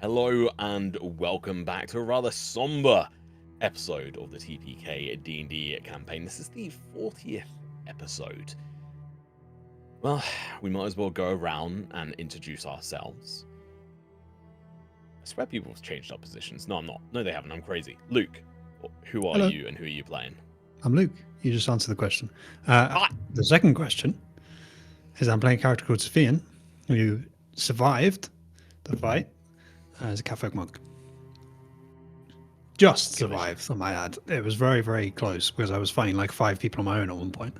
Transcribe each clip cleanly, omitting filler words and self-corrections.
Hello and welcome back to a rather somber episode of the TeaPK D&D campaign. This is the 40th episode. Well, we might as well go around and introduce ourselves. I swear people have changed our positions. No, I'm not. No, they haven't. I'm crazy. Luke, who are Hello. you and who are you playing? I'm Luke. You just answered the question. The second question is I'm playing a character called Sophian, who survived the fight as a Catholic monk. Just survived, I might add. It was very, very close because I was fighting like 5 people on my own at one point.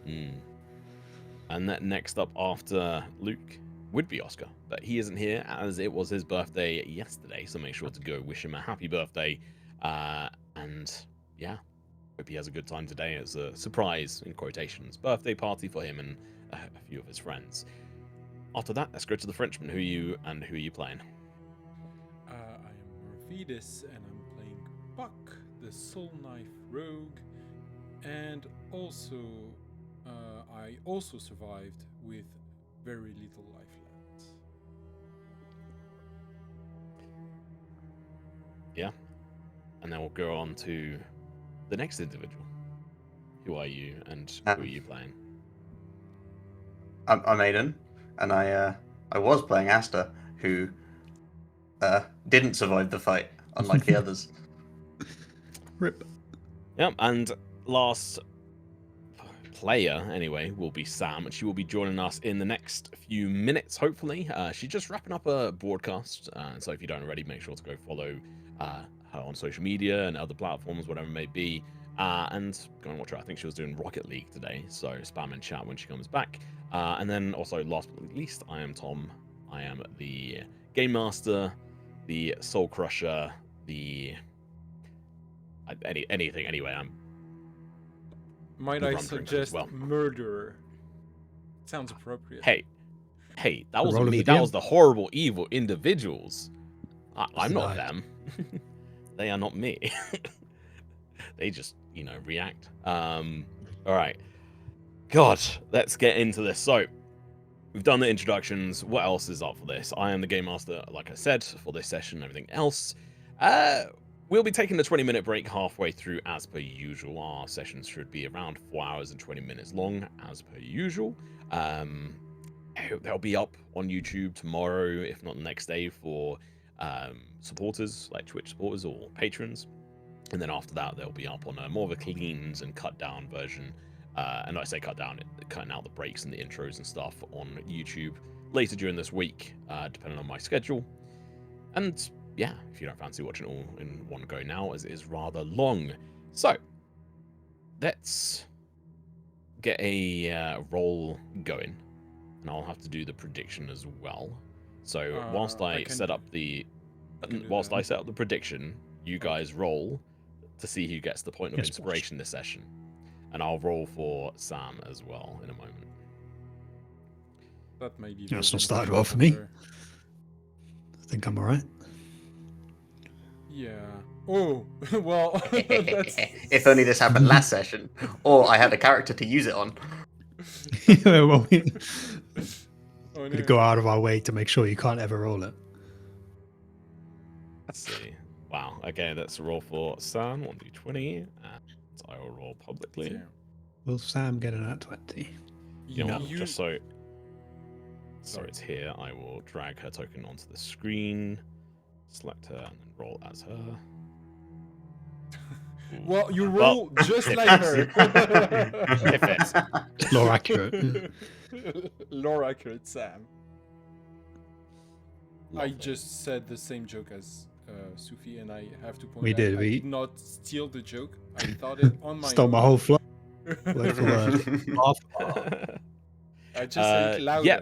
And that next up after Luke would be Oscar, but he isn't here as it was his birthday yesterday, so make sure to go wish him a happy birthday. And yeah, hope he has a good time today. It's a surprise, in quotations, birthday party for him and a few of his friends. After that, let's go to the Frenchman. Who are you playing? I am Morpheus, and I'm playing Buck, the Soul Knife Rogue, and also I also survived with very little life left. Yeah, and then we'll go on to the next individual. Who are you, and who are you playing? I'm Aiden, and I was playing Astor, who didn't survive the fight, unlike the others. Rip. Yep, and last player, anyway, will be Sam, and she will be joining us in the next few minutes, hopefully. She's just wrapping up a broadcast, so if you don't already, make sure to go follow her on social media and other platforms, whatever it may be, and go and watch her. I think she was doing Rocket League today, so spam in chat when she comes back. And then also, last but not least, I am Tom. I am the Game Master, the Soul Crusher, the... anything, anyway, Might the I rum drinker as suggest well. murderer? Sounds appropriate. Hey, that The wasn't role of me. the That DM. was the horrible, evil individuals. I'm not Denied. them. They are not me. They just, react. All right. God, let's get into this. So, we've done the introductions. What else is up for this? I am the Game Master, like I said, for this session and everything else. We'll be taking a 20-minute break halfway through, as per usual. Our sessions should be around 4 hours and 20 minutes long, as per usual. They'll be up on YouTube tomorrow, if not the next day, for supporters, like Twitch supporters or patrons. And then after that, they'll be up on more of a cleans and cut down version. And I say cut down, cutting out the breaks and the intros and stuff on YouTube later during this week, depending on my schedule. And yeah, if you don't fancy watching it all in one go now, as it is rather long. So, let's get a roll going. And I'll have to do the prediction as well. So, whilst I set up the prediction, you guys roll to see who gets the point of inspiration this session. And I'll roll for Sam as well in a moment. That may be. Yeah, it's not started well for me. I think I'm alright. Yeah. Oh, well. That's... If only this happened last session, or I had a character to use it on. Well, we're Oh, going to go out of our way to make sure you can't ever roll it. Let's see. Wow. Okay, let's roll for Sam. 1d20. And I will roll publicly. Yeah. Will Sam get an at 20? You know what? Just so it's here, I will drag her token onto the screen, select her, and then roll as her. Well, you roll just like her. It fits. Lore accurate. Lore accurate, Sam. I Lovely. just said the same joke as Sufi, and I have to point We out did, I we- did not steal the joke. I thought it on my Stole own. my whole flow. Word for word. I just said it louder. yeah.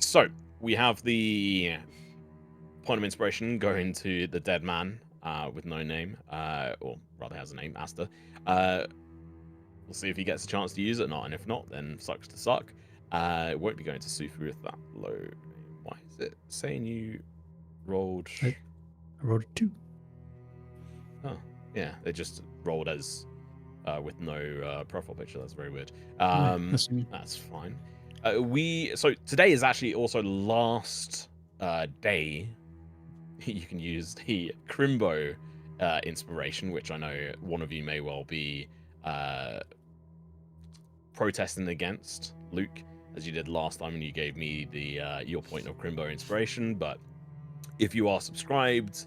So, we have the point of inspiration going to the dead man with no name, or rather has a name, Astor. We'll see if he gets a chance to use it or not, and if not, then sucks to suck. It won't be going to Sufi with that low. Why is it saying you rolled? I rolled a 2. Oh, yeah, they just rolled as with no profile picture. That's very weird. That's me. That's fine. So today is actually also last day, you can use the Crimbo inspiration, which I know one of you may well be protesting against, Luke, as you did last time when you gave me the your point of Crimbo inspiration. But if you are subscribed,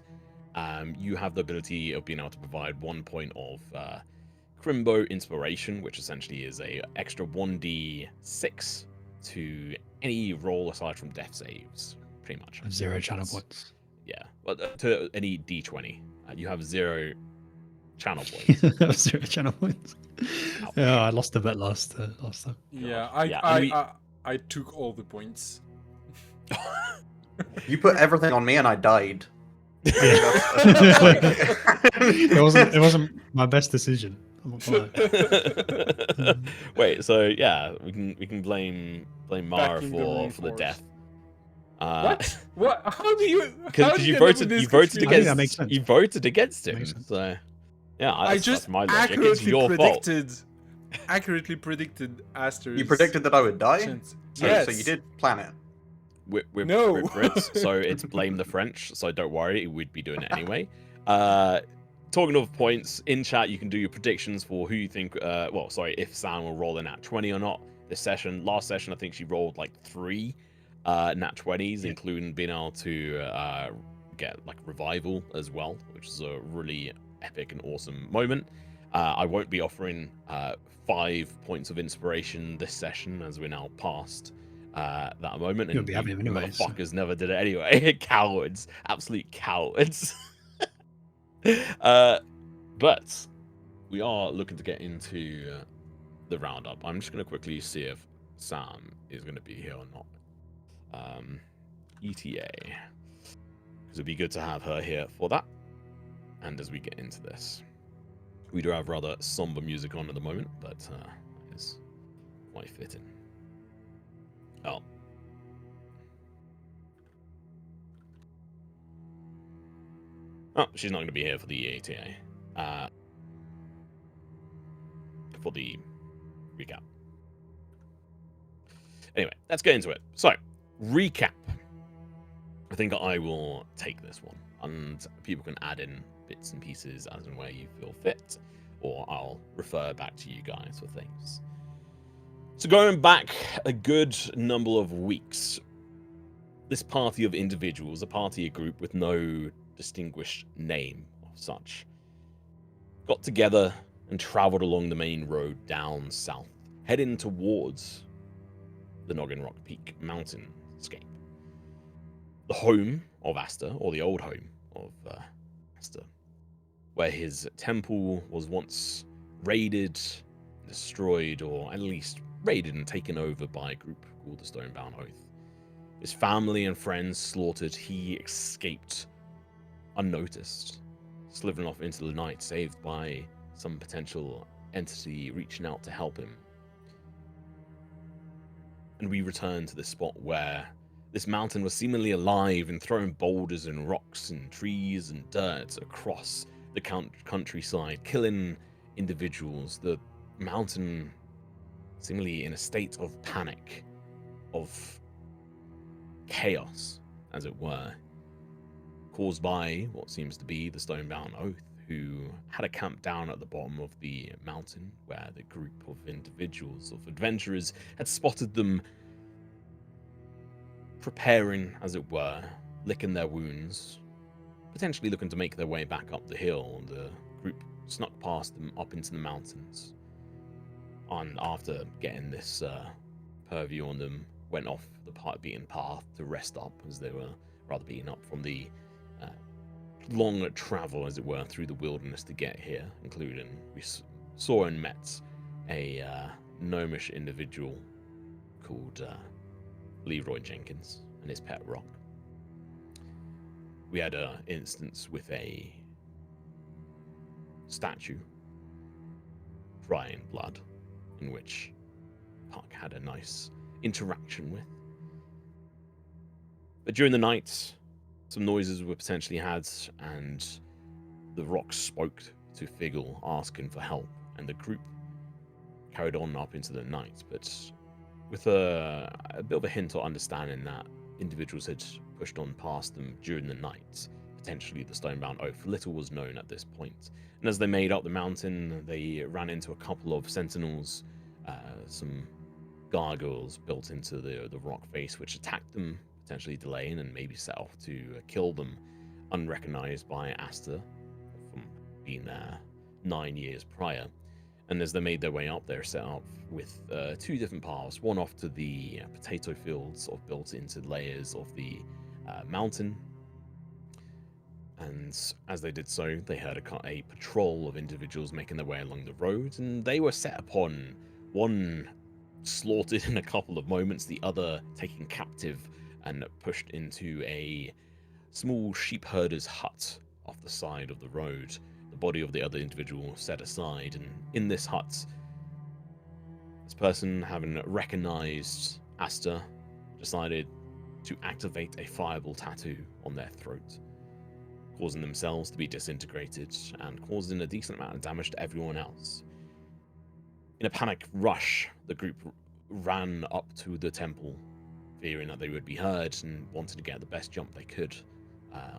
you have the ability of being able to provide 1 point of Crimbo inspiration, which essentially is a extra 1d6 to any roll aside from death saves, pretty much. 0 channel points. Yeah, well, to any d20, you have 0 channel points. 0 channel points. Yeah, I lost a bet last time. Yeah, I took all the points. You put everything on me and I died. It wasn't my best decision. I'm not gonna lie. Wait, so yeah, we can blame Mara Backing the for wrong the force. death. What? What? How do you? Because you end up voted with you this voted confused? I think that against makes sense. you voted against him. Makes sense. So yeah, I that's just my logic. It's accurately your fault. predicted Astor's. You predicted that I would die? chance. So, Yes. so you did plan it. We're No. Brits, so it's blame the French. So don't worry, we'd be doing it anyway. Talking of points, in chat you can do your predictions for who you think. Well, sorry, if Sam will roll a nat 20 or not this session. Last session, I think she rolled like 3 nat 20s, including being able to get like revival as well, which is a really epic and awesome moment. I won't be offering 5 points of inspiration this session, as we're now past that moment. You'll And be having you them anyway, so. motherfuckers never did it anyway. Cowards, absolute cowards. But we are looking to get into the roundup. I'm just going to quickly see if Sam is going to be here or not. ETA, because it'd be good to have her here for that. And as we get into this, we do have rather somber music on at the moment, but it's quite fitting. Oh. Oh, she's not going to be here for the ETA. For the recap. Anyway, let's get into it. So, recap. I think I will take this one, and people can add in bits and pieces as and where you feel fit, or I'll refer back to you guys for things. So going back a good number of weeks, this party of individuals, a group with no distinguished name of such, got together and travelled along the main road down south, heading towards the Noggin Rock Peak mountainscape. The home of Astor, or the old home of Astor, where his temple was once raided, destroyed, or at least raided and taken over by a group called the Stonebound Oath. His family and friends slaughtered, he escaped unnoticed, slithering off into the night, saved by some potential entity reaching out to help him. And we return to the spot where this mountain was seemingly alive and throwing boulders and rocks and trees and dirt across the countryside, killing individuals. The mountain seemingly in a state of panic, of chaos, as it were, caused by what seems to be the Stonebound Oath, who had a camp down at the bottom of the mountain where the group of individuals, of adventurers, had spotted them preparing, as it were, licking their wounds, potentially looking to make their way back up the hill. The group snuck past them up into the mountains, and after getting this purview on them, went off the beaten path to rest up, as they were rather beaten up from the long travel, as it were, through the wilderness to get here, including we saw and met a gnomish individual called Leroy Jenkins and his pet rock. We had an instance with a statue drying blood, in which Puck had a nice interaction with. But during the night, some noises were potentially had, and the rock spoke to Figgle, asking for help, and the group carried on up into the night, but with a bit of a hint or understanding that individuals had pushed on past them during the night, potentially the Stonebound Oath. Little was known at this point. And as they made up the mountain, they ran into a couple of sentinels, some gargoyles built into the rock face, which attacked them, potentially delaying and maybe set off to kill them, unrecognized by Astor from being there 9 years prior. And as they made their way up, they're set up with two different paths, one off to the potato fields, sort of built into layers of the mountain. And as they did so, they heard a patrol of individuals making their way along the road, and they were set upon, one slaughtered in a couple of moments, the other taken captive and pushed into a small sheep herder's hut off the side of the road. The body of the other individual set aside, and in this hut, this person, having recognized Astor, decided to activate a fireball tattoo on their throat, causing themselves to be disintegrated and causing a decent amount of damage to everyone else. In a panic rush, the group ran up to the temple, fearing that they would be heard and wanted to get the best jump they could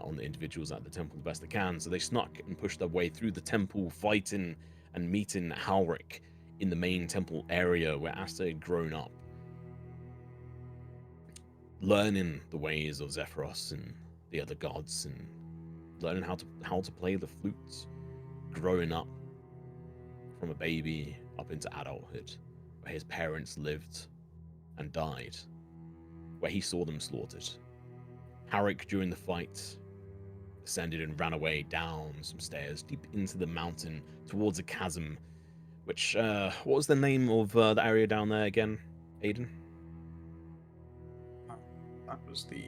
on the individuals at the temple the best they can. So they snuck and pushed their way through the temple, fighting and meeting Halric in the main temple area where Astor had grown up, learning the ways of Zephyros and the other gods, and learning how to play the flutes, growing up from a baby up into adulthood, where his parents lived and died, where he saw them slaughtered. Halric, during the fight, ascended and ran away down some stairs deep into the mountain towards a chasm, which, what was the name of the area down there again, Aiden? That was the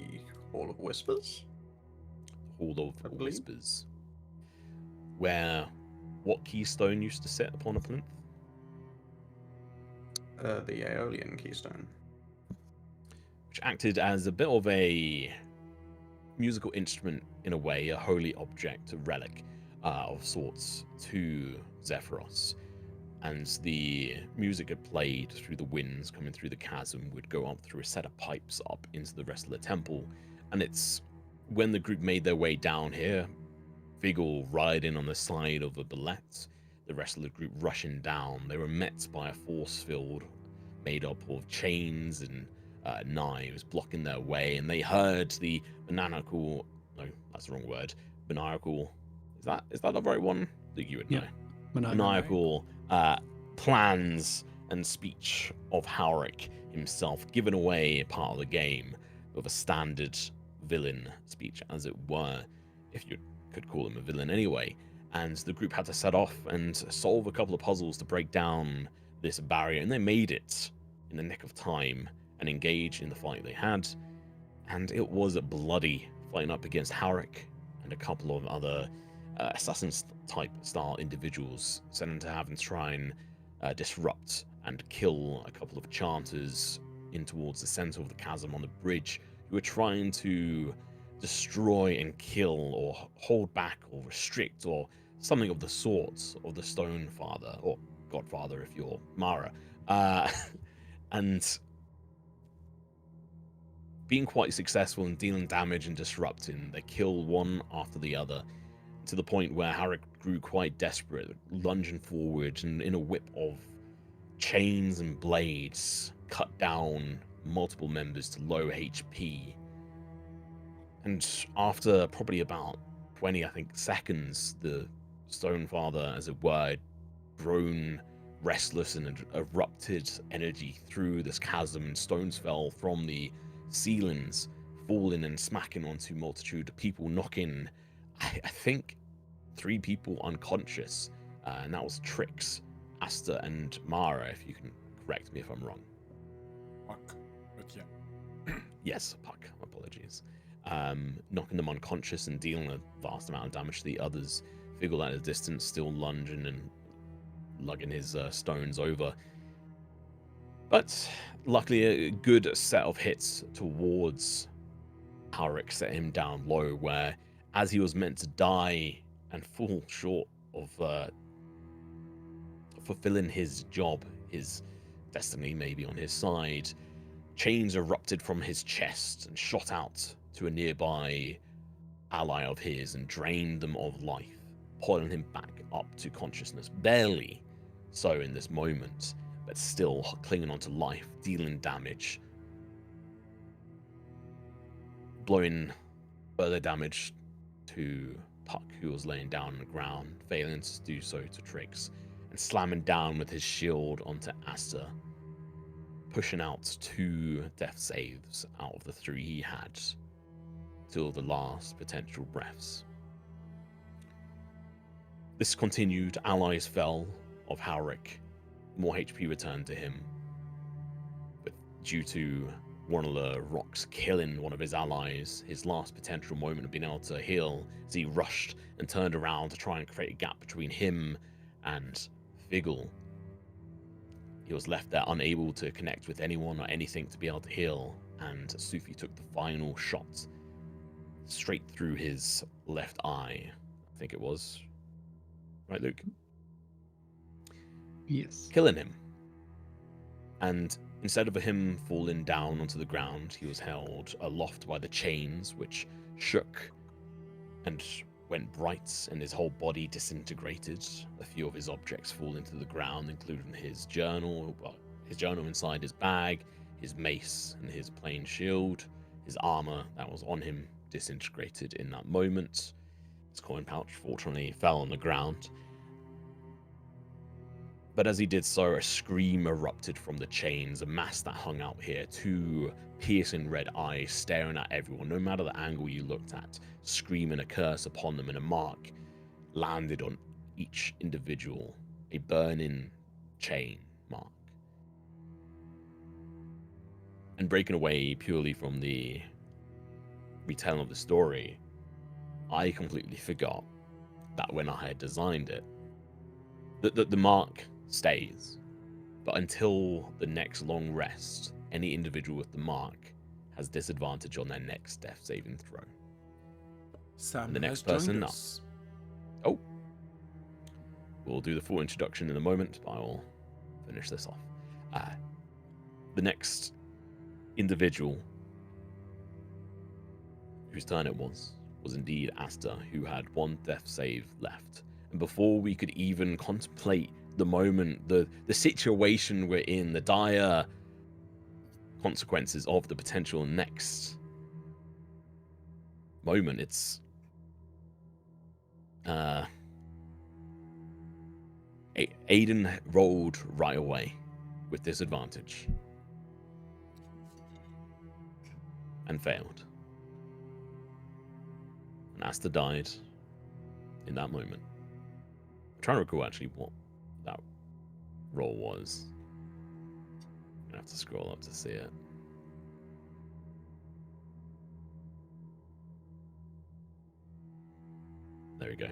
Hall of Whispers. Hall of Whispers. Where what keystone used to sit upon a plinth? The Aeolian keystone. Which acted as a bit of a musical instrument in a way, a holy object, a relic of sorts to Zephyros. And the music it played through the winds coming through the chasm would go up through a set of pipes up into the rest of the temple. And it's when the group made their way down here, Vigil riding on the side of the Bellet, the rest of the group rushing down, they were met by a force field made up of chains and knives blocking their way, and they heard the maniacal, no, that's the wrong word, maniacal, is that the right one? I think you would know. Yeah. Maniacal plans and speech of Halric himself, giving away part of the game with a standard villain speech, as it were, if you could call him a villain anyway. And the group had to set off and solve a couple of puzzles to break down this barrier, and they made it in the nick of time and engage in the fight they had. And it was bloody, fighting up against Halric and a couple of other assassin's type style individuals, sent to have and try and disrupt and kill a couple of chanters in towards the center of the chasm on the bridge, who were trying to destroy and kill or hold back or restrict or something of the sort of the Stone Father, or Godfather if you're Mara, and being quite successful in dealing damage and disrupting. They kill one after the other, to the point where Halric grew quite desperate, lunging forward and in a whip of chains and blades cut down multiple members to low HP. And after probably about 20, I think, seconds, the Stone Father, as it were, grown restless and erupted energy through this chasm, and stones fell from the ceilings, falling and smacking onto multitude of people, knocking, I think, 3 people unconscious, and that was Trix, Astor, and Mara, if you can correct me if I'm wrong. Puck, but yeah. Yes, Puck, apologies. Knocking them unconscious and dealing a vast amount of damage to the others. Figgle at a distance, still lunging and lugging his stones over. But luckily, a good set of hits towards Halric set him down low, where as he was meant to die and fall short of fulfilling his job, his destiny maybe on his side, chains erupted from his chest and shot out to a nearby ally of his and drained them of life, pulling him back up to consciousness, barely so in this moment, but still clinging onto life, dealing damage, blowing further damage to Puck, who was laying down on the ground, failing to do so to Trix, and slamming down with his shield onto Astor, pushing out 2 death saves out of the 3 he had, till the last potential breaths. This continued, allies fell of Howrick, more HP returned to him, but due to one of the rocks killing one of his allies, his last potential moment of being able to heal, as he rushed and turned around to try and create a gap between him and Figgle. He was left there unable to connect with anyone or anything to be able to heal, and Sufi took the final shot straight through his left eye, I think it was. Right, Luke? Yes. Killing him. And instead of him falling down onto the ground, he was held aloft by the chains, which shook and went bright, and his whole body disintegrated. A few of his objects fall into the ground, including his journal inside his bag, his mace and his plain shield, his armor that was on him disintegrated in that moment. His coin pouch, fortunately, fell on the ground. But as he did so, a scream erupted from the chains, a mass that hung out here, 2 piercing red eyes staring at everyone, no matter the angle you looked at, screaming a curse upon them, and a mark landed on each individual, a burning chain mark. And breaking away purely from the retelling of the story, I completely forgot that when I had designed it, the mark stays, but until the next long rest, any individual with the mark has disadvantage on their next death saving throw. Sam And the next has joined person up. us. Oh, we'll do the full introduction in a moment, but I will finish this off. The next individual whose turn it was indeed Astor, who had 1 death save left. And before we could even contemplate the moment, the situation we're in, the dire consequences of the potential next moment, it's Aiden rolled right away with disadvantage and failed. And Astor died in that moment. I'm trying to recall actually what that roll was. I'm gonna have to scroll up to see it. There we go.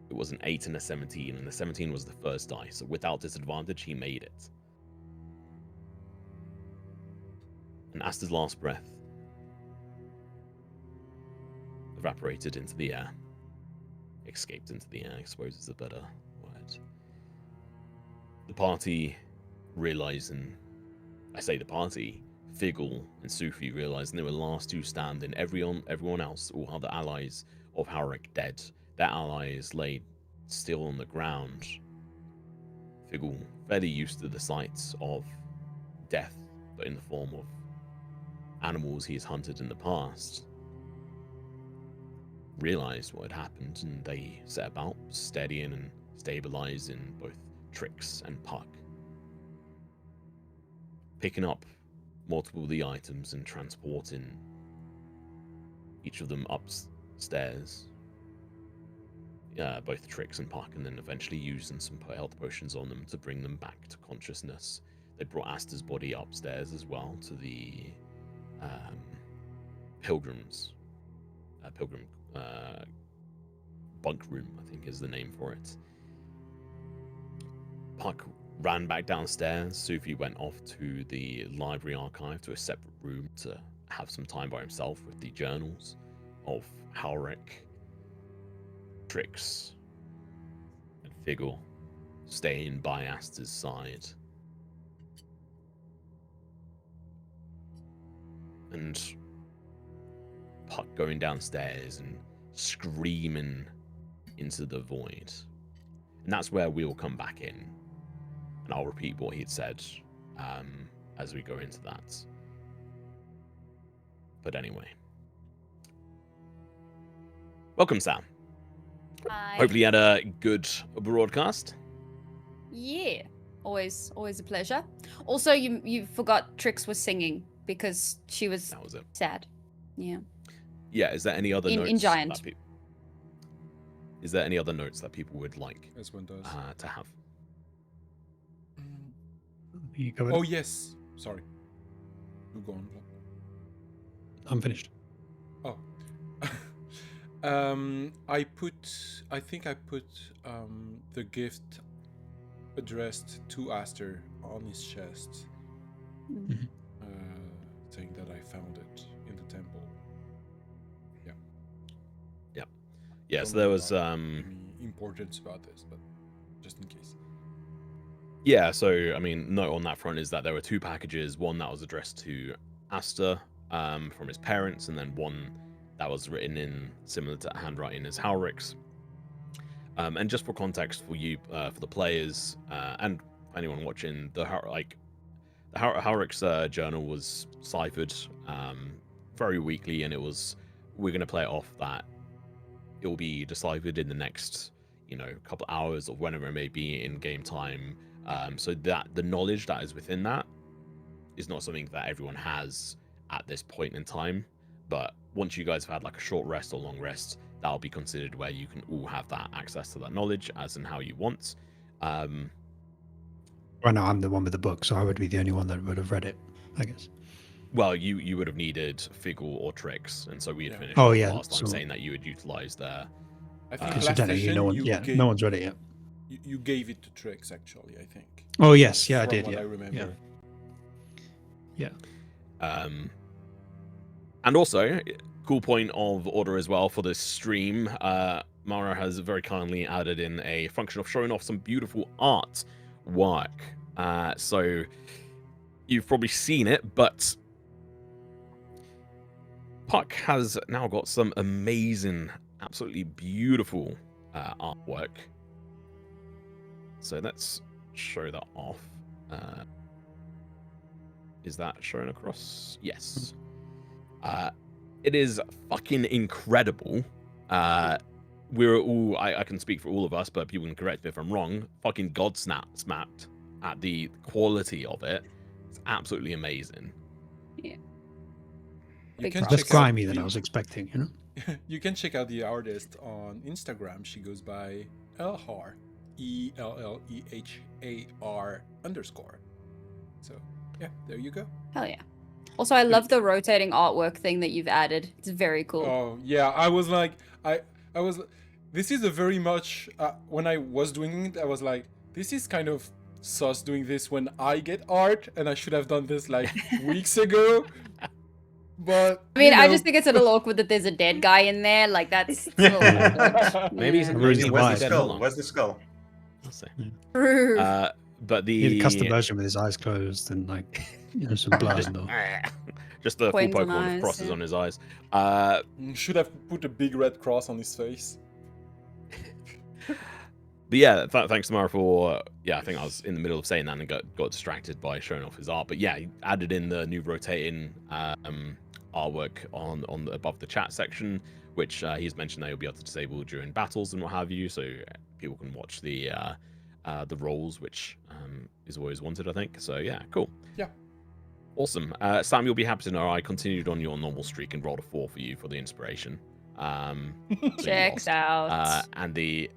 It was an 8 and a 17, and the 17 was the first die, so without disadvantage, he made it. And Astor's last breath evaporated into the air. Escaped into the air, I suppose is a better word. The party realizing, I say the party, Figgle and Sufi realizing they were the last 2 standing. Everyone else, all other allies of Howrick dead. Their allies laid still on the ground. Figgle, fairly used to the sights of death, but in the form of animals he has hunted in the past, realized what had happened, and they set about steadying and stabilizing both Trix and Puck, picking up multiple of the items and transporting each of them upstairs, both Trix and Puck, and then eventually using some health potions on them to bring them back to consciousness. They brought Astor's body upstairs as well to the pilgrim bunk room, I think is the name for it. Puck ran back downstairs. Sufi went off to the library archive, to a separate room, to have some time by himself with the journals of Howrick, Trix, and Figgle, staying by Astor's side. And Puck going downstairs and screaming into the void. And that's where we'll come back in. And I'll repeat what he'd said as we go into that. But anyway. Welcome, Sam. Hi. Hopefully you had a good broadcast. Yeah. Always a pleasure. Also, you forgot Trix was singing because she was That was it. sad. Yeah. Yeah, is there any other notes? In Giant. Is there any other notes that people would like As one does. to have? You covered Oh it? yes. Sorry. You go on. I'm finished. Oh. I think I put the gift addressed to Astor on his chest, Mm. saying that I found it in the temple. Yeah, Don't so there know was about any importance about this, but just in case. yeah, so I mean, note on that front is that there were 2 packages, one that was addressed to Astor from his parents, and then one that was written in similar to handwriting as Halrick's. And just for context for you, for the players and anyone watching, the Halrick's journal was ciphered very weakly, and we're going to play it off that it will be deciphered in the next couple hours or whenever it may be in game time, so that the knowledge that is within that is not something that everyone has at this point in time. But once you guys have had like a short rest or long rest, that'll be considered where you can all have that access to that knowledge as and how you want. Right now, I'm the one with the book, so I would be the only one that would have read it, I guess. Well, you would have needed Figgle or Tricks, and so we had Yeah. finished Oh, yeah, last time so- saying that you would utilize their I think Because last technically, session no one, no one's read it yet. you gave it to Trix actually. I think. Oh yes, yeah, I From did. what Yeah, I remember. yeah. And also, cool point of order as well for this stream, Mara has very kindly added in a function of showing off some beautiful art work. So you've probably seen it, but Puck has now got some amazing, absolutely beautiful artwork. So let's show that off. Is that shown across? Yes. It is fucking incredible. We're all, I can speak for all of us, but people can correct me if I'm wrong, fucking smacked at the quality of it. It's absolutely amazing. You Big can props. Less check out grimy than the- I was expecting. You can check out the artist on Instagram. She goes by Elhar, ELLEHAR _. So yeah, there you go. Hell yeah. Also, I love the rotating artwork thing that you've added. It's very cool. Oh yeah, I was like, I was. This is a very much when I was doing it, I was like, this is kind of sus doing this when I get art, and I should have done this like weeks ago. But I mean, you I know. just think it's a little awkward that there's a dead guy in there. Like that's a little awkward. Maybe Yeah. it's- Ruins the Where's the vibe. skull? Where's the skull? I'll say. True. But He had the a custom version with his eyes closed and like some blood. Or... just the full Coins on Pokemon eyes, with crosses yeah. on his eyes. Should have put a big red cross on his face. But yeah, thanks to Mara for I think I was in the middle of saying that and got distracted by showing off his art. But yeah, he added in the new rotating artwork on above the chat section, which he's mentioned that you'll be able to disable during battles and what have you, so people can watch the rolls, which is always wanted, I think. So yeah, cool. Yeah. Awesome. Sam, you'll be happy to know I continued on your normal streak and rolled a 4 for you for the inspiration. So you Checks lost. out. And the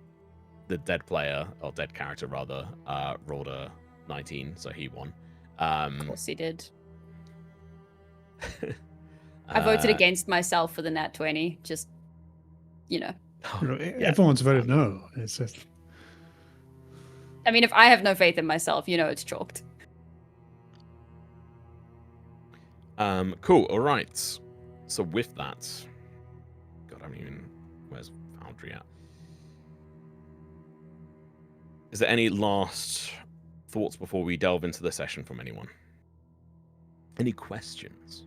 dead player, or dead character rather, rolled a 19, so he won. Of course he did. I voted against myself for the nat 20. Just, Yeah. Everyone's voted no. It's just... I mean, if I have no faith in myself, it's chalked. Cool. All right. So with that, God, I don't even. Where's Foundry at? Is there any last thoughts before we delve into the session from anyone? Any questions?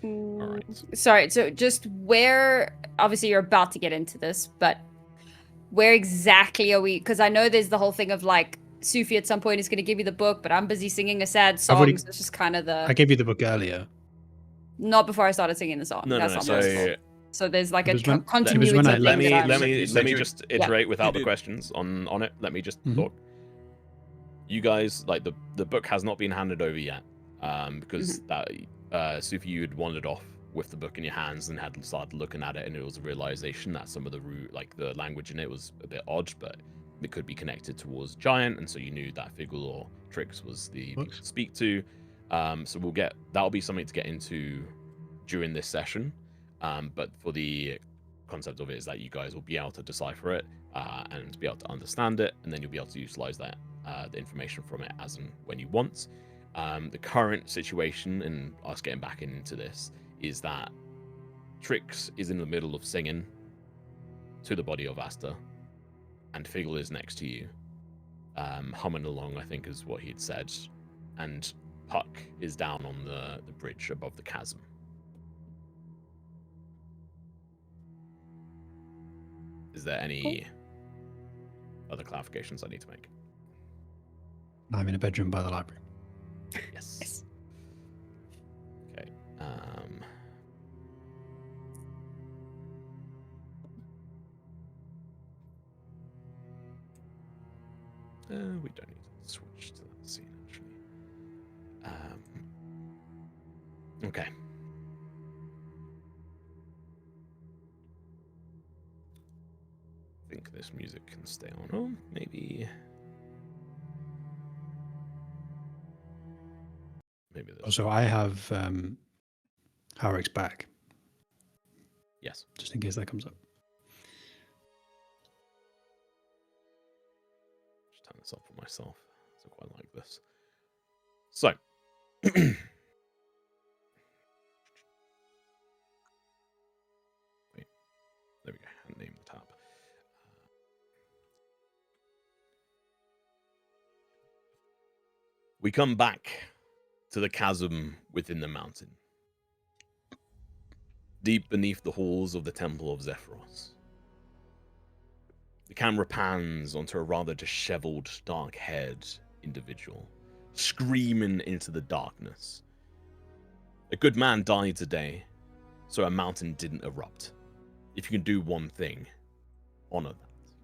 All right. Sorry, so just where, obviously you're about to get into this, but where exactly are we? Because I know there's the whole thing of like, Sufi at some point is going to give you the book, but I'm busy singing a sad song, already- so it's just kind of I the... gave you the book earlier. Not before I started singing the song. No, That's no. not possible. So there's like It a was when- continuity when I thing left. that I'm... let said me you- just iterate without the did. questions on it. Let me just Mhm. talk. You guys, like the book has not been handed over yet, because that Sufi, you had wandered off with the book in your hands and had started looking at it, and it was a realization that some of the the language in it was a bit odd, but it could be connected towards giant, and so you knew that Figgle or Trix was the people to speak to. So that'll be something to get into during this session. But for the concept of it is that you guys will be able to decipher it and be able to understand it, and then you'll be able to utilize that the information from it as and when you want. The current situation, and us getting back into this, is that Trix is in the middle of singing to the body of Astor, and Figgle is next to you, humming along, I think is what he'd said, and Puck is down on the bridge above the chasm. Is there any other clarifications I need to make? I'm in a bedroom by the library. Yes. Okay. We don't need to switch to that scene, actually. Okay. I think this music can stay on. Oh, maybe this. Also, I have Harrick's back, Yes. just in case that comes up. Just turn this up for myself. I quite like this. So. Wait. There we go. And name the tab. We come back to the chasm within the mountain, deep beneath the halls of the Temple of Zephyros. The camera pans onto a rather disheveled, dark-haired individual, screaming into the darkness. A good man died today, so a mountain didn't erupt. If you can do one thing, honor that.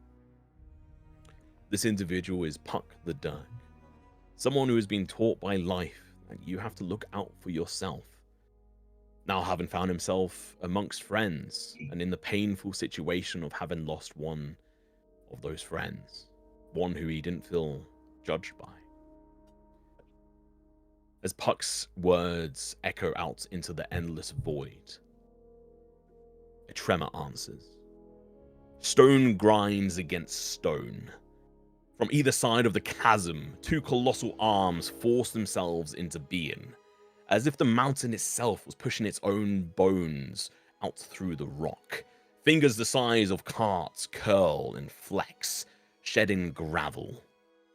This individual is Puck the Dirk, someone who has been taught by life that you have to look out for yourself. Now having found himself amongst friends and in the painful situation of having lost one of those friends, one who he didn't feel judged by. As Puck's words echo out into the endless void, a tremor answers. Stone grinds against stone. From either side of the chasm, two colossal arms force themselves into being, as if the mountain itself was pushing its own bones out through the rock. Fingers the size of carts curl and flex, shedding gravel,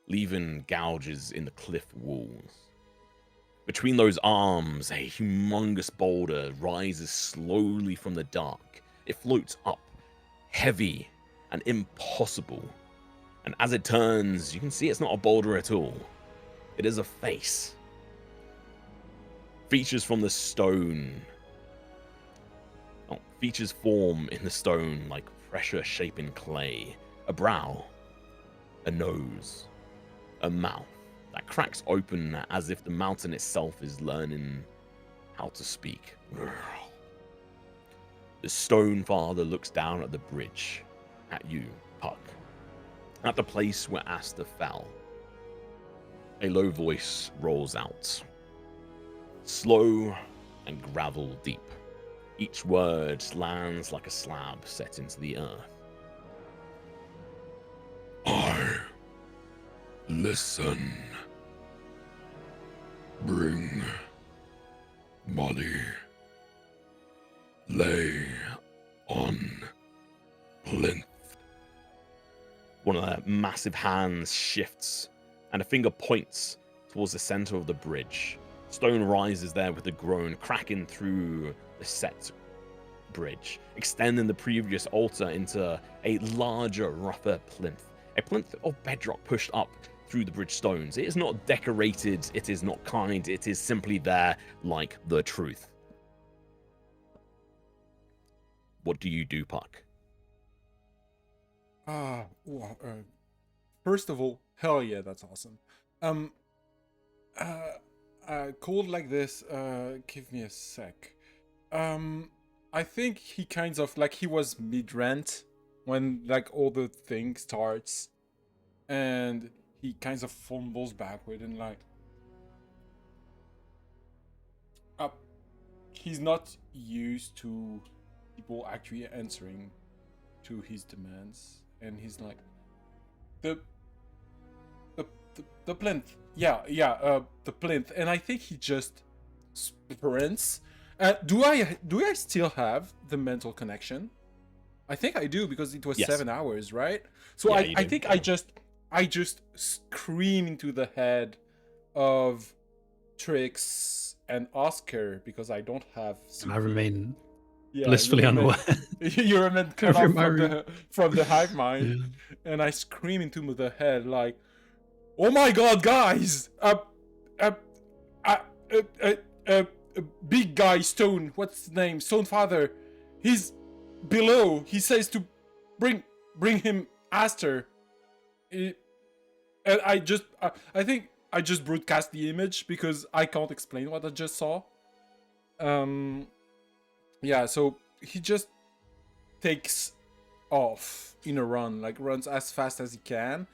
leaving gouges in the cliff walls. Between those arms, a humongous boulder rises slowly from the dark. It floats up, heavy and impossible. And as it turns, you can see it's not a boulder at all. It is a face. Features from the stone. Features form in the stone like pressure-shaping clay. A brow, a nose, a mouth that cracks open as if the mountain itself is learning how to speak. The stone father looks down at the bridge, at you, Puck, at the place where Astor fell. A low voice rolls out, slow and gravel deep. Each word lands like a slab set into the earth. I listen. Bring body. Lay on plinth. One of their massive hands shifts, and a finger points towards the center of the bridge, Stone rises there with a groan, cracking through the set bridge, extending the previous altar into a larger, rougher plinth. A plinth of bedrock pushed up through the bridge stones. It is not decorated, it is not kind, it is simply there like the truth. What do you do, Puck? Well, first of all, hell yeah, that's awesome. Cold like this, give me a sec. I think he kind of, like, he was mid-rant when, like, all the thing starts, and he kind of fumbles backward and, like, he's not used to people actually answering to his demands, and he's like, the plinth, the plinth, and I think he just sprints. Do I still have the mental connection? I think I do, because it was Yes. 7 hours, right? So Yeah, I think I just scream into the head of Trix and Oscar, because I don't have. I remain Yeah, blissfully unaware. You remain cut off from the hive mind, and I scream into the head like, "Oh my God, guys! Big guy Stone, what's his name? Stone Father, he's below. He says to bring him Astor." And I think I just broadcast the image because I can't explain what I just saw. Yeah, so he just takes off in a run, like runs as fast as he can,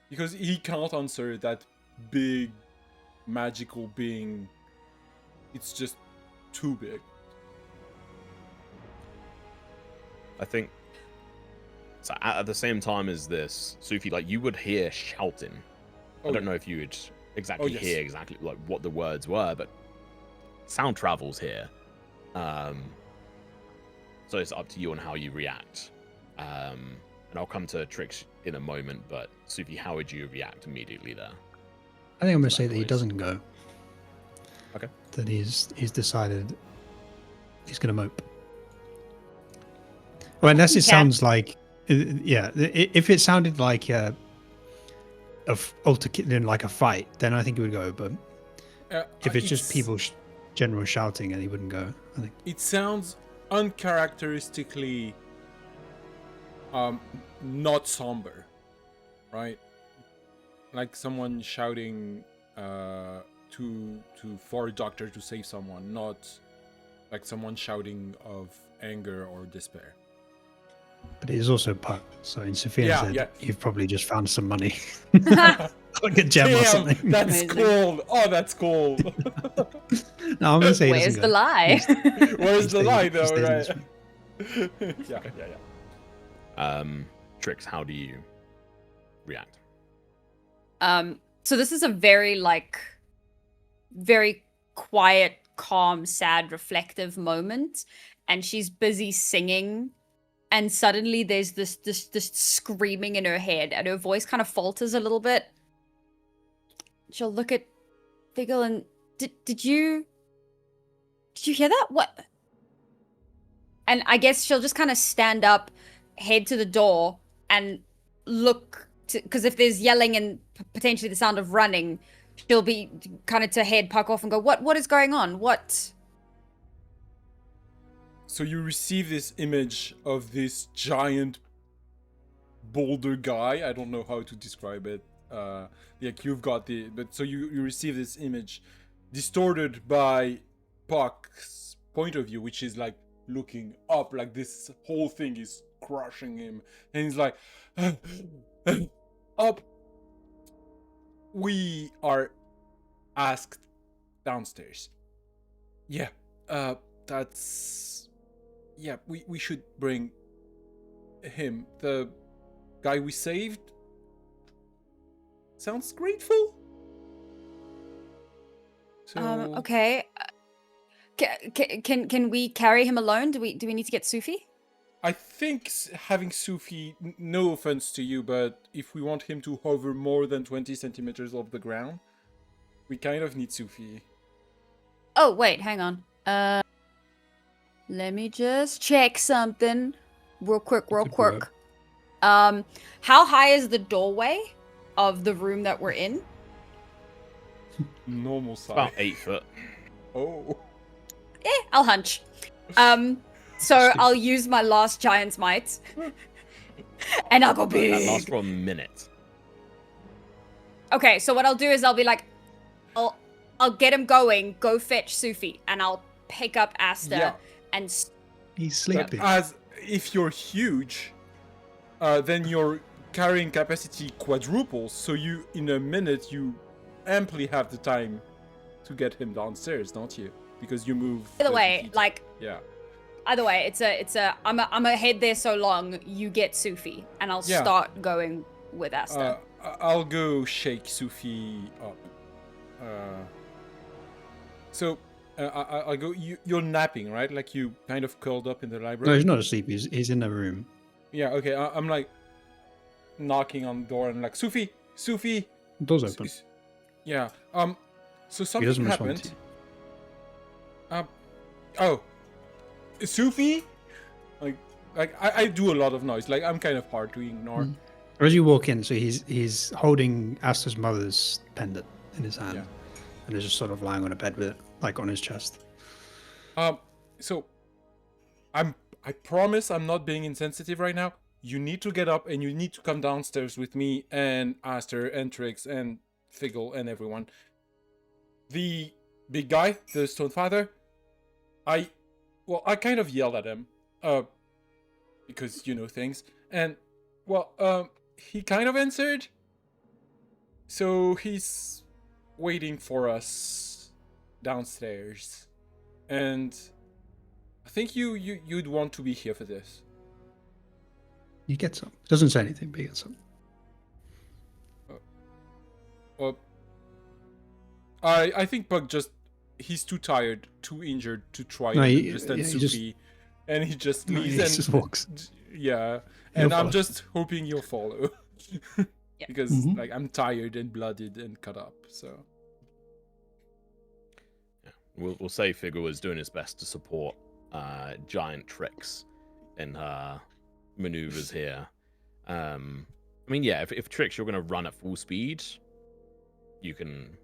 because he can't answer that big magical being. It's just too big. I think so. At the same time as this, Sufi, like, you would hear shouting. I don't know if you would exactly hear exactly like what the words were, but sound travels here. So it's up to you on how you react. And I'll come to Trix in a moment, but Sufi, how would you react immediately there? I think I'm going to say that he doesn't go. Okay. That he's decided he's going to mope. Well, unless it sounds like, yeah, if it sounded like like a fight, then I think he would go. But if it's just people general shouting, and he wouldn't go. I think it sounds uncharacteristically not somber, right? Like someone shouting for a doctor to save someone, not like someone shouting of anger or despair. But it is also Puck, so in Sophia's head, you've probably just found some money. Like a gem or something. That's cool. Oh, that's cool. No, I'm going to say Where's the lie? Where's the lie, though, right? Yeah. Trix, how do you react? So this is a very quiet, calm, sad, reflective moment, and she's busy singing, and suddenly there's this screaming in her head, and her voice kind of falters a little bit. She'll look at Figgle and did you hear that? What? And I guess she'll just kind of stand up, head to the door, and look because if there's yelling and potentially the sound of running, she'll be kind of to head Puck off and go, what is going on? What? So you receive this image of this giant boulder guy. I don't know how to describe it. Like you've got but so you receive this image distorted by Puck's point of view, which is like looking up, like this whole thing is crushing him, and he's like, up. We are asked downstairs. Yeah, that's... Yeah, we should bring him. The guy we saved sounds grateful. So... Okay. Can we carry him alone? Do we need to get Sufi? I think having Sufi, no offense to you, but if we want him to hover more than 20 centimeters off the ground, we kind of need Sufi. Oh, wait, hang on. Let me just check something real quick. could work. How high is the doorway of the room that we're in? Normal It's size. about 8 foot. Oh. I'll hunch. So I'll use my last giant's might. And I'll go big. That lasts for a minute. Okay, so what I'll do is I'll be like, I'll get him going, go fetch Sufi, and I'll pick up Astor Yeah. and He's But sleeping. as if you're huge, then your carrying capacity quadruples. So you, in a minute, you amply have the time to get him downstairs, don't you? Because you move. either 30 way, feet. like Yeah. either way, I'm a head there so long, you get Sufi, and I'll Yeah. start going with Astor. I'll go shake Sufi up. I'll go. You're napping, right? Like you kind of curled up in the library. No, he's not asleep. He's in the room. Yeah. Okay. I'm like knocking on the door and like Sufi. The door's open. Yeah. So He something doesn't respond happened. to you. Oh, Sufi. Like I do a lot of noise. Like I'm kind of hard to ignore. As you walk in, so he's holding Astor's mother's pendant in his hand, Yeah. and is just sort of lying on a bed with it, like on his chest. So I promise I'm not being insensitive right now. You need to get up and you need to come downstairs with me and Astor and Trix and Figgle and everyone. The big guy, the Stone Father, I kind of yelled at him, because you know things, and he kind of answered. So he's waiting for us downstairs, and I think you'd want to be here for this. He gets up. Doesn't say anything, but he gets up. Well, I think Puck he's too tired, too injured to try No, and he understand just- Sufi, and he just No, leaves he and just walks. Yeah, He'll and I'm follow. just hoping you'll follow. Yeah. Because Mhm. like I'm tired and blooded and cut up, so We'll say Figure was doing his best to support giant Trix in her maneuvers here. I mean, yeah, if Trix you're going to run at full speed, you can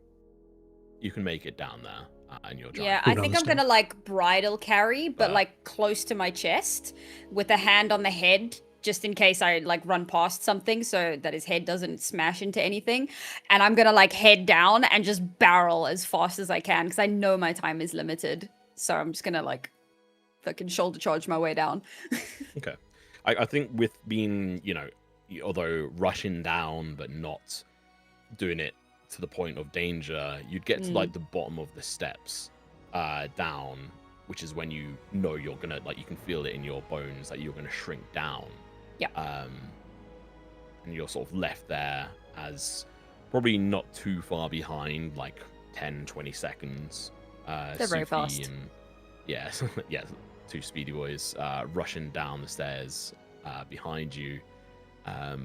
make it down there and your giant. Yeah, Go I down think the I'm gonna stairs. like bridle carry, but Ah. like close to my chest, with a hand on the head, just in case I like run past something, so that his head doesn't smash into anything. And I'm gonna like head down and just barrel as fast as I can, because I know my time is limited. So I'm just gonna like fucking shoulder charge my way down. Okay. I think with being, although rushing down but not doing it to the point of danger, you'd get to like the bottom of the steps down, which is when you know you're gonna, like, you can feel it in your bones that you're gonna shrink down. Yeah. And you're sort of left there as probably not too far behind, like 10, 20 seconds. They're very Sufi fast. And, yeah, yeah, two speedy boys rushing down the stairs behind you. But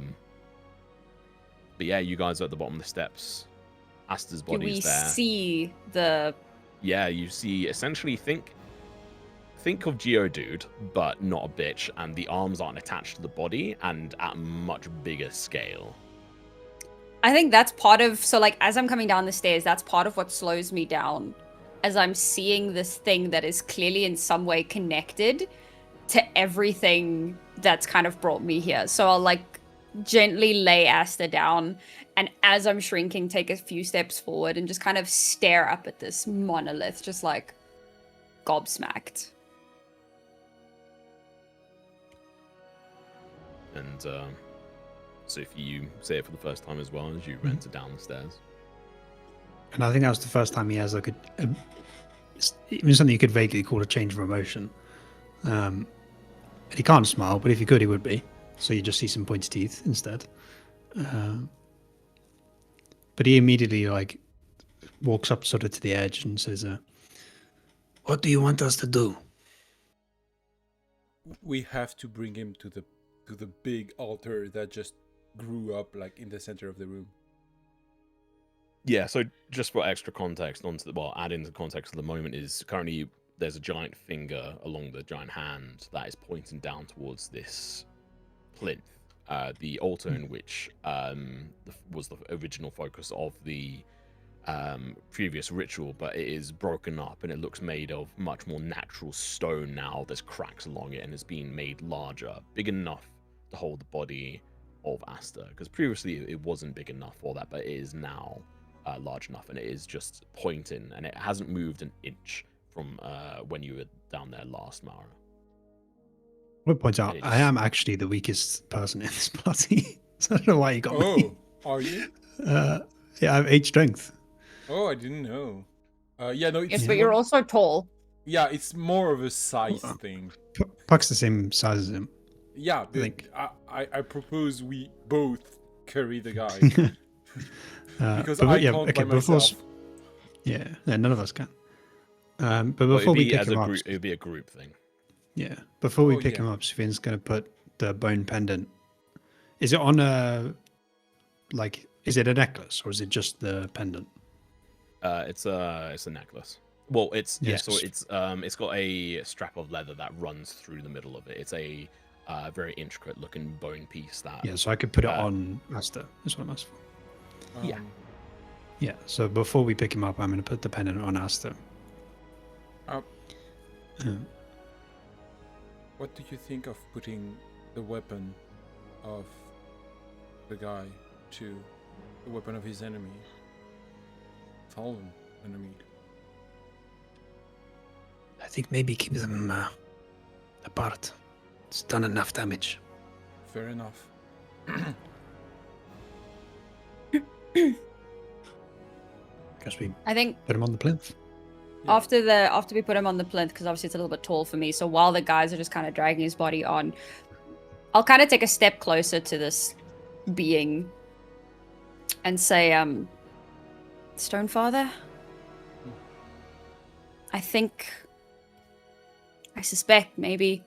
yeah, you guys are at the bottom of the steps. Astor's Do body we is there. see the? Yeah, you see, essentially, think of Geodude, but not a bitch, and the arms aren't attached to the body, and at a much bigger scale. I think that's part of, so like as I'm coming down the stairs, that's part of what slows me down, as I'm seeing this thing that is clearly in some way connected to everything that's kind of brought me here. So I'll like gently lay Astor down, and as I'm shrinking, take a few steps forward and just kind of stare up at this monolith, just like gobsmacked. And so if you say it for the first time as well as you enter down the stairs. And I think that was the first time he has like even something you could vaguely call a change of emotion. And he can't smile, but if he could, he would be. So you just see some pointy teeth instead. But he immediately like walks up sort of to the edge and says, "What do you want us to do?" we have to bring him to the big altar that just grew up like in the center of the room. Yeah, so just for extra context, add into the context of the moment is currently there's a giant finger along the giant hand that is pointing down towards this plinth, the altar in which was the original focus of the previous ritual, but it is broken up and it looks made of much more natural stone now. There's cracks along it and it's been made larger, big enough to hold the body of Astor, because previously it wasn't big enough for that, but it is now large enough, and it is just pointing, and it hasn't moved an inch from when you were down there last, Mara. I would point out, I am actually the weakest person in this party. So I don't know why you got me. Oh, are you? Yeah, I have 8 strength. Oh, I didn't know. Yeah, no, Yes, it's but you're also tall. yeah, it's more of a size thing. Puck's the same size as him. Yeah, think. I propose we both carry the guy. Because I can't by myself. Yeah, none of us can. But before we pick him up, it would be a group thing. Yeah, before we pick him up, Sophian's going to put the bone pendant. Is it on a is it a necklace or is it just the pendant? It's a necklace. Well, it's it's got a strap of leather that runs through the middle of it. It's a very intricate looking bone piece that. Yeah, so I could put it on Astor. That's what I'm asking for. Yeah. Yeah, so before we pick him up, I'm going to put the pendant on Astor. What do you think of putting the weapon of the guy to the weapon of his enemy? Fallen enemy. I think maybe keep them apart. It's done enough damage. Fair enough. Guess we I think put him on the plinth. after we put him on the plinth, because obviously it's a little bit tall for me, so while the guys are just kind of dragging his body on, I'll kind of take a step closer to this being and say, Stonefather, I suspect maybe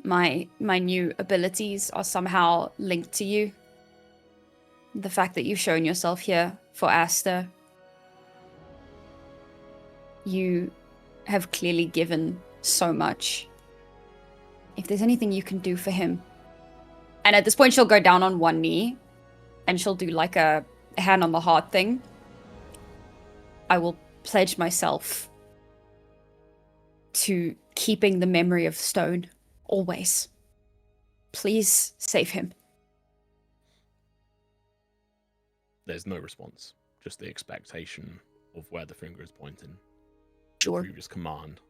my new abilities are somehow linked to you. The fact that you've shown yourself here for Astor, you have clearly given so much. If there's anything you can do for him. And at this point, she'll go down on one knee and she'll do like a hand on the heart thing. I will pledge myself to keeping the memory of Stone always. Please save him. There's no response, just the expectation of where the finger is pointing. Sure. Previous command.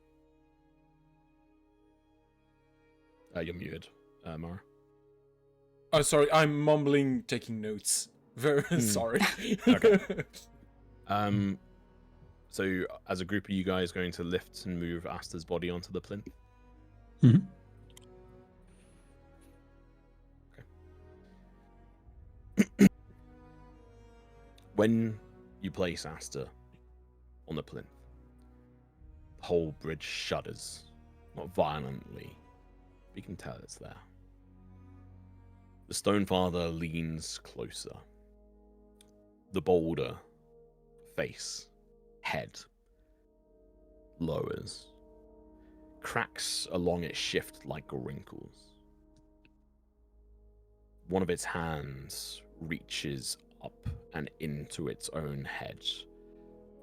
You're muted, Mara. Oh, sorry, I'm mumbling, taking notes. Very sorry. Okay. So as a group, are you guys going to lift and move Astor's body onto the plinth? Mm-hmm. Okay. When you place Astor on the plinth, the whole bridge shudders, not violently, but you can tell it's there. The Stonefather leans closer. The boulder face, head, lowers. Cracks along it shift like wrinkles. One of its hands reaches up and into its own head.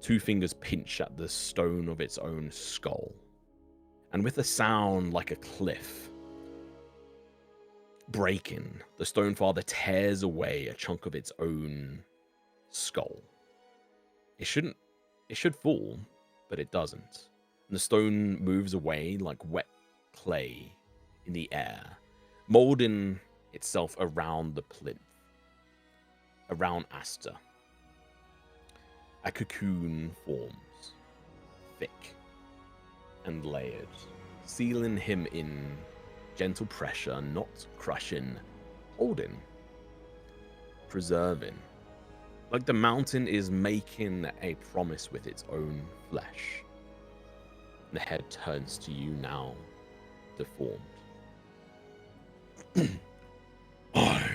2 fingers pinch at the stone of its own skull. And with a sound like a cliff breaking, the Stonefather tears away a chunk of its own skull. It should fall, but it doesn't. And the stone moves away like wet clay in the air, molding itself around the plinth, around Astor. A cocoon forms, thick and layered, sealing him in gentle pressure, not crushing, holding, preserving. Like the mountain is making a promise with its own flesh. The head turns to you now, deformed. I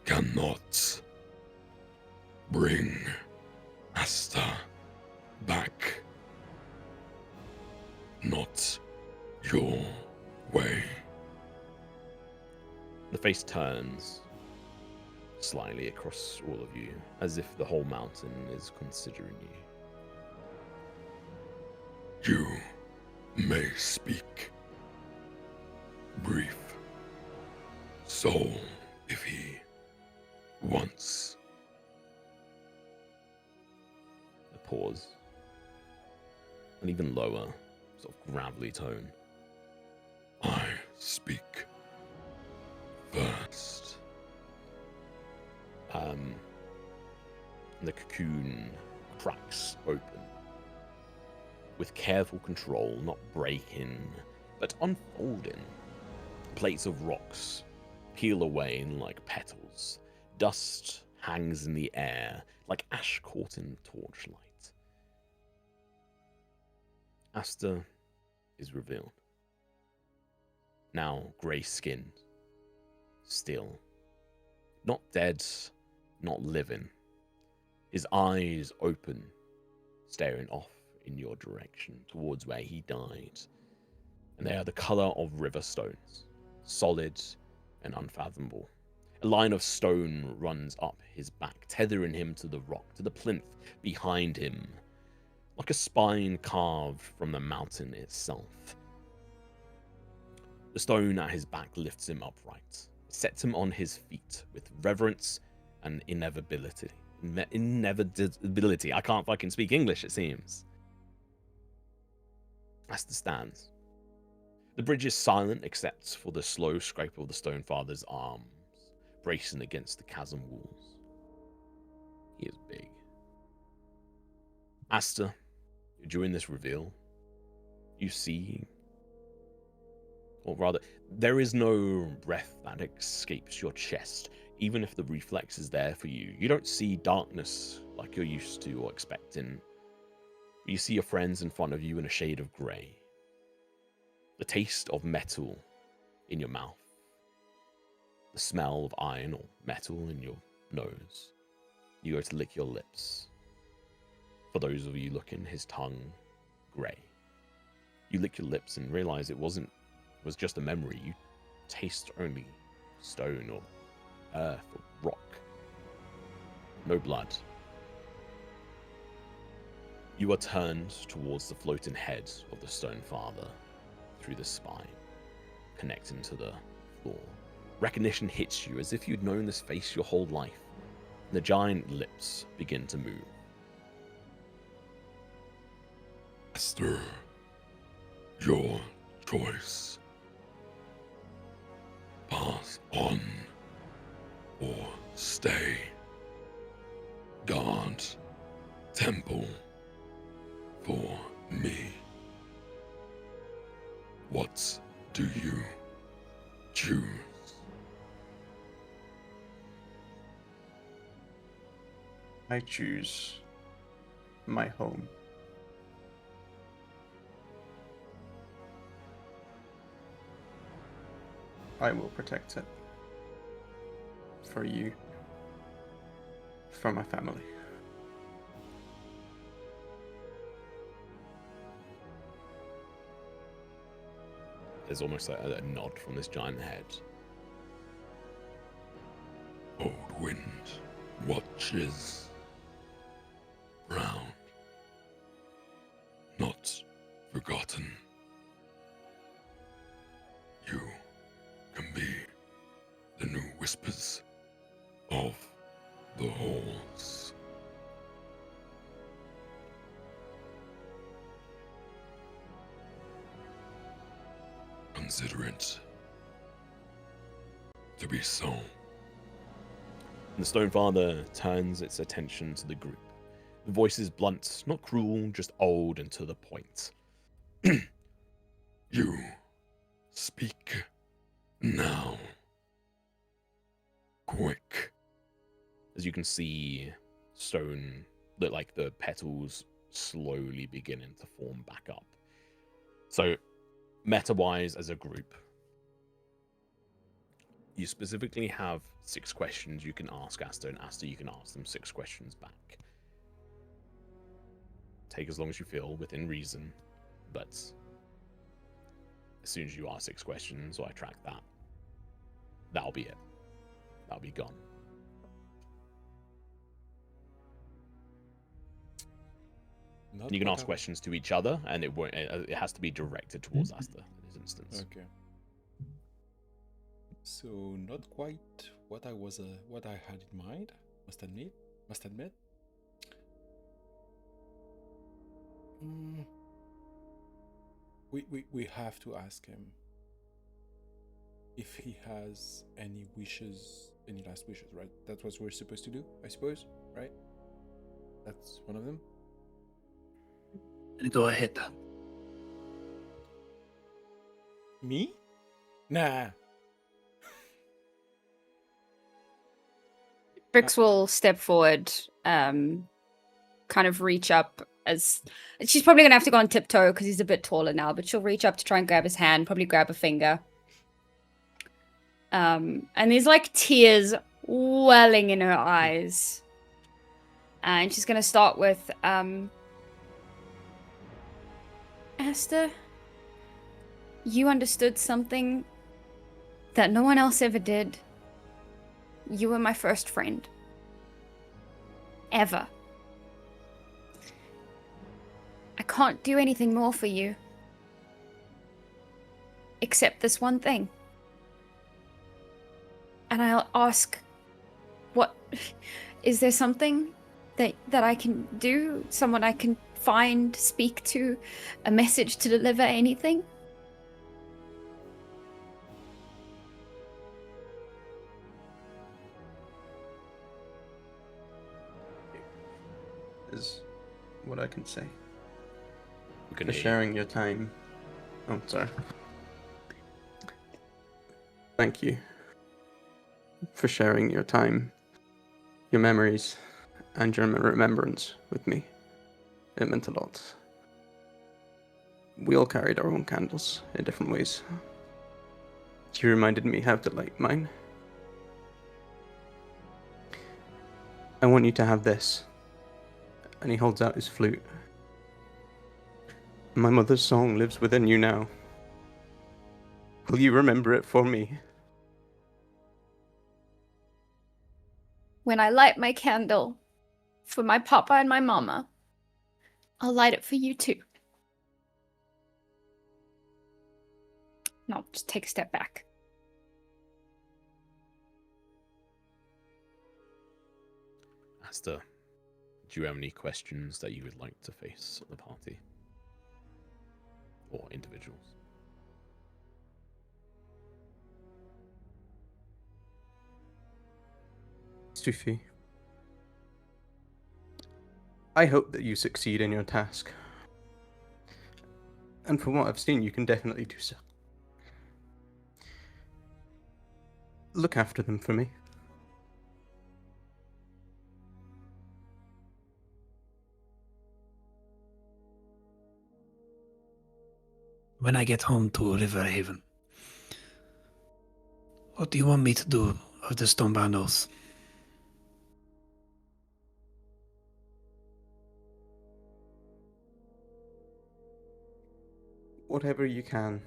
cannot bring face turns slightly across all of you, as if the whole mountain is considering you. You may speak. Brief. Soul, if he wants. A pause. An even lower, sort of gravelly tone. I speak first. The cocoon cracks open. With careful control, not breaking, but unfolding. Plates of rocks peel away like petals. Dust hangs in the air like ash caught in torchlight. Astor is revealed. Now grey-skinned, still, not dead, not living. His eyes open, staring off in your direction, towards where he died. And they are the color of river stones, solid and unfathomable. A line of stone runs up his back, tethering him to the rock, to the plinth behind him, like a spine carved from the mountain itself. The stone at his back lifts him upright, sets him on his feet with reverence and inevitability. Inevitability. I can't fucking speak English, it seems. Astor stands. The bridge is silent except for the slow scrape of the Stone Father's arms, bracing against the chasm walls. He is big. Astor, during this reveal, you see, or rather, there is no breath that escapes your chest, even if the reflex is there for you. You don't see darkness like you're used to or expecting. You see your friends in front of you in a shade of grey. The taste of metal in your mouth. The smell of iron or metal in your nose. You go to lick your lips. For those of you looking, his tongue grey. You lick your lips and realize it was just a memory. You taste only stone or earth or rock. No blood. You are turned towards the floating head of the Stone Father through the spine, connecting to the floor. Recognition hits you as if you'd known this face your whole life. The giant lips begin to move. Astor, your choice. Pass on or stay. Guard temple for me. What do you choose? I choose my home. I will protect it. For you. For my family. There's almost like a nod from this giant head. Old wind watches. Round. Not forgotten. You can be the new whispers of the halls. Consider it to be so. And the Stone Father turns its attention to the group. The voice is blunt, not cruel, just old and to the point. You speak now. Quick. As you can see, stone, like the petals slowly beginning to form back up. So, meta-wise as a group, you specifically have 6 questions you can ask Astor, and Astor, you can ask them 6 questions back. Take as long as you feel within reason, but as soon as you ask 6 questions, or I track that, that'll be it. That'll be gone. Not You can what ask I- questions to each other, and it won't. It has to be directed towards Astor in this instance. Okay. So not quite what what I had in mind. Must admit. Mm. We have to ask him if he has any wishes, any last wishes, right? That's what we're supposed to do, I suppose, right? That's one of them. Go ahead. Me? Nah. Brix will step forward, kind of reach up as she's probably gonna have to go on tiptoe because he's a bit taller now, but she'll reach up to try and grab his hand, probably grab a finger. And there's like tears welling in her eyes. And she's gonna start with Astor, you understood something that no one else ever did. You were my first friend. Ever. I can't do anything more for you. Except this one thing. And I'll ask, what... Is there something that I can do? Someone I can find, speak to? A message to deliver, anything? Is what I can say. We can For hear you. sharing your time. Oh, sorry. Thank you for sharing your time, your memories, and your remembrance with me. It meant a lot. We all carried our own candles in different ways. You reminded me how to light mine. I want you to have this. And he holds out his flute. My mother's song lives within you now. Will you remember it for me? When I light my candle for my papa and my mama, I'll light it for you too. And I'll just take a step back. Astor, do you have any questions that you would like to face at the party? Or individuals? Sufi, I hope that you succeed in your task. And from what I've seen, you can definitely do so. Look after them for me. When I get home to Riverhaven, what do you want me to do with the Stonebound Oath? Whatever you can.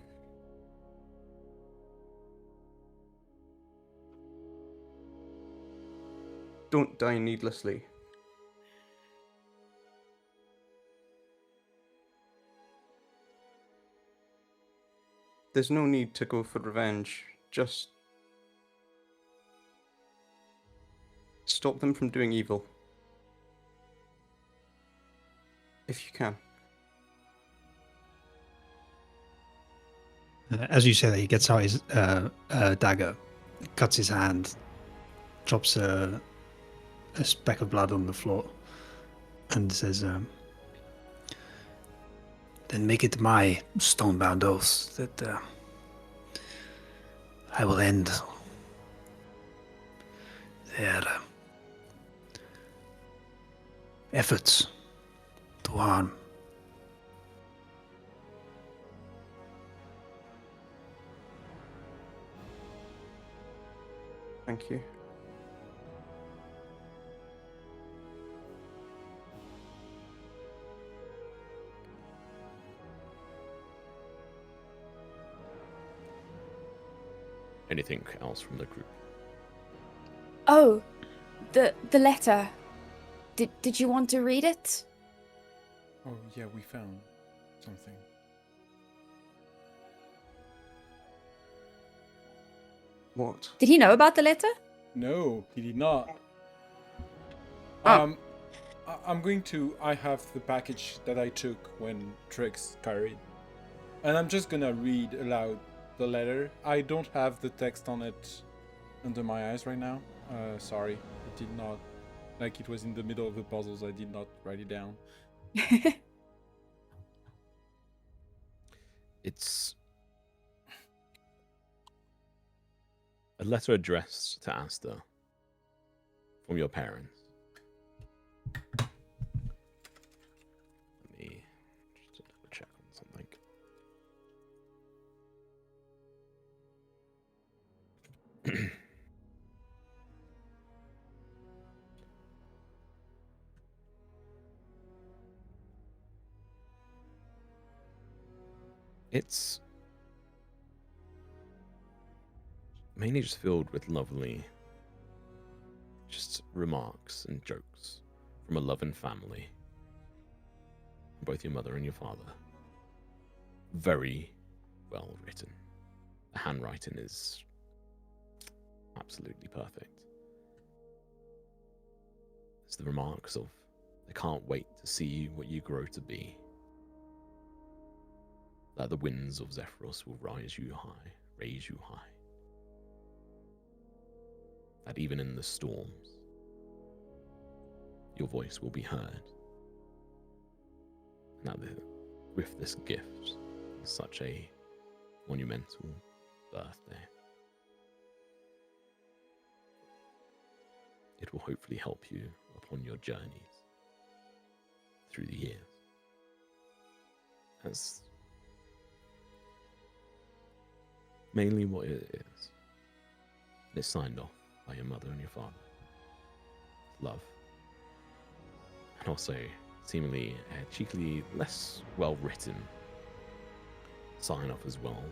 Don't die needlessly. There's no need to go for revenge. Just stop them from doing evil. If you can. As you say that, he gets out his dagger, cuts his hand, drops a speck of blood on the floor, and says, then make it my Stonebound Oath that I will end their efforts to harm. Thank you. anything else from the group? Oh, the letter. Did you want to read it? Oh, yeah, we found something. What? Did he know about the letter? No, he did not. Ah. I'm going to. I have the package that I took when Trix carried, and I'm just gonna read aloud the letter. I don't have the text on it under my eyes right now. Sorry, it did not. Like it was in the middle of the puzzles. I did not write it down. It's a letter addressed to Astor from your parents. Let me just double check on something. It's mainly just filled with lovely just remarks and jokes from a loving family. Both your mother and your father. Very well written. The handwriting is absolutely perfect. It's the remarks of, they can't wait to see what you grow to be. That the winds of Zephyros will raise you high. That even in the storms, your voice will be heard. And that with this gift, such a monumental birthday, it will hopefully help you upon your journeys through the years. That's mainly what it is. It's signed off by your mother and your father. Love. And also, seemingly a cheekily less well written sign off as well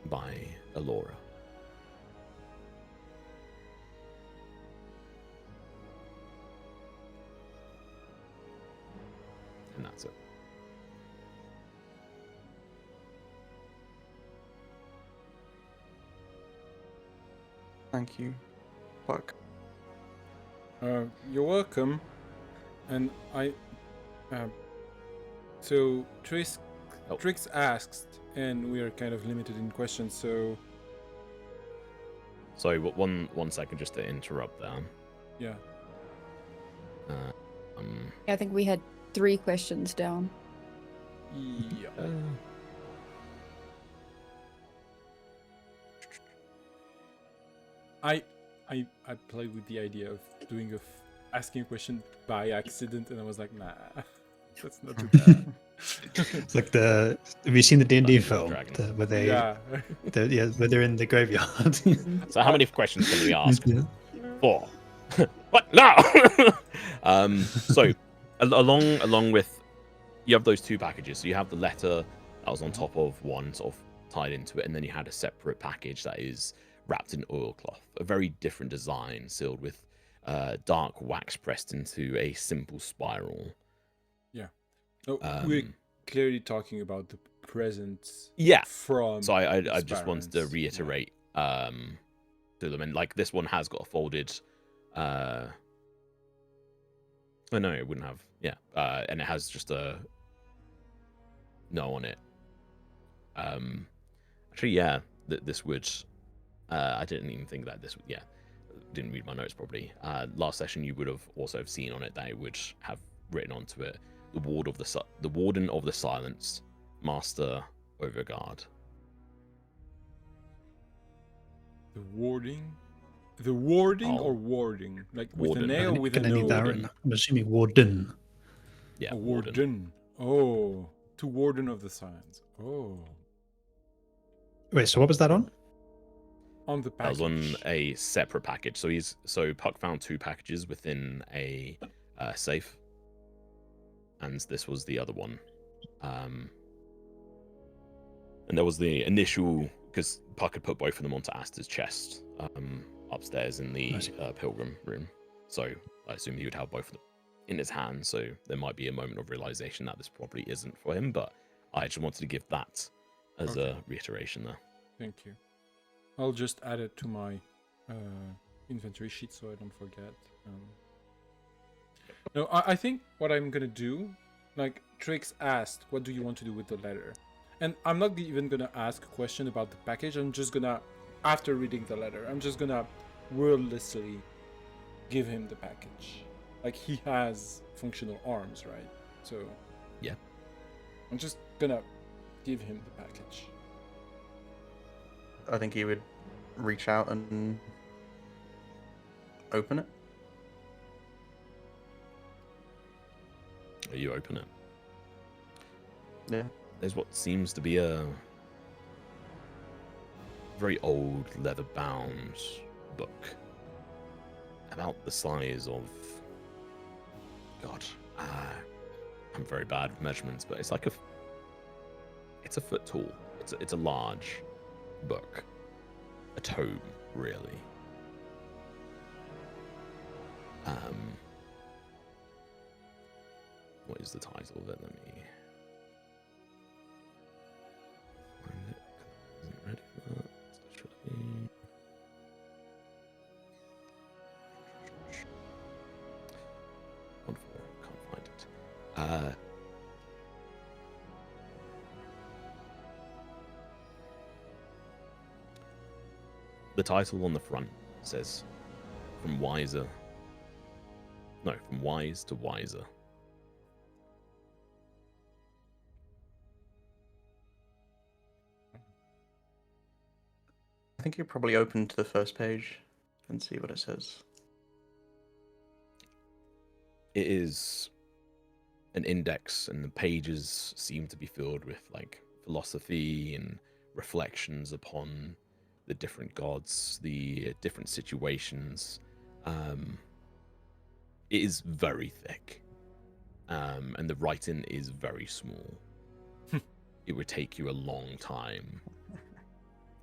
by Alora. And that's it. Thank you, Puck. You're welcome. And so Trix asked, and we are kind of limited in questions, so Sorry, one second just to interrupt there. yeah. I think we had 3 questions down. Yeah. I played with the idea of doing asking a question by accident, and I was like, nah, let's not do that. It's like have you seen the D&D Dungeons and film Dragons. where they Yeah. where they're in the graveyard? So how many questions can we ask? 4. What? No. So along with, you have those 2 packages. So you have the letter that was on top of one, sort of tied into it, and then you had a separate package that is wrapped in oilcloth, a very different design, sealed with dark wax pressed into a simple spiral. Yeah. No, we're clearly talking about the presents. Yeah. From. So I just wanted to parents. reiterate to them, and like this one has got a folded. Oh no, it wouldn't have. Yeah, and it has just a no on it. Actually, yeah, this would. I didn't even think that this would. Yeah, didn't read my notes properly. Last session, you would have also seen on it that it would have written onto it the Warden of the Silence, Master Overguard. The warding? The warding Oh. or warding? Like Warden. with an A or with Gonna an need that O? written. I'm assuming Warden. Yeah, A Warden. warden. Oh, to Warden of the Silence. Oh. Wait, so what was that on? On the That package. was on a separate package. So Puck found 2 packages within a safe, and this was the other one. And there was the initial because Puck had put both of them onto Astor's chest upstairs in the I see. pilgrim room. So I assume he would have both of them in his hand. So there might be a moment of realization that this probably isn't for him. But I just wanted to give that as a reiteration there. Thank you. I'll just add it to my inventory sheet so I don't forget. No, I think what I'm gonna do, like Trix asked, what do you want to do with the letter? And I'm not even gonna ask a question about the package. I'm just gonna, after reading the letter, I'm just gonna wordlessly give him the package. Like, he has functional arms, right? So Yeah. I'm just gonna give him the package. I think he would reach out and open it. You open it. Yeah. There's what seems to be a very old leather-bound book about the size of, God, I'm very bad with measurements, but it's like it's a foot tall. It's a large book, a tome, really. What is the title of it? Let me find it. 'Cause I wasn't ready for that. It's literally... Wonderful. Can't find it. The title on the front says, From wise to wiser. I think you probably open to the first page and see what it says. It is an index, and the pages seem to be filled with like philosophy and reflections upon the different gods, the different situations. It is very thick, and the writing is very small. It would take you a long time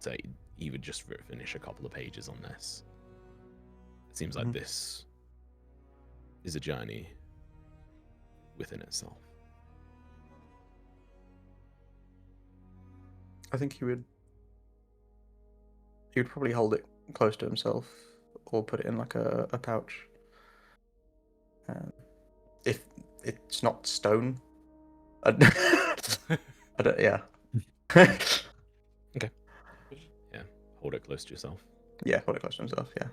to even just finish a couple of pages on this. It seems like this is a journey within itself. I think he would probably hold it close to himself or put it in like a pouch. If it's not stone, I don't, yeah. Okay. Yeah, hold it close to yourself. Yeah, hold it close to himself, yeah.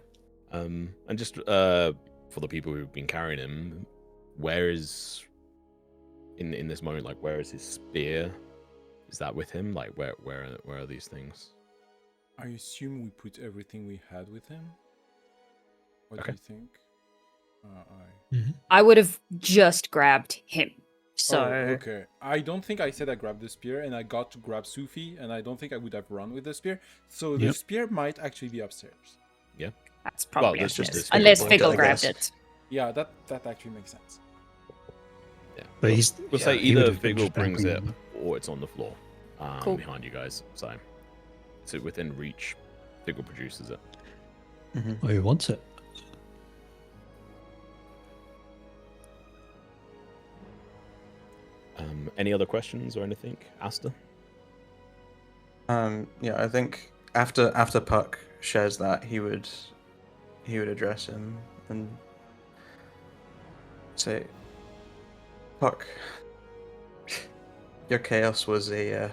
And just for the people who've been carrying him, where is in this moment, like, where is his spear? Is that with him? Like, where are these things? I assume we put everything we had with him. What Okay. do you think? I would have just grabbed him. So Oh, okay. I don't think I said I grabbed the spear, and I got to grab Sufi, and I don't think I would have run with the spear. So the Yep. spear might actually be upstairs. Yeah. that's probably that's just upstairs. this Unless Figgle, Figgle I grabbed guess. it. Yeah, that actually makes sense. Yeah. But he's. We'll say he would either have been Figgle just brings it banging or it's on the floor Cool. behind you guys. So it's within reach. Figgle produces it. them. Oh, who wants it? Any other questions or anything, Astor? Yeah, I think after Puck shares that, he would address him and say, Puck, your chaos was a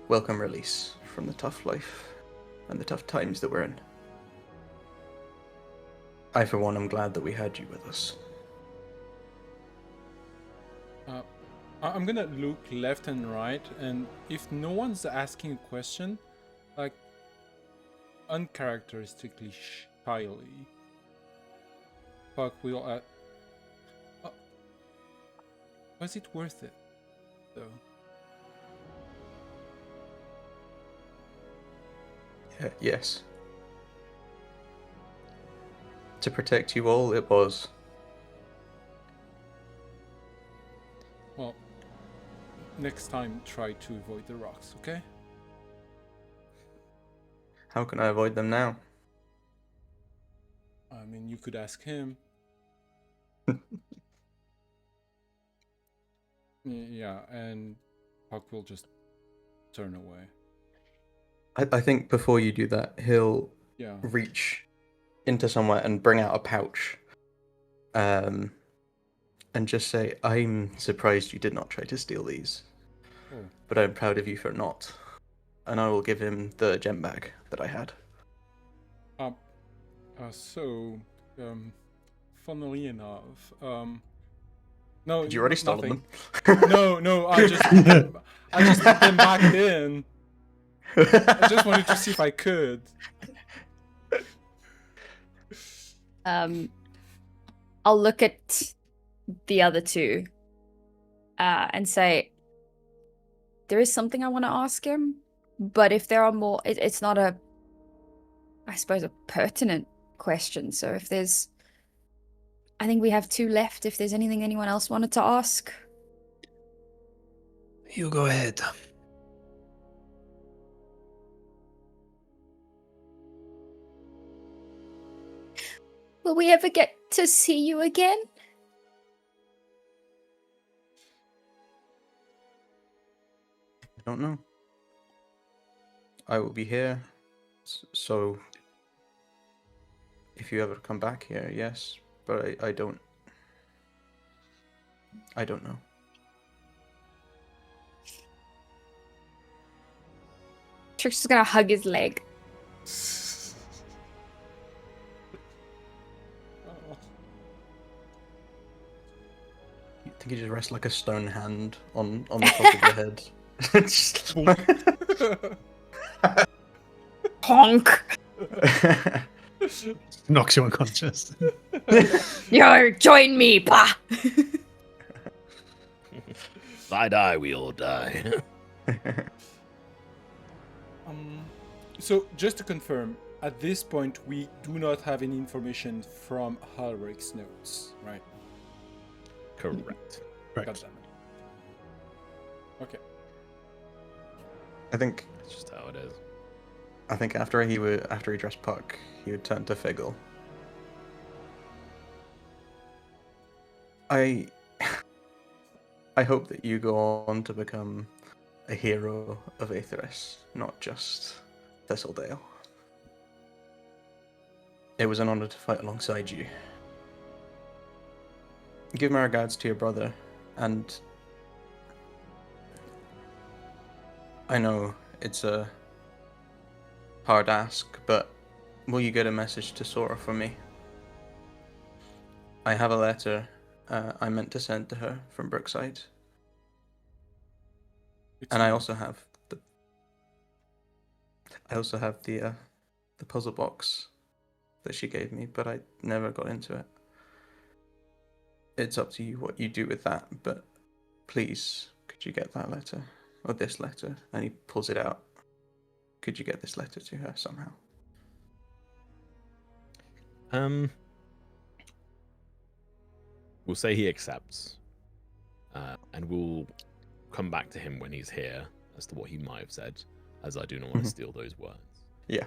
welcome release from the tough life and the tough times that we're in. I, for one, am glad that we had you with us. I'm gonna look left and right, and if no one's asking a question, like uncharacteristically shyly, Puck will was it worth it, though? Yes. To protect you all, it was. Well, next time try to avoid the rocks, okay? How can I avoid them now? I mean, you could ask him. Yeah, and Puck will just turn away. I think before you do that, he'll Yeah. reach into somewhere and bring out a pouch. And just say, I'm surprised you did not try to steal these, Oh. but I'm proud of you for not. And I will give him the gem bag that I had. Funnily enough, no, Had you already nothing. stolen them? No, I just put them back in. I just wanted to see if I could. I'll look at the other two and say, there is something I want to ask him, but if there are more, it's not a, I suppose, a pertinent question. So if there's, I think we have two left. If there's anything anyone else wanted to ask. You go ahead. Will we ever get to see you again? I don't know. I will be here, so if you ever come back here, yes, but I don't know. Trix is gonna hug his leg. You think he just rests like a stone hand on the top of the head? Just Honk! Knocks you unconscious. Yo, join me, bah! If I die, we all die. So just to confirm, at this point we do not have any information from Halric's notes, right? Correct. God Correct. damn it. Okay. I think That's just how it is. after he dressed Puck, he would turn to Figgle. I hope that you go on to become a hero of Aetheris, not just Thistledale. It was an honor to fight alongside you. Give my regards to your brother, and I know it's a hard ask, but will you get a message to Sora from me? I have a letter I meant to send to her from Brookside, and I also have the puzzle box that she gave me, but I never got into it. It's up to you what you do with that, but please, could you get that letter? Or this letter? And he pulls it out. Could you get this letter to her somehow? We'll say he accepts. And we'll come back to him when he's here as to what he might have said, as I do not want to steal those words. Yeah.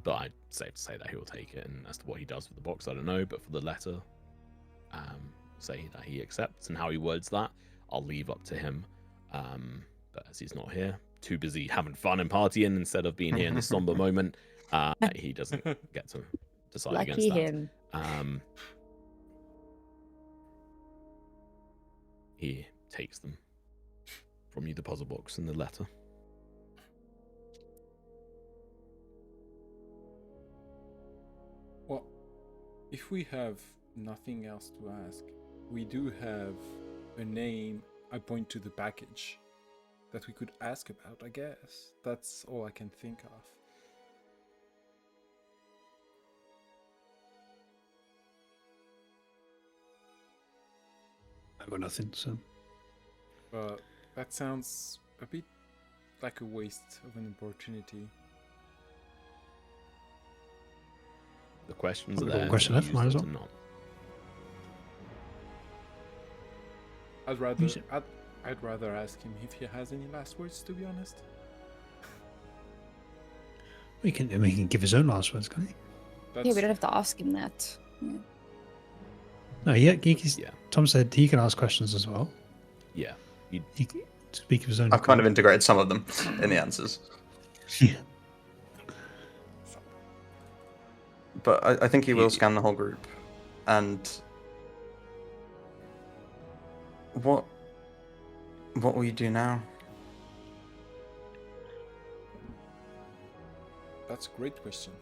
But I'd safe to say that he will take it, and as to what he does with the box, I don't know. But for the letter, say that he accepts, and how he words that, I'll leave up to him. But as he's not here, too busy having fun and partying instead of being here in this somber moment, he doesn't get to decide Lucky against him. that. He takes them from you, the puzzle box and the letter. Well, if we have nothing else to ask, we do have a name. I point to the package that we could ask about, I guess. That's all I can think of. I've got nothing, so. But that sounds a bit like a waste of an opportunity. The questions are Probably got there. one question to left, use might as them well. I'd rather ask him if he has any last words, to be honest. We can give his own last words, can't he? That's Yeah, we don't have to ask him that. Yeah. No, Yeah. Tom said he can ask questions as well. Yeah. He can speak of his own. I've kind of integrated some of them in the answers. Yeah. But I think he will He- scan the whole group. And what will you do now? That's a great question.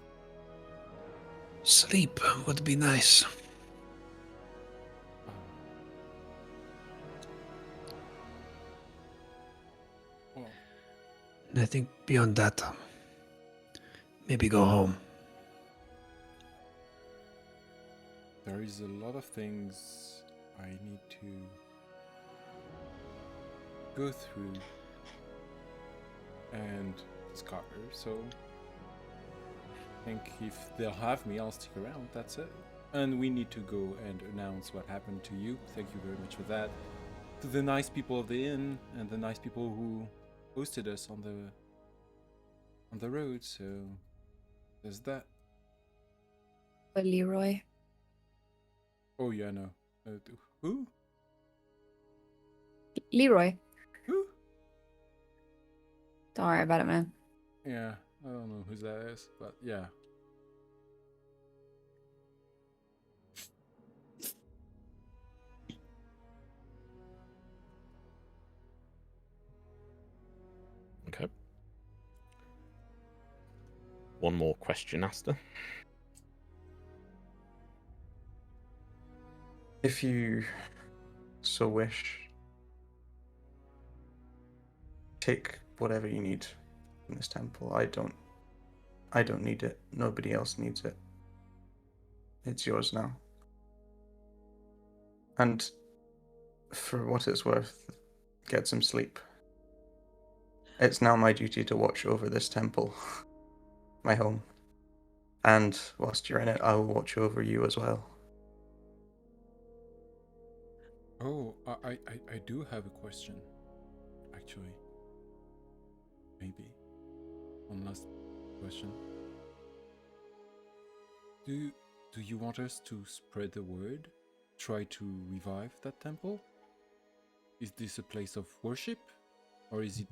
Sleep would be nice. Well, And I think beyond that, maybe go home. there is a lot of things I need to go through and discover, so I think if they'll have me, I'll stick around, that's it. And we need to go and announce what happened to you. Thank you very much for that. To the nice people of the inn and the nice people who hosted us on the road, so there's that. But Leroy. Oh yeah, no. Who? Leroy. Who? Don't worry about it, man. Yeah, I don't know who that is, but yeah. Okay. One more question, Astor. If you so wish, take whatever you need from this temple. I don't need it. Nobody else needs it. It's yours now. And for what it's worth, get some sleep. It's now my duty to watch over this temple, my home. And whilst you're in it, I will watch over you as well. Oh, I do have a question, actually. Maybe. One last question. Do you want us to spread the word? Try to revive that temple? Is this a place of worship? Or is it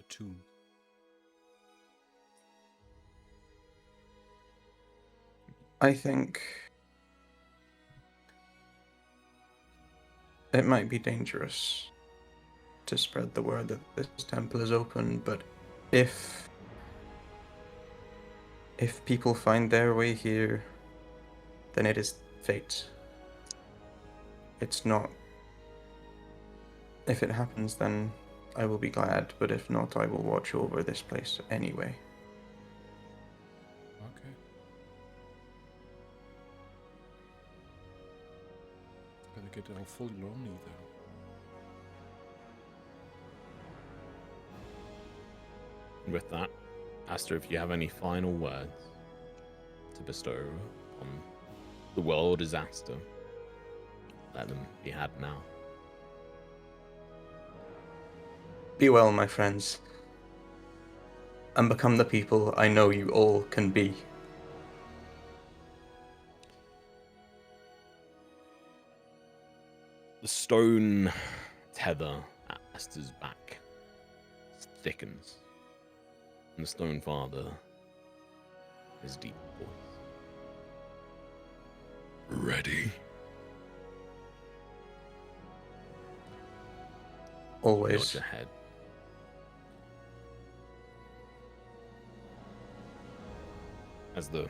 a tomb? I think it might be dangerous to spread the word that this temple is open, but if people find their way here, then it is fate. It's not. If it happens, then I will be glad, but if not, I will watch over this place anyway. Okay. Gonna get awfully lonely though. With that, Astor, if you have any final words to bestow on the world as Astor, let them be had now. Be well, my friends, and become the people I know you all can be. The stone tether at Astor's back thickens, and the stone father is deep voice. Ready? Always. Nods your head. As the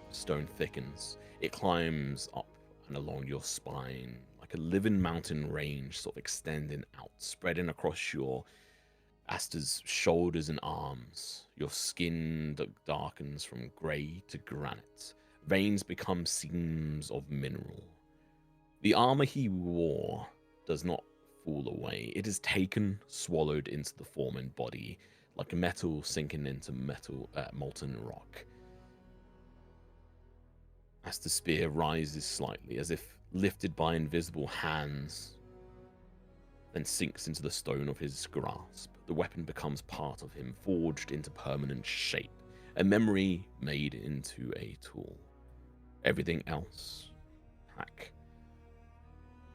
stone thickens, it climbs up and along your spine like a living mountain range, sort of extending out, spreading across your Astor's shoulders and arms. Your skin darkens from grey to granite. Veins become seams of mineral. The armor he wore does not fall away. It is taken, swallowed into the forming body, like metal sinking into molten rock. As the spear rises slightly, as if lifted by invisible hands, then sinks into the stone of his grasp. The weapon becomes part of him, forged into permanent shape, A memory made into a tool. Everything else,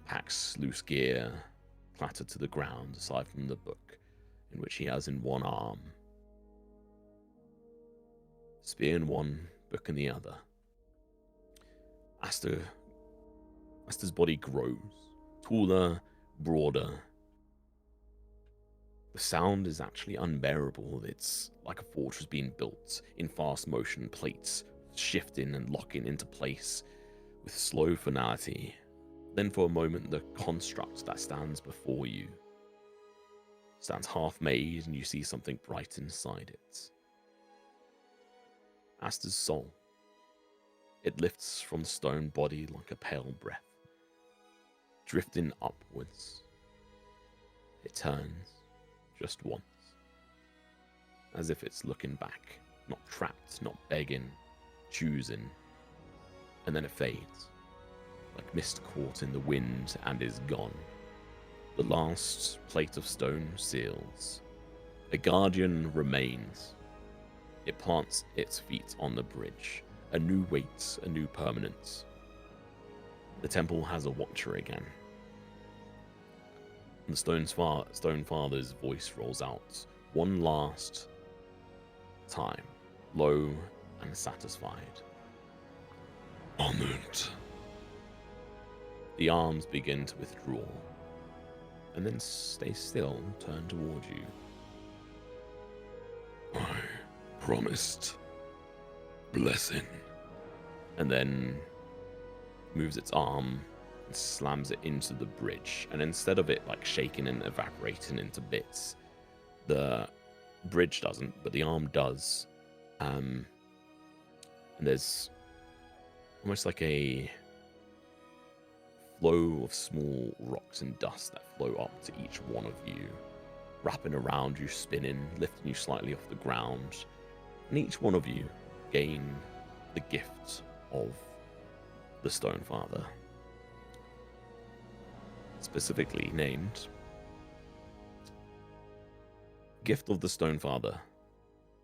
packs loose gear, clattered to the ground, aside from the book, in which he has in one arm. Spear in one, book in the other. Astor's body grows, taller, broader. The sound is actually unbearable. It's like a fortress being built in fast motion, plates shifting and locking into place with slow finality. Then for a moment, the construct that stands before you stands half made, and you see something bright inside it. Astor's soul. It lifts from the stone body like a pale breath, drifting upwards. It turns just once, as if it's looking back, not trapped, not begging, choosing, and then it fades, like mist caught in the wind, and is gone. The last plate of stone seals. A guardian remains. It plants its feet on the bridge. A new weight, a new permanence. The temple has a watcher again. And the Stone Father's voice rolls out one last time, low and satisfied. Honored. The arms begin to withdraw, and then stay still, turn toward you. I promised blessing. And then moves its arm and slams it into the bridge. And instead of it like shaking and evaporating into bits, the bridge doesn't, but the arm does. And there's almost like a flow of small rocks and dust that flow up to each one of you, wrapping around you, spinning, lifting you slightly off the ground. And each one of you gain the gift of the Stone Father, specifically named Gift of the Stone Father,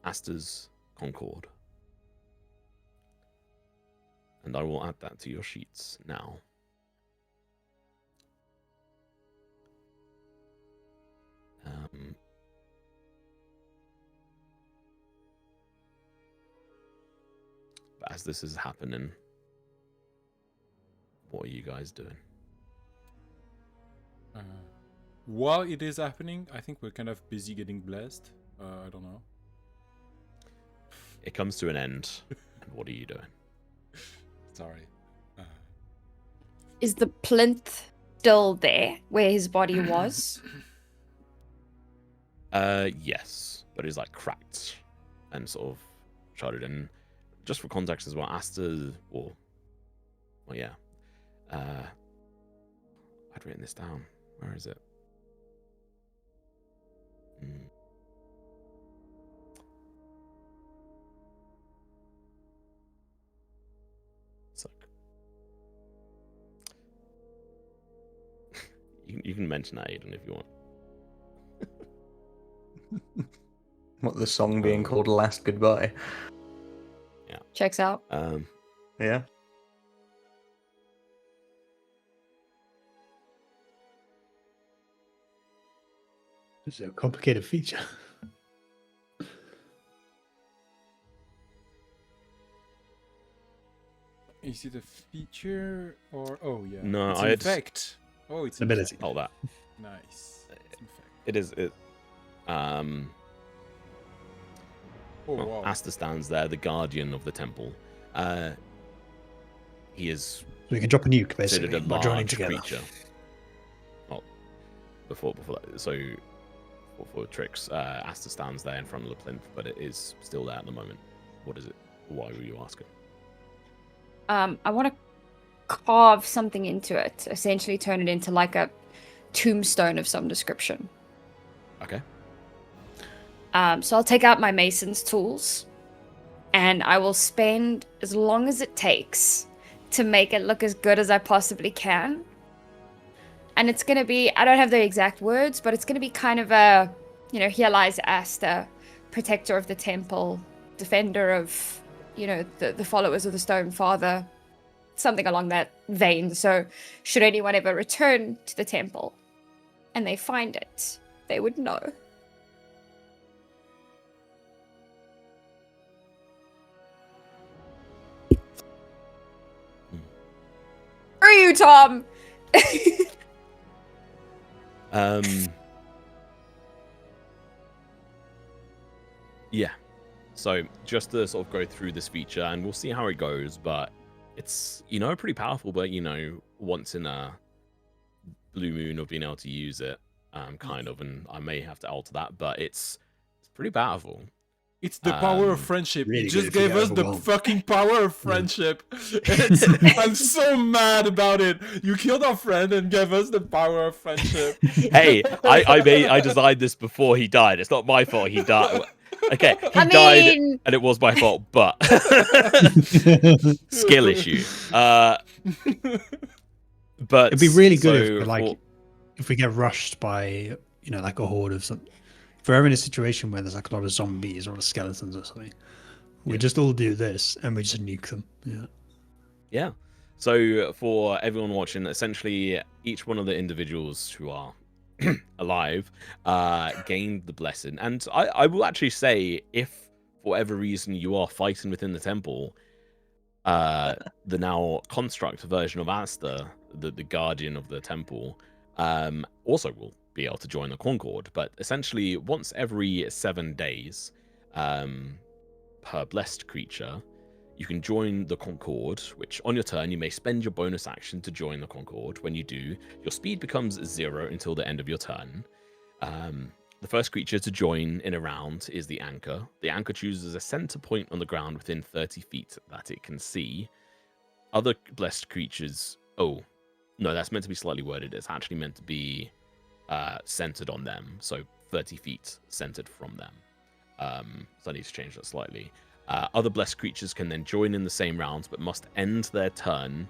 Astor's Concord. And I will add that to your sheets now. But as this is happening, what are you guys doing? While it is happening, I think we're kind of busy getting blessed. I don't know. It comes to an end, and what are you doing? Sorry. Is the plinth still there where his body was? Yes, but it's like cracked and sort of shrouded in. Just for context as well, Astor, yeah. I'd written this down. Where is it? It's like you can mention that, Aiden, if you want. What, the song being called Last Goodbye? Checks out. Yeah. It's a complicated feature. Is it a feature or yeah? No, it's I an had- effect. Oh, it's an Ability. effect. Oh, that. Nice. It's an effect. It is. Oh Well, wow. Astor stands there, the guardian of the temple. He is So we can drop a nuke, considered basically, a by joining large together. creature. Well, before that, so for tricks, Astor stands there in front of the plinth, but it is still there at the moment. What is it? Why were you asking? I want to carve something into it, essentially turn it into like a tombstone of some description. Okay. So I'll take out my mason's tools, and I will spend as long as it takes to make it look as good as I possibly can. And it's going to be, I don't have the exact words, but it's going to be kind of a, here lies Astor, protector of the temple, defender of, the followers of the Stone Father, something along that vein. So should anyone ever return to the temple and they find it, they would know. Are you, Tom? Yeah. So just to sort of go through this feature, and we'll see how it goes, but it's, pretty powerful, but, once in a blue moon of being able to use it, kind of, and I may have to alter that, but it's pretty powerful. It's the power of friendship. Really You just good if you gave get us the overwhelmed. fucking power of friendship. I'm so mad about it. You killed our friend and gave us the power of friendship. Hey, I designed this before he died. It's not my fault he died. Okay, he I died, mean- and it was my fault, but skill issue. But It'd be really good so if, like, if we get rushed by, like a horde of something. If we're ever in a situation where there's like a lot of zombies or skeletons or something, we just all do this and we just nuke them. Yeah. Yeah. So for everyone watching, essentially each one of the individuals who are alive gained the blessing. And I will actually say, if for whatever reason you are fighting within the temple, the now construct version of Astor, the guardian of the temple, also will be able to join the Concord. But essentially once every 7 days, per blessed creature, you can join the Concord, which on your turn you may spend your bonus action to join the Concord. When you do, your speed becomes 0 until the end of your turn. The first creature to join in a round is the Anchor. The Anchor chooses a center point on the ground within 30 feet that it can see. Other blessed creatures... Oh, no, that's meant to be slightly worded. It's actually meant to be centered on them, so 30 feet centered from them. So I need to change that slightly. Other blessed creatures can then join in the same rounds, but must end their turn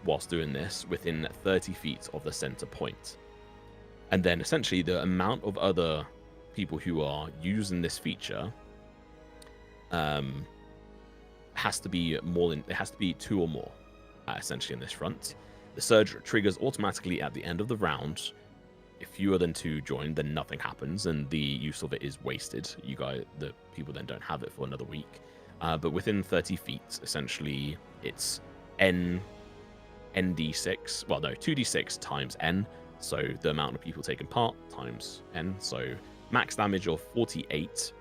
whilst doing this within 30 feet of the center point. And then essentially the amount of other people who are using this feature has to be more than, it has to be 2 or more, essentially in this front. The surge triggers automatically at the end of the round. If fewer than 2 join, then nothing happens, and the use of it is wasted. The people then don't have it for another week. But within 30 feet, essentially, it's ND6. Well, no, 2d6 times n. So the amount of people taking part times n. So max damage of 48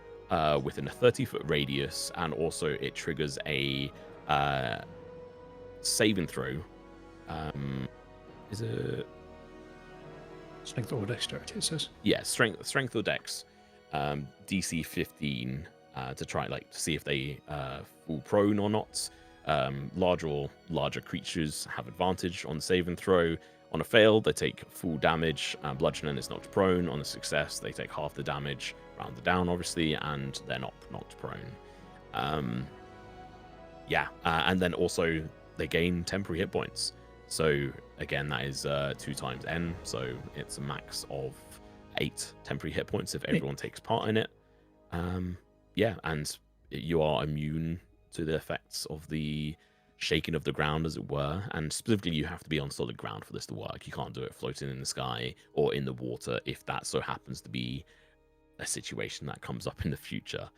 within a 30-foot radius, and also it triggers a saving throw. Is it? Strength or dexterity, it says. Yeah, strength or dex, DC 15 to try to see if they fall prone or not. Larger creatures have advantage on save and throw. On a fail, they take full damage. Bludgeoning is knocked prone. On a success, they take half the damage, rounded down obviously, and they're not knocked prone. And then also they gain temporary hit points. So again, that is 2 times n, so it's a max of 8 temporary hit points if everyone takes part in it. And you are immune to the effects of the shaking of the ground, as it were. And specifically, you have to be on solid ground for this to work. You can't do it floating in the sky or in the water, if that so happens to be a situation that comes up in the future.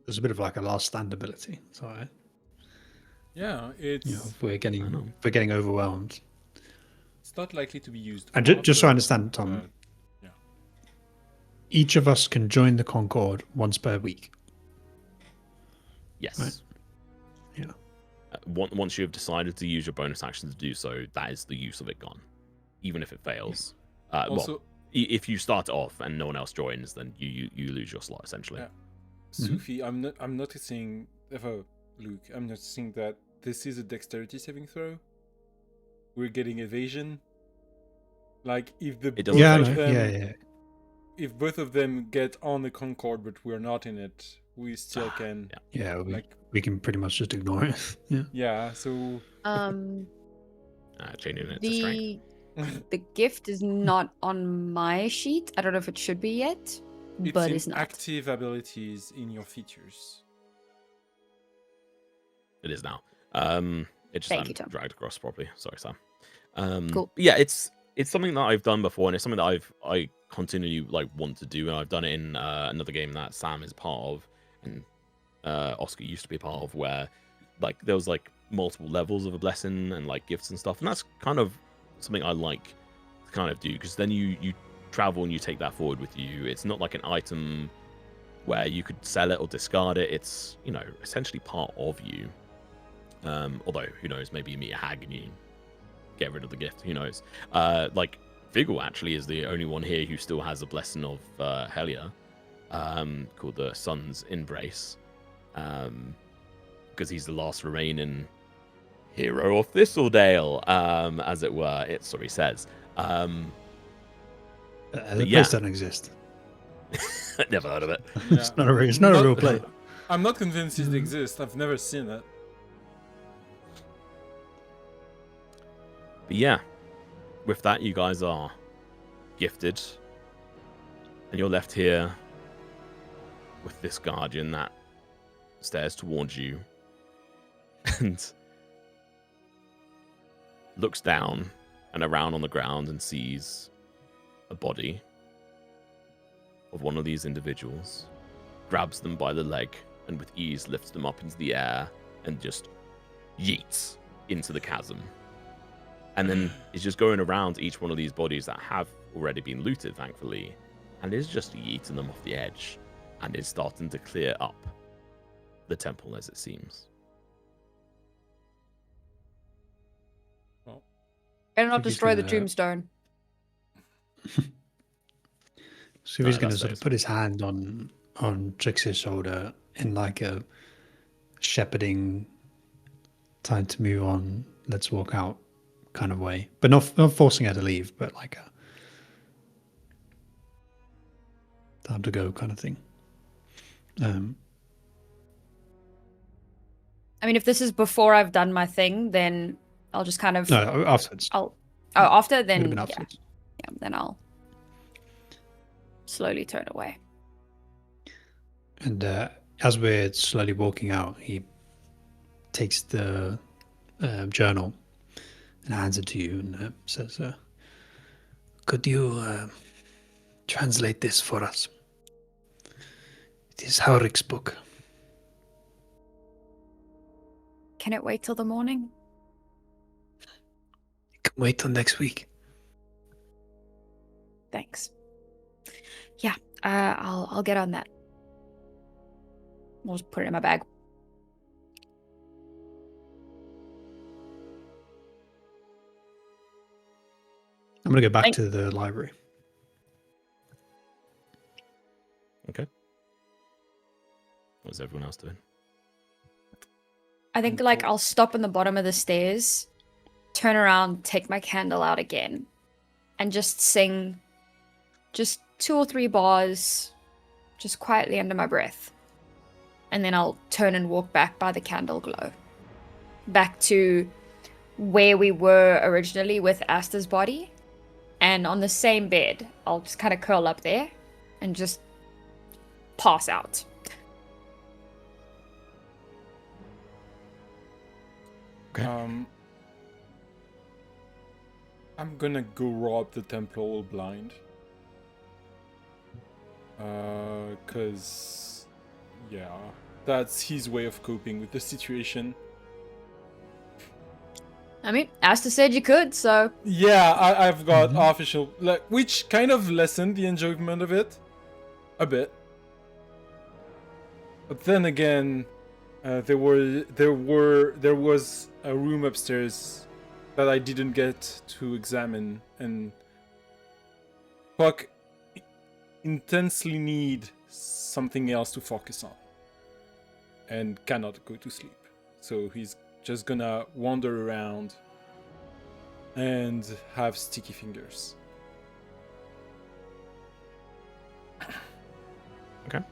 There's a bit of like a last stand ability. So Yeah, it's if we're getting overwhelmed. it's not likely to be used. And often, just so I understand, Tom, yeah. each of us can join the Concord once per week. Yes. Right. Yeah. Once you have decided to use your bonus action to do so, that is the use of it gone, even if it fails. Also, if you start off and no one else joins, then you lose your slot essentially. Yeah. Sufi, I'm noticing, Luke, I'm noticing that this is a dexterity saving throw. We're getting evasion. Like if if both of them get on the Concord, but we're not in it, we still can. Yeah, we can pretty much just ignore it. Yeah. Yeah. So. Changing it to strength. The gift is not on my sheet. I don't know if it should be yet, but in it's not. active abilities in your features. It is now. It just Thank you, hadn't Tom. dragged across properly. Sorry, Sam. Cool. Yeah, it's something that I've done before, and it's something that I continually like want to do, and I've done it in another game that Sam is part of, and Oscar used to be a part of, where like there was like multiple levels of a blessing and like gifts and stuff, and that's kind of something I like to kind of do, because then you travel and you take that forward with you. It's not like an item where you could sell it or discard it. It's, you know, essentially part of you. Although, who knows, maybe you meet a hag and you get rid of the gift, who knows. Like Vigil actually is the only one here who still has a blessing of Helia, called the Sun's Embrace, because he's the last remaining hero of Thistledale, as it were. It's what he says. The yeah. place doesn't exist. Never heard of it. It's not a real place. I'm not convinced it exists. I've never seen it. But yeah, with that, you guys are gifted, and you're left here with this guardian that stares towards you and looks down and around on the ground and sees a body of one of these individuals, grabs them by the leg, and with ease lifts them up into the air and just yeets into the chasm. And then is just going around each one of these bodies that have already been looted, thankfully, and is just yeeting them off the edge, and is starting to clear up the temple, as it seems. And not think he's destroy the gonna- tombstone. So if he's No, going to that's sort of safe. put his hand on Trixie's shoulder in like a shepherding, time to move on, let's walk out kind of way, but not forcing her to leave, but like a time to go kind of thing. I mean, if this is before I've done my thing, then I'll just kind of. No, afterwards. After, Would have then been yeah, afterwards. then I'll slowly turn away. And as we're slowly walking out, he takes the journal and hands it to you and says, could you translate this for us? It is Haurik's book. Can it wait till the morning? It can wait till next week. Thanks. Yeah, I'll get on that. I'll just put it in my bag. I'm going to go back Thank- to the library. Okay. What's everyone else doing? I think like I'll stop in the bottom of the stairs, turn around, take my candle out again, and just sing just 2 or 3 bars, just quietly under my breath. And then I'll turn and walk back by the candle glow. Back to where we were originally with Astor's body. And on the same bed, I'll just kind of curl up there and just pass out. Okay. I'm gonna go rob the temple all blind. Cause yeah, that's his way of coping with the situation. I mean, Astor said you could, so Yeah, I've got official, like, which kind of lessened the enjoyment of it a bit. But then again, there was a room upstairs that I didn't get to examine, and Puck intensely need something else to focus on, and cannot go to sleep. So he's just gonna wander around and have sticky fingers. Okay.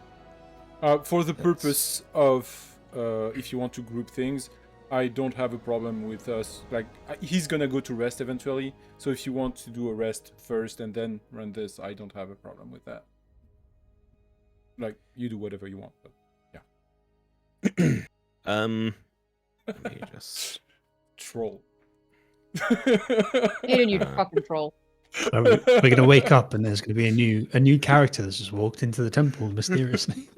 For the purpose of, if you want to group things, I don't have a problem with us. Like, he's gonna go to rest eventually. So if you want to do a rest first and then run this, I don't have a problem with that. Like, you do whatever you want. But Let me just. troll. You need a fucking troll. So we're gonna wake up and there's gonna be a new character that's just walked into the temple mysteriously.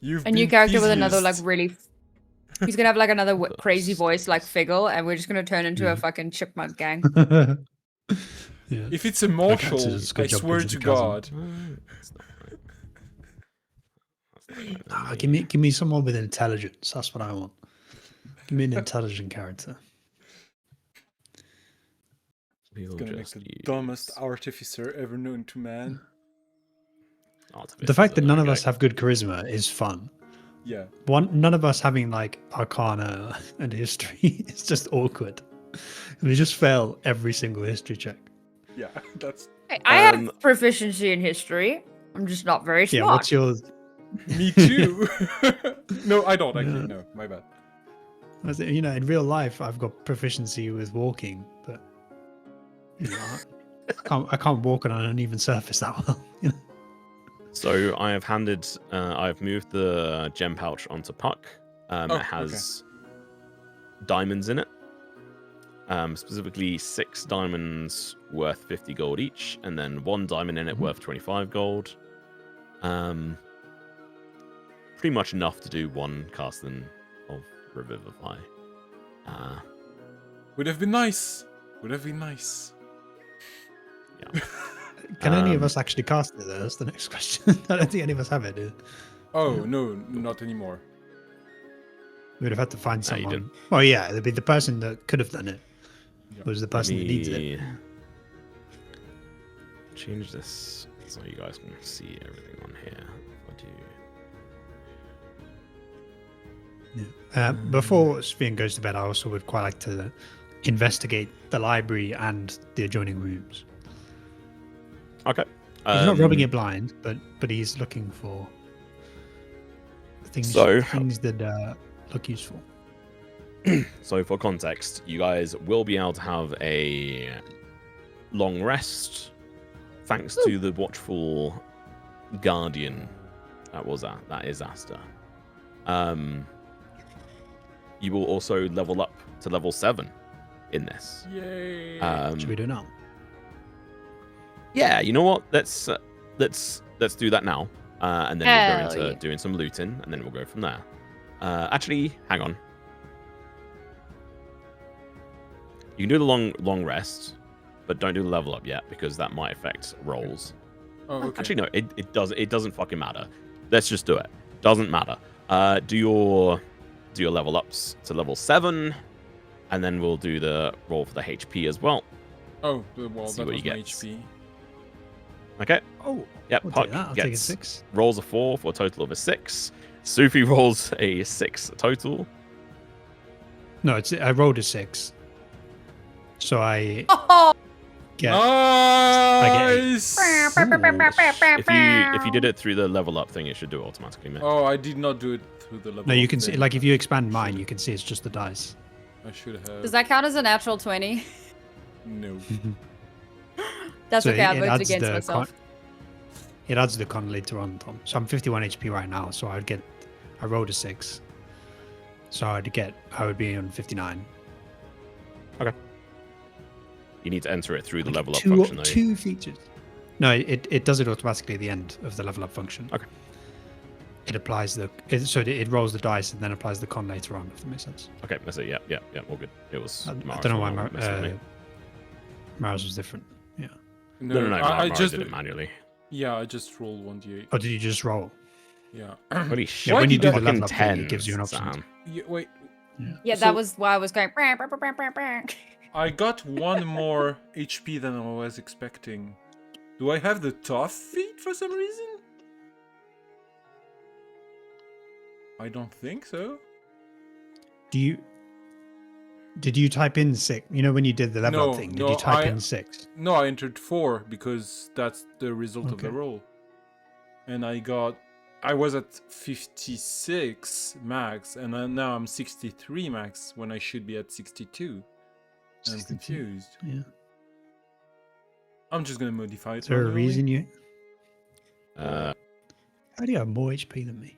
You've A new been character with another like teased. really. He's gonna have like another crazy voice like Figgle, and we're just gonna turn into a Yeah. fucking chipmunk gang. Yeah. If it's immortal, does a good I job swear bridging to the chasm. God. That's not right. That's not right. Nah, give me someone with intelligence. That's what I want. Give me an intelligent character. It's We'll gonna make just the use dumbest artificer ever known to man. artificers, The fact that none of okay. us have good charisma is fun. Yeah. None of us having like arcana and history is just awkward. We just fail every single history check. Yeah. That's I have proficiency in history. I'm just not very smart. Yeah, what's your? me too. No, I don't actually. Yeah. No, my bad. You know, in real life, I've got proficiency with walking, but you know, I can't walk on an uneven surface that well. You know? So I have I've moved the gem pouch onto Puck. Oh, It has diamonds in it. Specifically 6 diamonds worth 50 gold each, and then 1 diamond in it worth 25 gold. Pretty much enough to do 1 casting of Revivify. Would have been nice. Would have been nice. Yeah. Can any of us actually cast it? Though? That's the next question. I don't think any of us have it. Dude. Oh no, not anymore. We'd have had to find No, you someone. Well, yeah, it'd be the person that could have done it. Yeah. Was the person that needs it. Me change this so you guys can see everything on here. If I do. Before Svian goes to bed, I also would quite like to investigate the library and the adjoining rooms. Okay. He's not rubbing it blind, but he's looking for things So- things that look useful. So for context, you guys will be able to have a long rest thanks to the watchful guardian. That is Astor. You will also level up to level 7 in this. Yay. Should we do it now? Yeah, you know what? Let's do that now, and then we'll go into doing some looting, and then we'll go from there. Actually, hang on. You can do the long rest, but don't do the level up yet because that might affect rolls. Oh, okay. Actually, no, it doesn't fucking matter. Let's just do it. Doesn't matter. Do your level ups to level 7, and then we'll do the roll for the HP as well. Oh, well, See that what was you my get. HP. Okay. Oh, Yep. I'll Puck take that. I'll take a gets 6. rolls a 4 for a total of a 6. Sufi rolls a 6 total. No, I rolled a 6, so I Oh, get. Nice. If you did it through the level up thing, it should do it automatically. Mate. Oh, I did not do it through the level. No, you up can see, thing. like, if you expand mine, you can see it's just the dice. I should have. does that count as a natural 20? No. That's So okay. I it voted adds against the myself. It adds the con later on, Tom. So I'm 51 HP right now, so I rolled a 6. So I would be on 59. You need to enter it through the I get level up function, though. two features. No, it does it automatically at the end of the level up function. Okay. It applies it rolls the dice and then applies the con later on, if that makes sense. Okay, that's it. Yeah, all good. It was. I Mara's don't know why one messing with me. Mara's was different. Yeah. No, I Mara just did it manually. Yeah, I just rolled 1d8. Or did you just roll? Yeah. Holy shit! when you do the fucking level up thing, it 10, gives you an option. Sam. Yeah, wait. Yeah, So- that was why I was going. "Brr, brr, brr, brr, brr, brr." I got 1 more HP than I was expecting. Do I have the tough feat for some reason? I don't think so. Did you type in 6? You know when you did the level up thing, did you type in 6? No, I entered 4 because that's the result of the Okay. roll. And I got I was at 56 max, and now I'm 63 max when I should be at 62. I'm 62, confused. Yeah. I'm just gonna modify it. Is there a manually. reason you? Uh, How do you have more HP than me?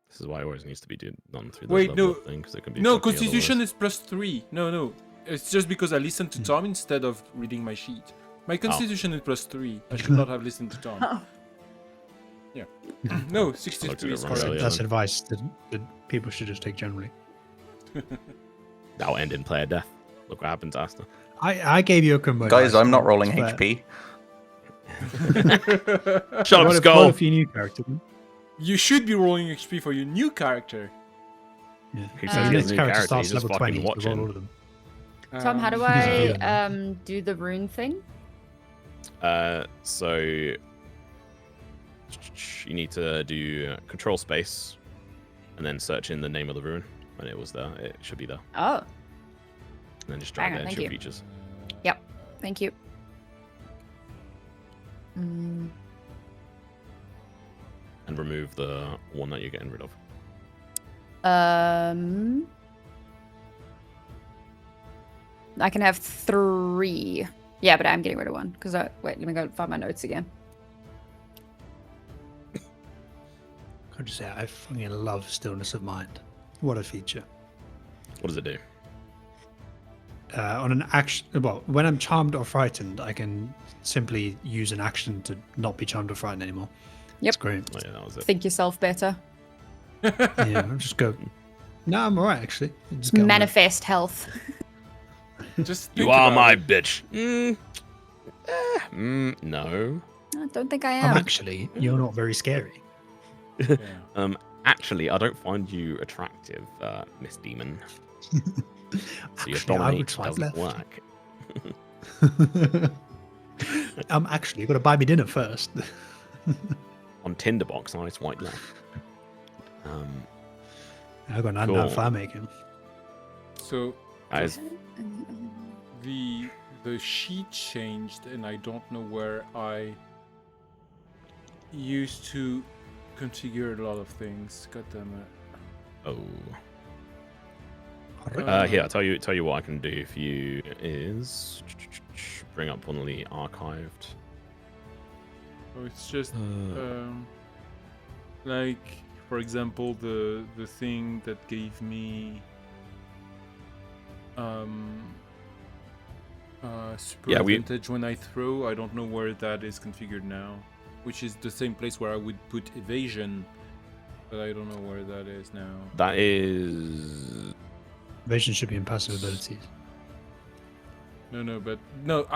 this is why it always needs to be done through the Wait, level no. up thing, because it can be No, buggy Constitution otherwise. is +3. No. It's just because I listened to Tom instead of reading my sheet. My Constitution is +3. I should not have listened to Tom. Yeah. No, 63 is wrong earlier. correct. That's advice that people should just take generally. That'll end in player death. Look what happens, Astor. I gave you a combo. Guys, I'm not rolling It's fair. HP. Shut up, Roll Skull! a few new characters. You should be rolling HP for your new character. Yeah. Who Uh, says he This has a new character character? starts He's just level fucking 20. You roll all watching. of them. Tom, how do Yeah. I do the rune thing? So you need to do control space and then search in the name of the rune. When it was there, it should be there. Oh, And then just drag Hang on, that into thank your you. features. thank you. Mm, And remove the one that you're getting rid of. I can have 3. Yeah, but I'm getting rid of 1 because wait, let me go find my notes again. I'll just say I fucking love stillness of mind. What a feature. What does it do? On an action, well, when I'm charmed or frightened, I can simply use an action to not be charmed or frightened anymore. Yep. It's great. Oh, yeah, that was it. Think yourself better. Yeah, I'll just go. No, I'm alright actually. Just get on with it. Manifest health. Just You think are about my it. bitch. No. I don't think I I'm am. actually, you're not very scary. Yeah. Actually, I don't find you attractive, Miss Demon. So your Actually, I would dominate swipe doesn't left. work. Actually, you've got to buy me dinner first. On Tinderbox, I swipe left. I've got none Cool. that fire making. So Guys, the sheet changed, and I don't know where I used to configure a lot of things. God damn it. Here, I'll tell you what I can do for you is bring up one of the archived. So it's just like, for example, the thing that gave me super Yeah, advantage when I throw. I don't know where that is configured now, which is the same place where I would put evasion, but I don't know where that is now. That is Evasion should be in passive abilities. No,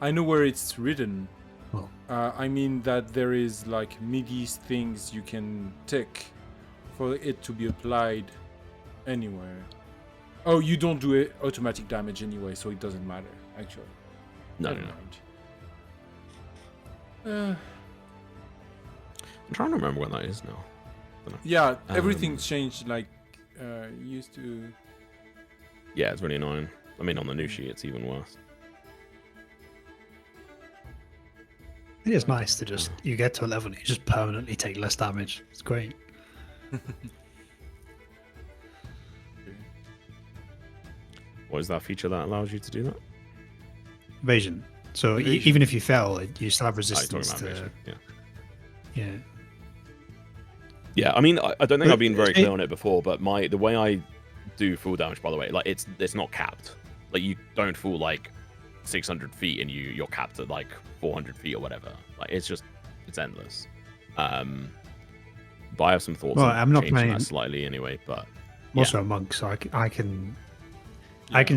I know where it's written. Well, I mean that there is like MIDI things you can tick for it to be applied anywhere. Oh, you don't do it automatic damage anyway, so it doesn't matter, actually. no. Never mind. I'm trying to remember when that is now. Yeah, everything's changed, like, used to... Yeah, it's really annoying. I mean, on the new sheet, it's even worse. it is nice to just, you get to a level and you just permanently take less damage. It's great. What is that feature that allows you to do that? Evasion. So Evasion. even if you fail, you still have Oh, you're talking resistance about to. evasion, yeah. Yeah. Yeah, I mean, I don't think I've been very It- clear on it before, but the way I do full damage, by the way, like it's not capped. Like you don't fall like 600 feet and you're capped at like 400 feet or whatever. Like it's endless. But I have some thoughts Well, on I'm not changing playing- that slightly anyway. But I'm also a monk, so I can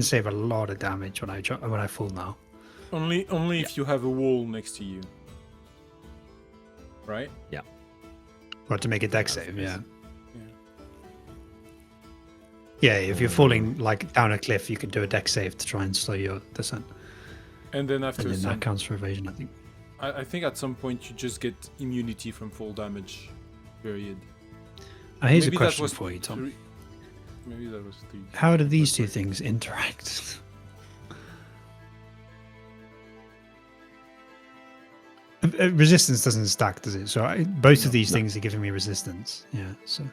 save a lot of damage when I fall now. Only if you have a wall next to you. Right? Or to make a deck That's save, nice. yeah. Yeah. Yeah, if you're falling like down a cliff, you can do a deck save to try and slow your descent. And then after And then some... that counts for evasion, I think. I think at some point you just get immunity from full damage. Period. Here's Maybe a that question was for you, Tom. three- Maybe that was 3. How do these two things interact? Resistance doesn't stack, does it? So both of these No. things are giving me resistance. Yeah, so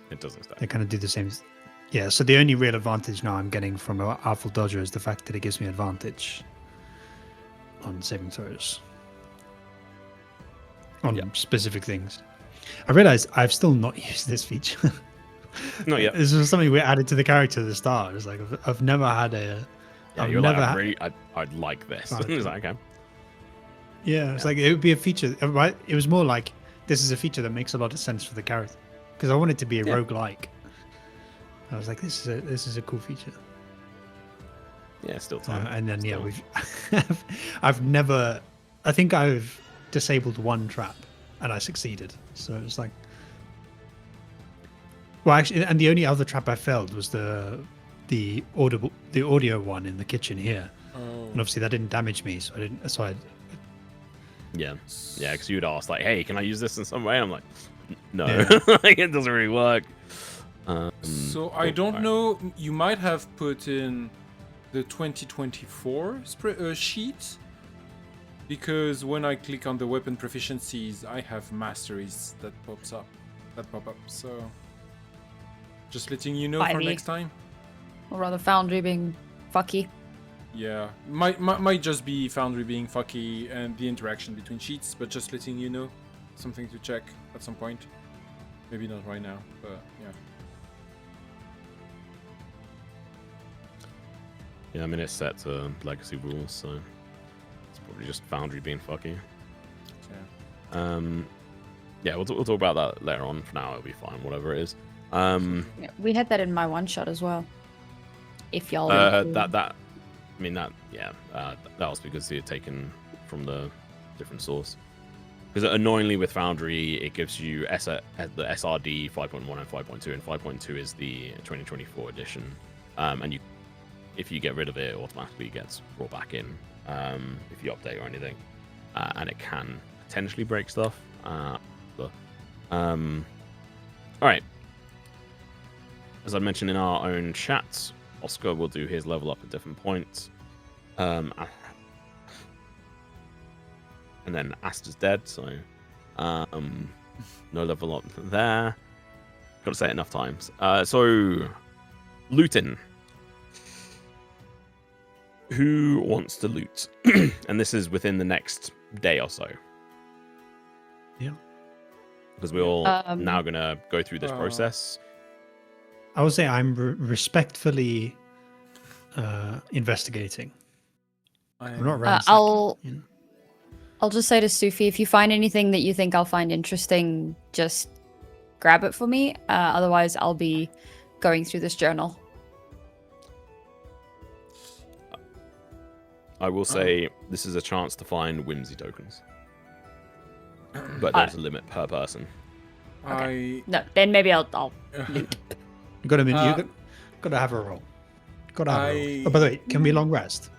It doesn't stack. they kind of do the same. Yeah, so the only real advantage now I'm getting from an Artful Dodger is the fact that it gives me advantage on saving throws. On Yeah. specific things. I realize I've still not used this feature. Not yet. This was something we added to the character at the start. It's like I've never had a. Yeah, I've you're never like, had- I'd like this. Right. It's like, okay. Yeah, it's like it would be a feature. Right? It was more like this is a feature that makes a lot of sense for the character because I want it to be a Yeah. roguelike. I was like, this is a cool feature. Yeah, still time. And then yeah, Still. we've I've never. I think I've disabled one trap and I succeeded. So it's like. Well, actually, and the only other trap I failed was the audio one in the kitchen here, Oh. and obviously that didn't damage me, so I didn't. So I Yeah, because you'd ask like, "Hey, can I use this in some way?" I'm like, "No, Yeah. like, it doesn't really work." So I cool. don't Alright. know. You might have put in the 2024 sheet, because when I click on the weapon proficiencies, I have masteries that pop up. So just letting you know for Spivey. next time. Or rather, Foundry being fucky. Yeah, might just be Foundry being fucky and the interaction between sheets, but just letting you know, something to check at some point. Maybe not right now, but yeah. Yeah, I mean it's set to legacy rules, so it's probably just Foundry being fucky. Yeah. Yeah, we'll talk about that later on. For now, it'll be fine, whatever it is. Yeah, we had that in my one shot as well. If y'all. That was because he had taken from the different source. Because annoyingly with Foundry, it gives you the SRD 5.1 and 5.2, and 5.2 is the 2024 edition. And if you get rid of it, it automatically gets brought back in if you update or anything. And it can potentially break stuff. Alright. As I mentioned in our own chat, Oscar will do his level up at different points. And then Astor's dead, so no level up there. Got to say it enough times. So, looting. Who wants to loot? And this is within the next day or so. Yeah. Because we're all now going to go through this process. I would say I'm respectfully investigating. I'm not ransacking, you know? I'll just say to Sufi, if you find anything that you think I'll find interesting, just grab it for me. Otherwise, I'll be going through this journal. I will say this is a chance to find whimsy tokens. But there's a limit per person. No, then maybe I'll loot. You got to have a roll. Got to have a roll. Oh, by the way, can we long rest?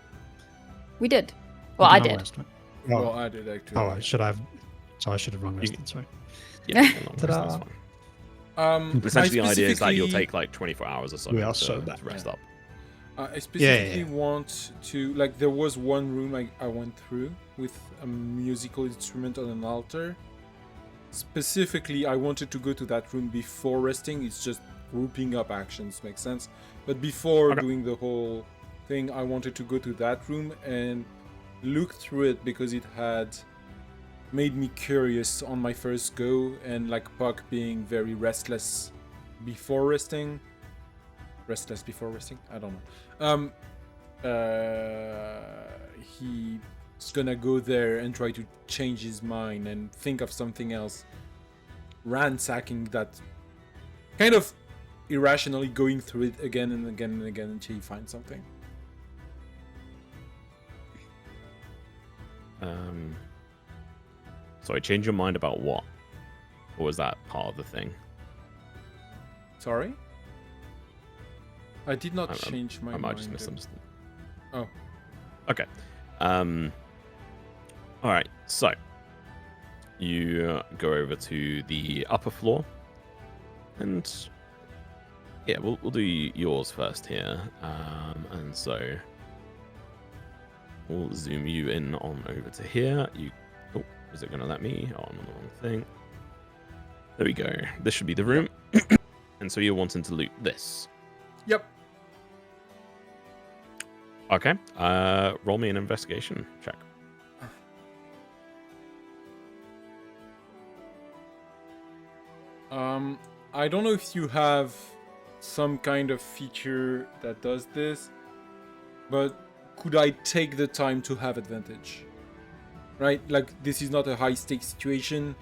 We did. Well, We I can long did. rest, right? Well, I did actually. Oh, I should have. So I should have long rested. Sorry. Yeah, long rest, Ta-da. that's fine. But essentially, the idea is that you'll specifically- take like 24 hours or so We are to, so bad. to rest up. I specifically want to, like, there was one room I went through with a musical instrument on an altar. Specifically, I wanted to go to that room before resting. It's just grouping up actions, makes sense. But before doing the whole thing, I wanted to go to that room and look through it because it had made me curious on my first go, and like Puck being very restless before resting. Restless before resting? I don't know. He's gonna go there and try to change his mind and think of something else. Ransacking that, kind of irrationally going through it again and again and again until he finds something. Sorry, change your mind about what? Or was that part of the thing? Sorry? I did not change my I mind. might just misunderstood. Oh. Okay. Alright, so you go over to the upper floor. And yeah, we'll do yours first here. And so we'll zoom you in on over to here. Is it going to let me? Oh, I'm on the wrong thing. There we go. This should be the room. And so you're wanting to loot this. Yep. Okay. Roll me an investigation check. I don't know if you have some kind of feature that does this, but could I take the time to have advantage? Right? Like, this is not a high stakes situation.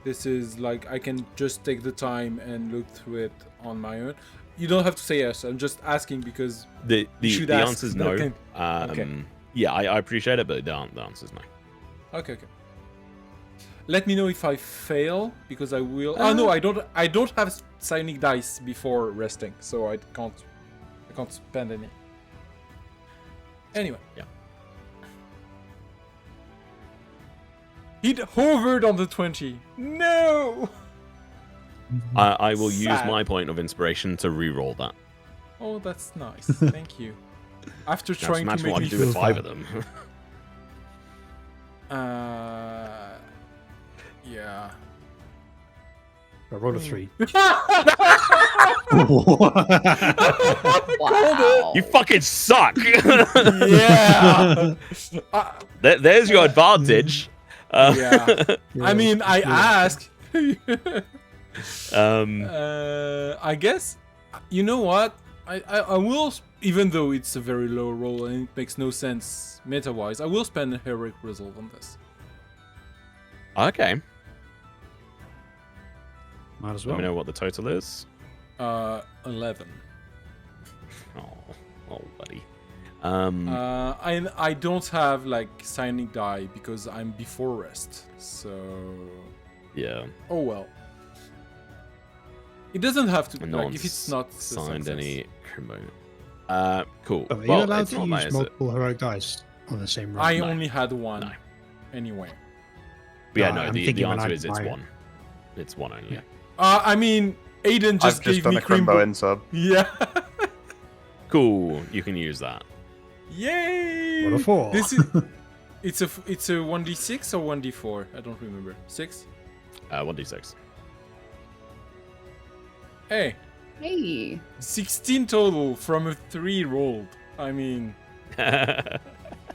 This is like, I can just take the time and look through it on my own. You don't have to say yes. I'm just asking because The should ask. answer is no. Okay. Okay. Yeah, I appreciate it, but the answer is no. Okay. Let me know if I fail, because I will. Oh no, I don't have psionic dice before resting, so I can't spend any. Anyway. Yeah. It hovered on the 20. No. I will use Sad. my point of inspiration to re-roll that. Oh, that's nice. Thank you. After Now, just trying to imagine make what I me can do with 5 of them. Yeah. I rolled a 3. Wow. You fucking suck. Yeah. There's your advantage. Yeah. I mean, I asked. I guess. You know what? I will, even though it's a very low roll and it makes no sense meta-wise, I will spend a heroic resolve on this. Okay. Might as Let well. me know what the total is. 11. Oh, buddy. I don't have like signing die because I'm before rest. So Yeah. oh well. It doesn't have to. And Like no if it's not a signed success. any component. Cool. Are you Well, allowed it's to not use that, is it? multiple heroic dice on the same roll? I No. only had one. No. Anyway. But yeah, No, no. I'm The thinking when answer I is it's buy it. 1. It's 1 only. Yeah. I mean, Aiden just I've gave just done me a Crimbo Crimbo. in sub. Yeah. Cool. You can use that. Yay! What a 4. This is. It's a 1d6 or 1d4. I don't remember. 6. 1d6. Hey, Hey. 16 total from a 3 rolled. I mean, I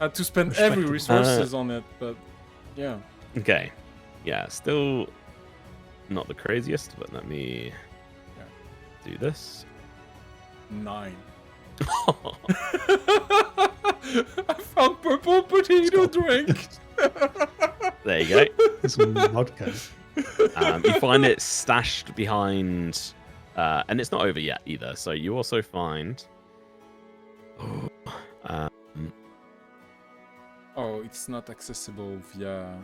had to spend every resources on it, but yeah. Okay. Yeah, still not the craziest, but let me do this. 9. I found purple potato drink. There you go. Some vodka. You find it stashed behind, and it's not over yet either. So you also find. Oh, it's not accessible via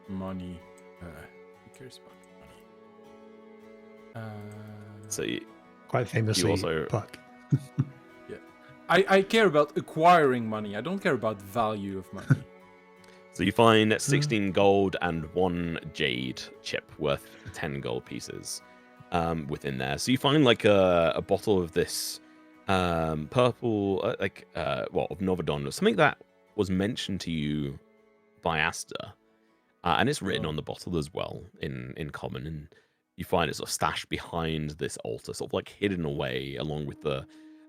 money. Who cares about money? So you, Quite famously, also- Puck. I care about acquiring money. I don't care about value of money. so you find 16 gold and 1 jade chip worth 10 gold pieces within there. So you find like a bottle of this purple, of Novodon, something that was mentioned to you by Astor, and it's written on the bottle as well in common. And you find it sort of stashed behind this altar, sort of like hidden away, along with the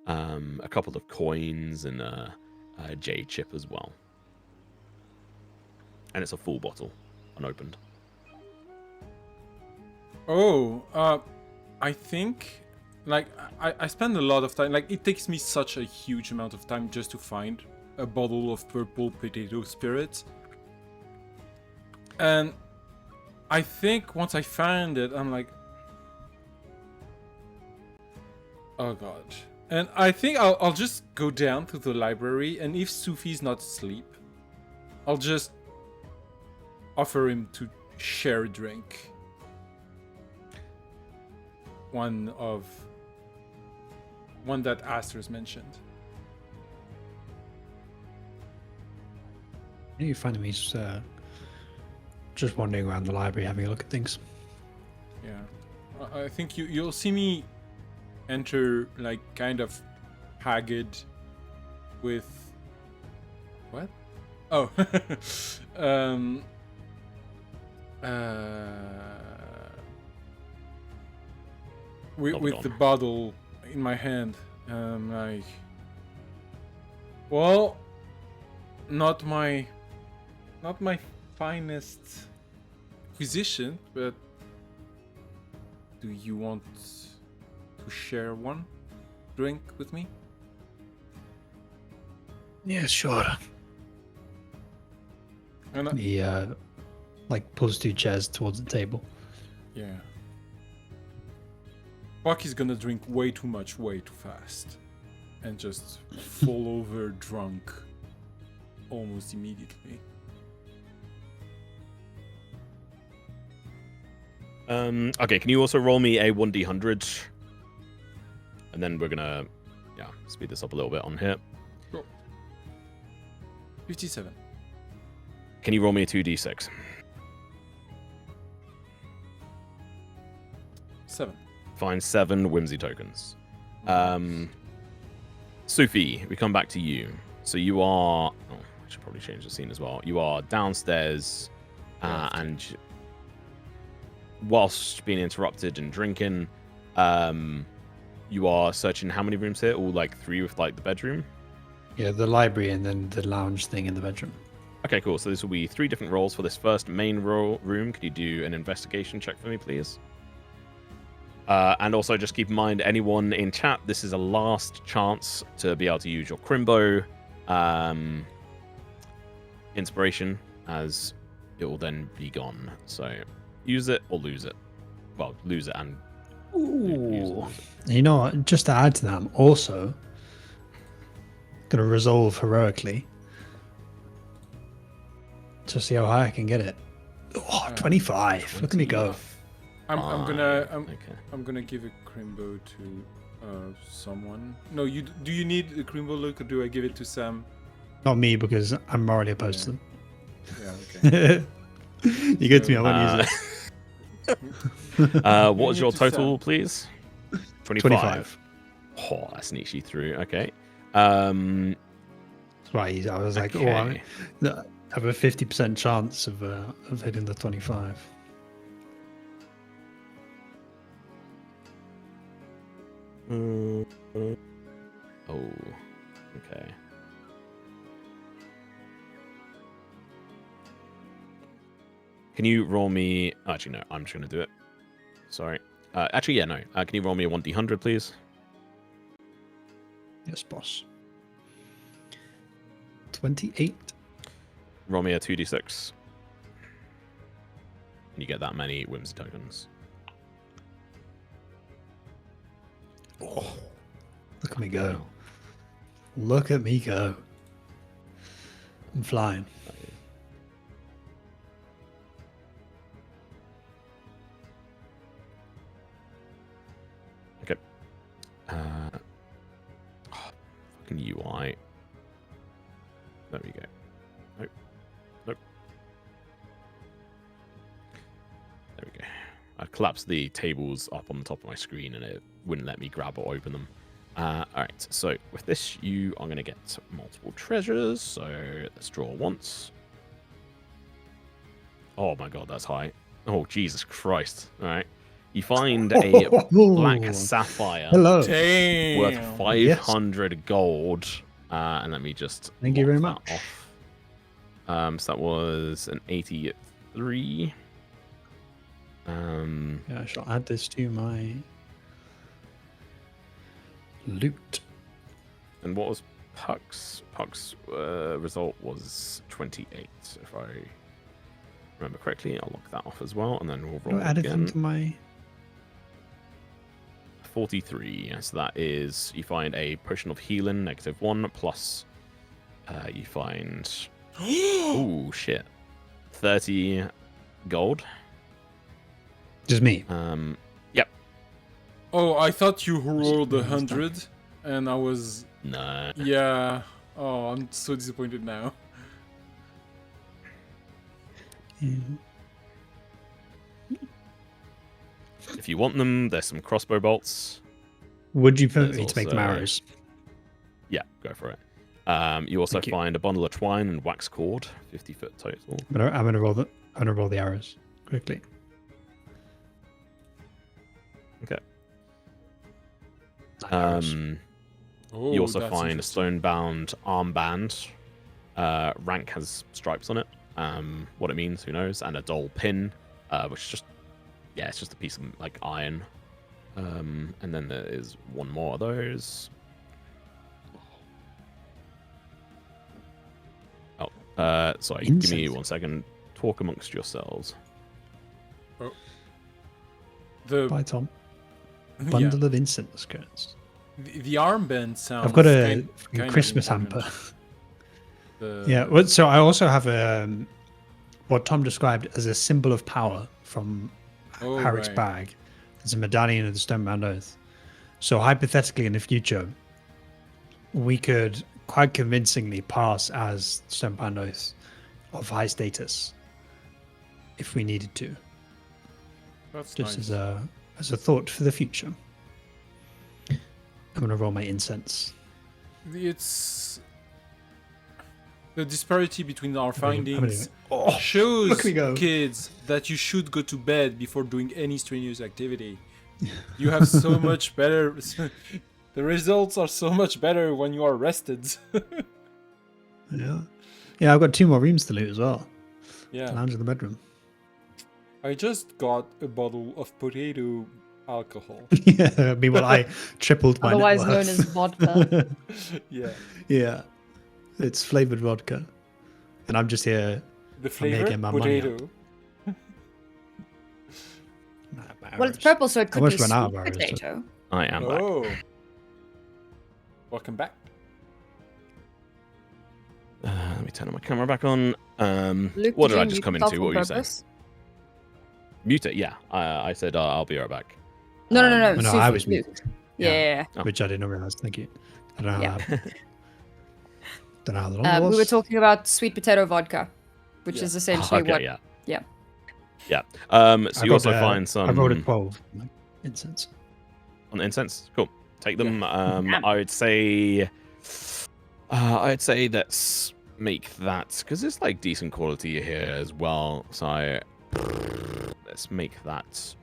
a couple of coins and a jade chip as well. And it's a full bottle, unopened. Oh, I think, like, I spend a lot of time, like, it takes me such a huge amount of time just to find a bottle of purple potato spirit. And I think once I find it, I'm like, oh god. And I think I'll just go down to the library, and if Sufi's not asleep, I'll just offer him to share a drink. One that Astor's mentioned. You find him, he's just wandering around the library having a look at things. Yeah, I think you'll see me enter like kind of haggard with what? Oh. um. With the bottle in my hand, like, well, not my finest acquisition, but do you want to share one drink with me? Yeah, sure. And He like pulls 2 chairs towards the table. yeah. Bucky's gonna drink way too much, way too fast, and just fall over drunk almost immediately. Okay, can you also roll me a 1d100? And then we're gonna, speed this up a little bit on here. Cool. 57. Can you roll me a 2d6? 7. Find 7 whimsy tokens. Sufi, we come back to you. So you are... Oh, I should probably change the scene as well. You are downstairs, and whilst being interrupted and drinking, you are searching how many rooms here? All like 3 with like the bedroom? Yeah, the library and then the lounge thing in the bedroom. Okay, cool. So this will be 3 different rolls for this first main room. Could you do an investigation check for me, please? And also just keep in mind, anyone in chat, this is a last chance to be able to use your Crimbo inspiration, as it will then be gone. So use it or lose it. Well, lose it and use it, Ooh. lose it. You know what? Just to add to that, I'm also going to resolve heroically to see how high I can get it. Oh, 25. Look at me go. I'm Okay. gonna give a Crimbo to someone. No, do you need a Crimbo look, or do I give it to Sam? Not me, because I'm morally opposed to them. Yeah, okay. You good to me, I won't use it. What was You your need to total, Sam. please? 25. Oh, that sneaks you through. Okay. That's why I was like, Okay. I have a 50% chance of hitting the 25. Oh, okay. Can you roll me... Oh, actually, no. I'm just going to do it. Sorry. Actually, yeah, no. Can you roll me a 1d100, please? Yes, boss. 28. Roll me a 2d6. And you get that many whimsy tokens. Oh, look at me go. Look at me go. I'm flying. Okay. Fucking UI. There we go. Nope. Nope. There we go. I collapsed the tables up on the top of my screen and it wouldn't let me grab or open them. Alright, so with this, you are going to get multiple treasures. So let's draw once. Oh my god, that's high. Oh, Jesus Christ. Alright. You find a black sapphire Hello. Damn. worth 500 gold. And let me just Thank you very lock that much. off. So that was an 83. Yeah, I shall add this to my loot. And what was Puck's? Puck's result was 28, if I remember correctly. I'll lock that off as well, and then we'll roll Add it again. into my 43. So that is, you find a potion of healing, -1, plus you find... Ooh, shit. 30 gold. just me. Yep. Oh, I thought you rolled 100, and I was... No. Yeah. Oh, I'm so disappointed now. If you want them, there's some crossbow bolts. Would you permit There's me to make them also- arrows? Yeah, go for it. You also Thank you. find a bundle of twine and wax cord, 50 foot total. I'm gonna roll the arrows quickly. Okay. Arrows. Oh, You also that's find a interesting. stone-bound armband. Rank has stripes on it. What it means, who knows? And a dull pin, which is just, yeah, it's just a piece of like iron. And then there is one more of those. Oh, sorry. Give me Incense. 1 second. Talk amongst yourselves. The Bye, Tom. yeah, Bundle of incense skirts. the armband sounds. I've got a kind of Christmas important. hamper. The, Yeah. Well, so I also have what Tom described as a symbol of power from Oh, Harrick's right. bag. It's a medallion of the Stonebound Oath. So hypothetically, in the future, we could quite convincingly pass as Stonebound Oath of high status if we needed to. That's Just nice. as a thought for the future. I'm gonna roll my incense. It's the disparity between our findings Oh, shows look at me go. kids that you should go to bed before doing any strenuous activity. You have so much better. The results are so much better when you are rested. yeah. Yeah, I've got 2 more rooms to loot as well. The Yeah. lounge in the bedroom. I just got a bottle of potato alcohol. Yeah, meanwhile I tripled my net Otherwise known worth. as vodka. Yeah. Yeah. It's flavored vodka. And I'm just here. The flavor making my money up. potato. Well, it's purple, so it could be almost ran out of sweet arrows, but- potato. I am back. Oh. Welcome back. Let me turn my camera back on. Luke, What did I you just mute come yourself into? on What were you saying? purpose? Mute it, yeah. I said I'll be right back. No, no, Um, no. No, Sufi, I was Luke. muted. Yeah. Oh. Which I didn't realize. Thank you. I don't know Yeah. don't know how long it was. We were talking about sweet potato vodka, which Yeah. is essentially Okay, what. yeah. Yeah. Yeah. So I you also rolled, find some I rolled a 12 on my incense. on incense. Cool. Take them. Damn. I'd say let's make that because it's like decent quality here as well. So let's make that.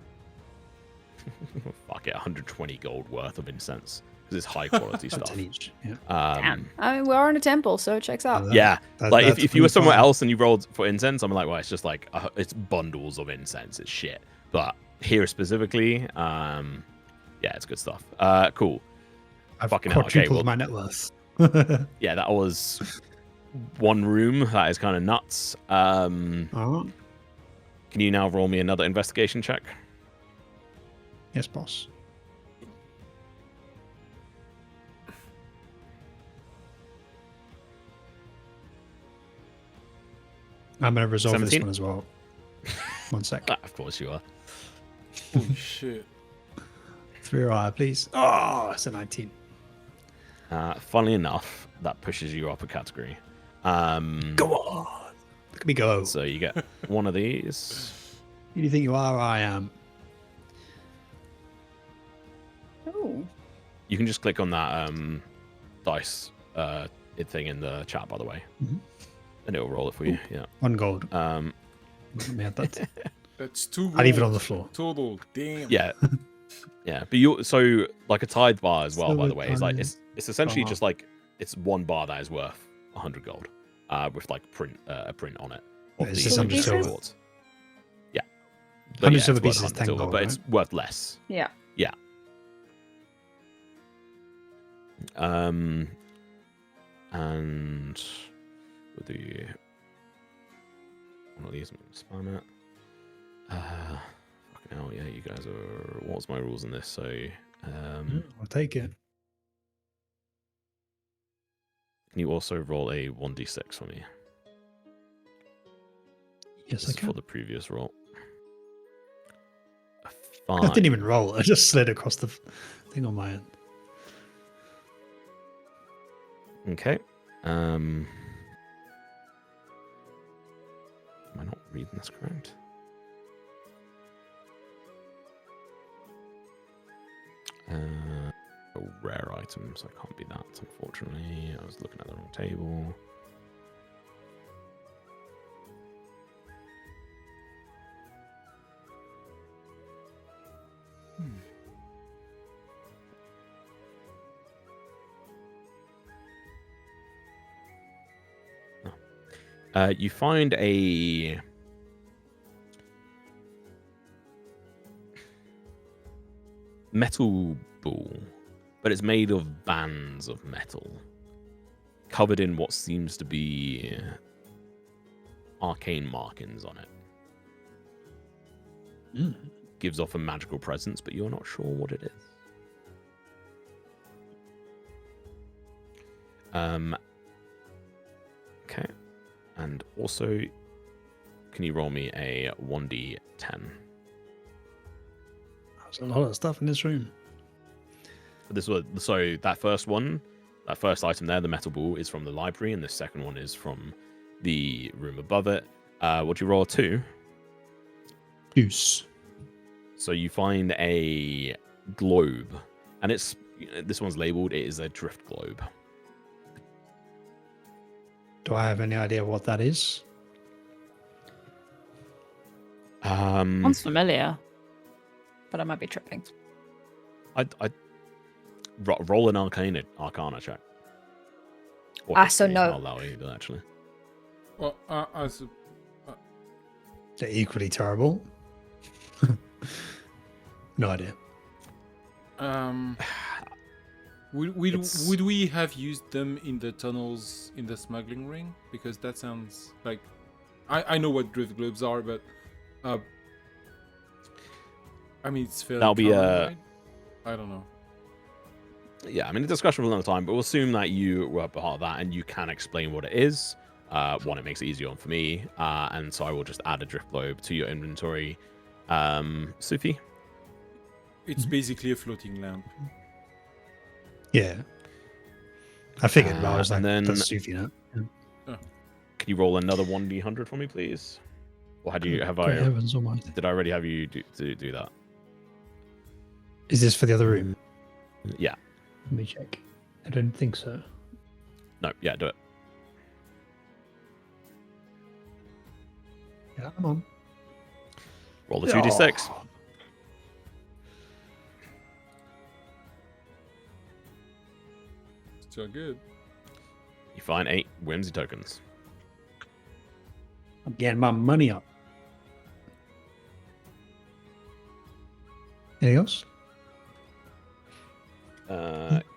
Fuck it, 120 gold worth of incense because it's high quality That's stuff. an each. Yeah. Damn. I mean, we are in a temple, so it checks out. Yeah, like That's if you were somewhere pretty fine. else and you rolled for incense, I'm like, well, it's just like it's bundles of incense. It's shit. But here specifically, yeah, it's good stuff. Cool. I've fucking hell, okay, quadrupled well- my net worth. Yeah, that was one room. That is kind of nuts. Oh, Can you now roll me another investigation check? yes, boss. I'm going to resolve 17? this one as well. 1 sec. Ah, of course you are. Holy shit. 3 or higher, please. Oh, it's a 19. Funnily enough, that pushes you up a category. Go on. Look at me go. So you get one of these. Who do you think you are? I am. Oh. You can just click on that dice thing in the chat, by the way, Mhm. and it'll roll it for you. Yeah. 1 gold. Um, Let me add that. That's 2 I leave it on gold the floor. Total. Damn. yeah. Yeah. But you so like a tithe bar as well, by the way. It's like Tithe it's essentially bar. just like it's 1 bar that is worth 100 gold, with like a print on it. Of It's the just 100 silver. rewards. Yeah. 100 it's silver worth pieces is 100 10 silver, gold, but right? it's worth less. Yeah. And we'll do one of these. Spam it. Fucking hell, yeah, you guys are. What's my rules in this? So, I'll take it. can you also roll a 1d6 for me? Yes, This I is can. for the previous roll. A I 5. didn't even roll. I just slid across the thing on my end. Okay. Am I not reading this correct? A rare item, so it can't be that, unfortunately. I was looking at the wrong table. You find a metal ball, but it's made of bands of metal, covered in what seems to be arcane markings on it. Gives off a magical presence, but you're not sure what it is. Okay. And also, can you roll me a 1d10? There's a lot of stuff in this room. This was so that first one, that first item there, the metal ball, is from the library, and the second one is from the room above it. Would you roll a 2? Deuce. So you find a globe, and this one's labeled. It is a drift globe. Do I have any idea what that is? Sounds familiar, but I might be tripping. I roll an arcana check. So no. I'll allow either, actually. Well, They're equally terrible. No idea. Would we have used them in the tunnels in the smuggling ring? Because that sounds like I know what drift globes are, but I mean it's fairly That'll be common, right? I don't know. Yeah, I mean, the discussion for another time, but we'll assume that you were part of that and you can explain what it is. One, it makes it easier for me, and so I will just add a drift globe to your inventory. Sufi? It's basically a floating lamp. Yeah. I figured, but I was like, and then- that's Sufi now. Can you roll another 1d100 for me, please? Or Great heavens almighty. did I already have you do that? Is this for the other room? Yeah. Let me check. I don't think so. No, yeah, do it. Yeah, come on. Roll the 2d6. Oh. Still good. You find 8 whimsy tokens. I'm getting my money up. Anything else?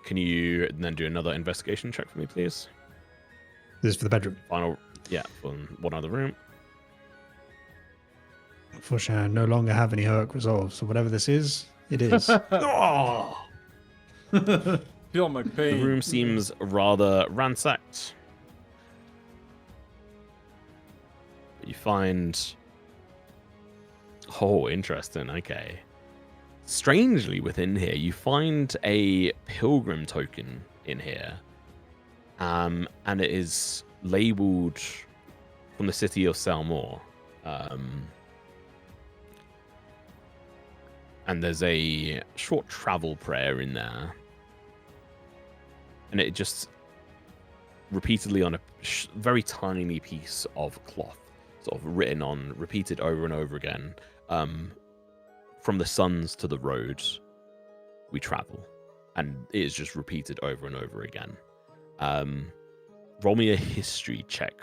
Can you then do another investigation check for me, please? This is for the bedroom. Final, yeah, for one other room. Unfortunately, I no longer have any heroic resolve, so whatever this is, it is. Oh! Feel my The pain. room seems rather ransacked. You find... Oh, interesting. Okay. Strangely, within here, you find a pilgrim token in here. And it is labeled from the city of Salmore. And there's a short travel prayer in there. And it just repeatedly on a very tiny piece of cloth, sort of written on, repeated over and over again. From the suns to the roads, we travel. And it is just repeated over and over again. Roll me a history check.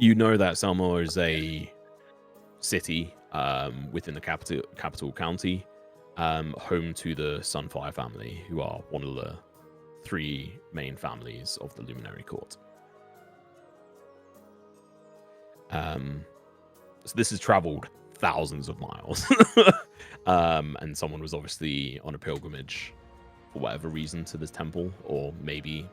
You know that Salmore is a city within the capital county, home to the Sunfire family, who are one of the 3 main families of the Luminary Court. So this has traveled thousands of miles, and someone was obviously on a pilgrimage for whatever reason to this temple, or maybe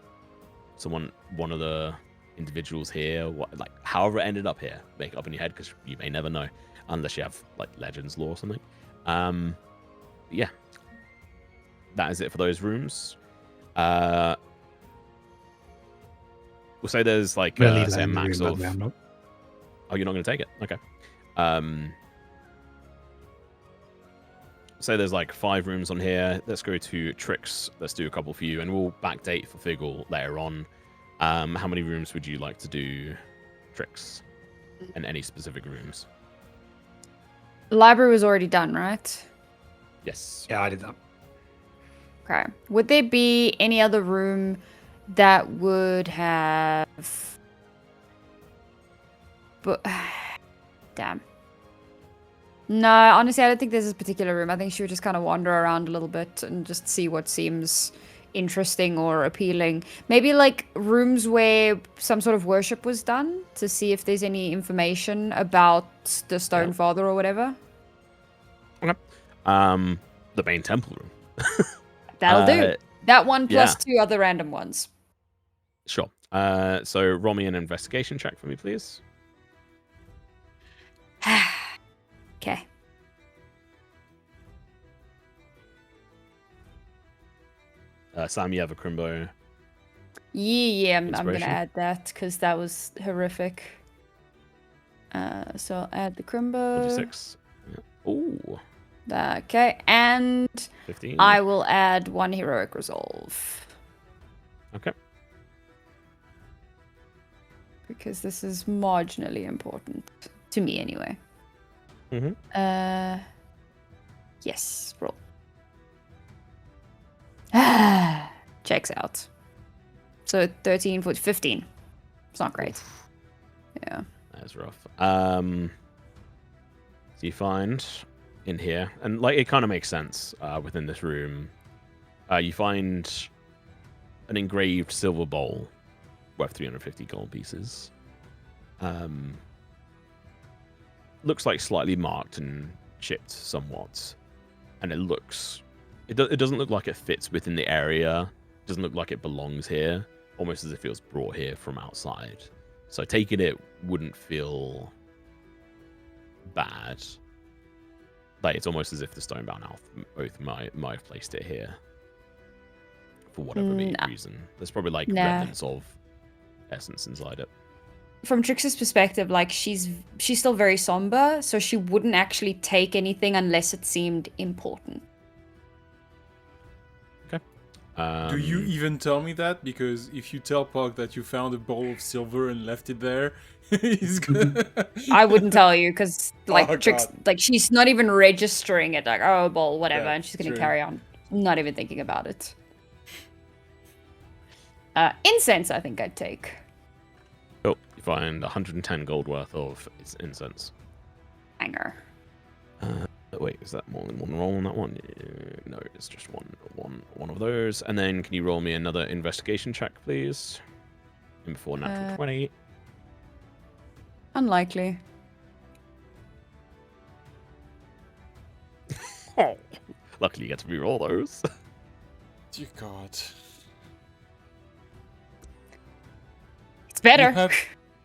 one of the individuals here, however it ended up here. Make it up in your head, because you may never know unless you have like Legends lore or something. Yeah, that is it for those rooms. We'll say there's like say a max of. Oh, you're not going to take it? Okay. say there's like 5 rooms on here. Let's go to tricks. Let's do a couple for you, and we'll backdate for Figgle later on. How many rooms would you like to do tricks? And any specific rooms? Library was already done, right? Yes. Yeah, I did that. Okay. Would there be any other room that would have... But... Damn. No, honestly, I don't think there's a particular room. I think she would just kind of wander around a little bit and just see what seems interesting or appealing. Maybe like rooms where some sort of worship was done to see if there's any information about the Stone Father or whatever. Okay. The main temple room. That'll do. That one plus 2 other random ones. Sure. So roll me an investigation check for me, please. Okay. Sam, you have a Crimbo. Yeah, I'm gonna Inspiration? add that because that was horrific. So I'll add the Crimbo. 46. Yeah. Ooh, Okay, and 15. I will add 1 heroic resolve. Okay. Because this is marginally important. To me, anyway. Mm-hmm. Yes, roll. Checks out. So 13, 14, 15. It's not great. Yeah. That's rough. So you find in here, and like it kind of makes sense within this room. You find an engraved silver bowl worth 350 gold pieces. Looks like slightly marked and chipped somewhat, and it doesn't look like it fits within the area. It doesn't look like it belongs here, almost as if it was brought here from outside. So taking it wouldn't feel bad. Like it's almost as if the Stonebound Oath might have placed it here for whatever reason. There's probably like remnants of essence inside it. From Trix's perspective, like she's still very somber, so she wouldn't actually take anything unless it seemed important. Okay. Do you even tell me that? Because if you tell Puck that you found a bowl of silver and left it there, he's gonna... I wouldn't tell you because like Oh, Trix, God. like she's not even registering it. Like, oh, ball, whatever, Yeah, and she's gonna true. carry on, not even thinking about it. Incense, I think I'd take. Oh, you find 110 gold worth of incense. Hanger. Wait, is that more than one roll on that one? No, it's just one of those. And then can you roll me another investigation check, please? In before natural 20. Unlikely. Oh, luckily you get to re-roll those. Dear God. It's better.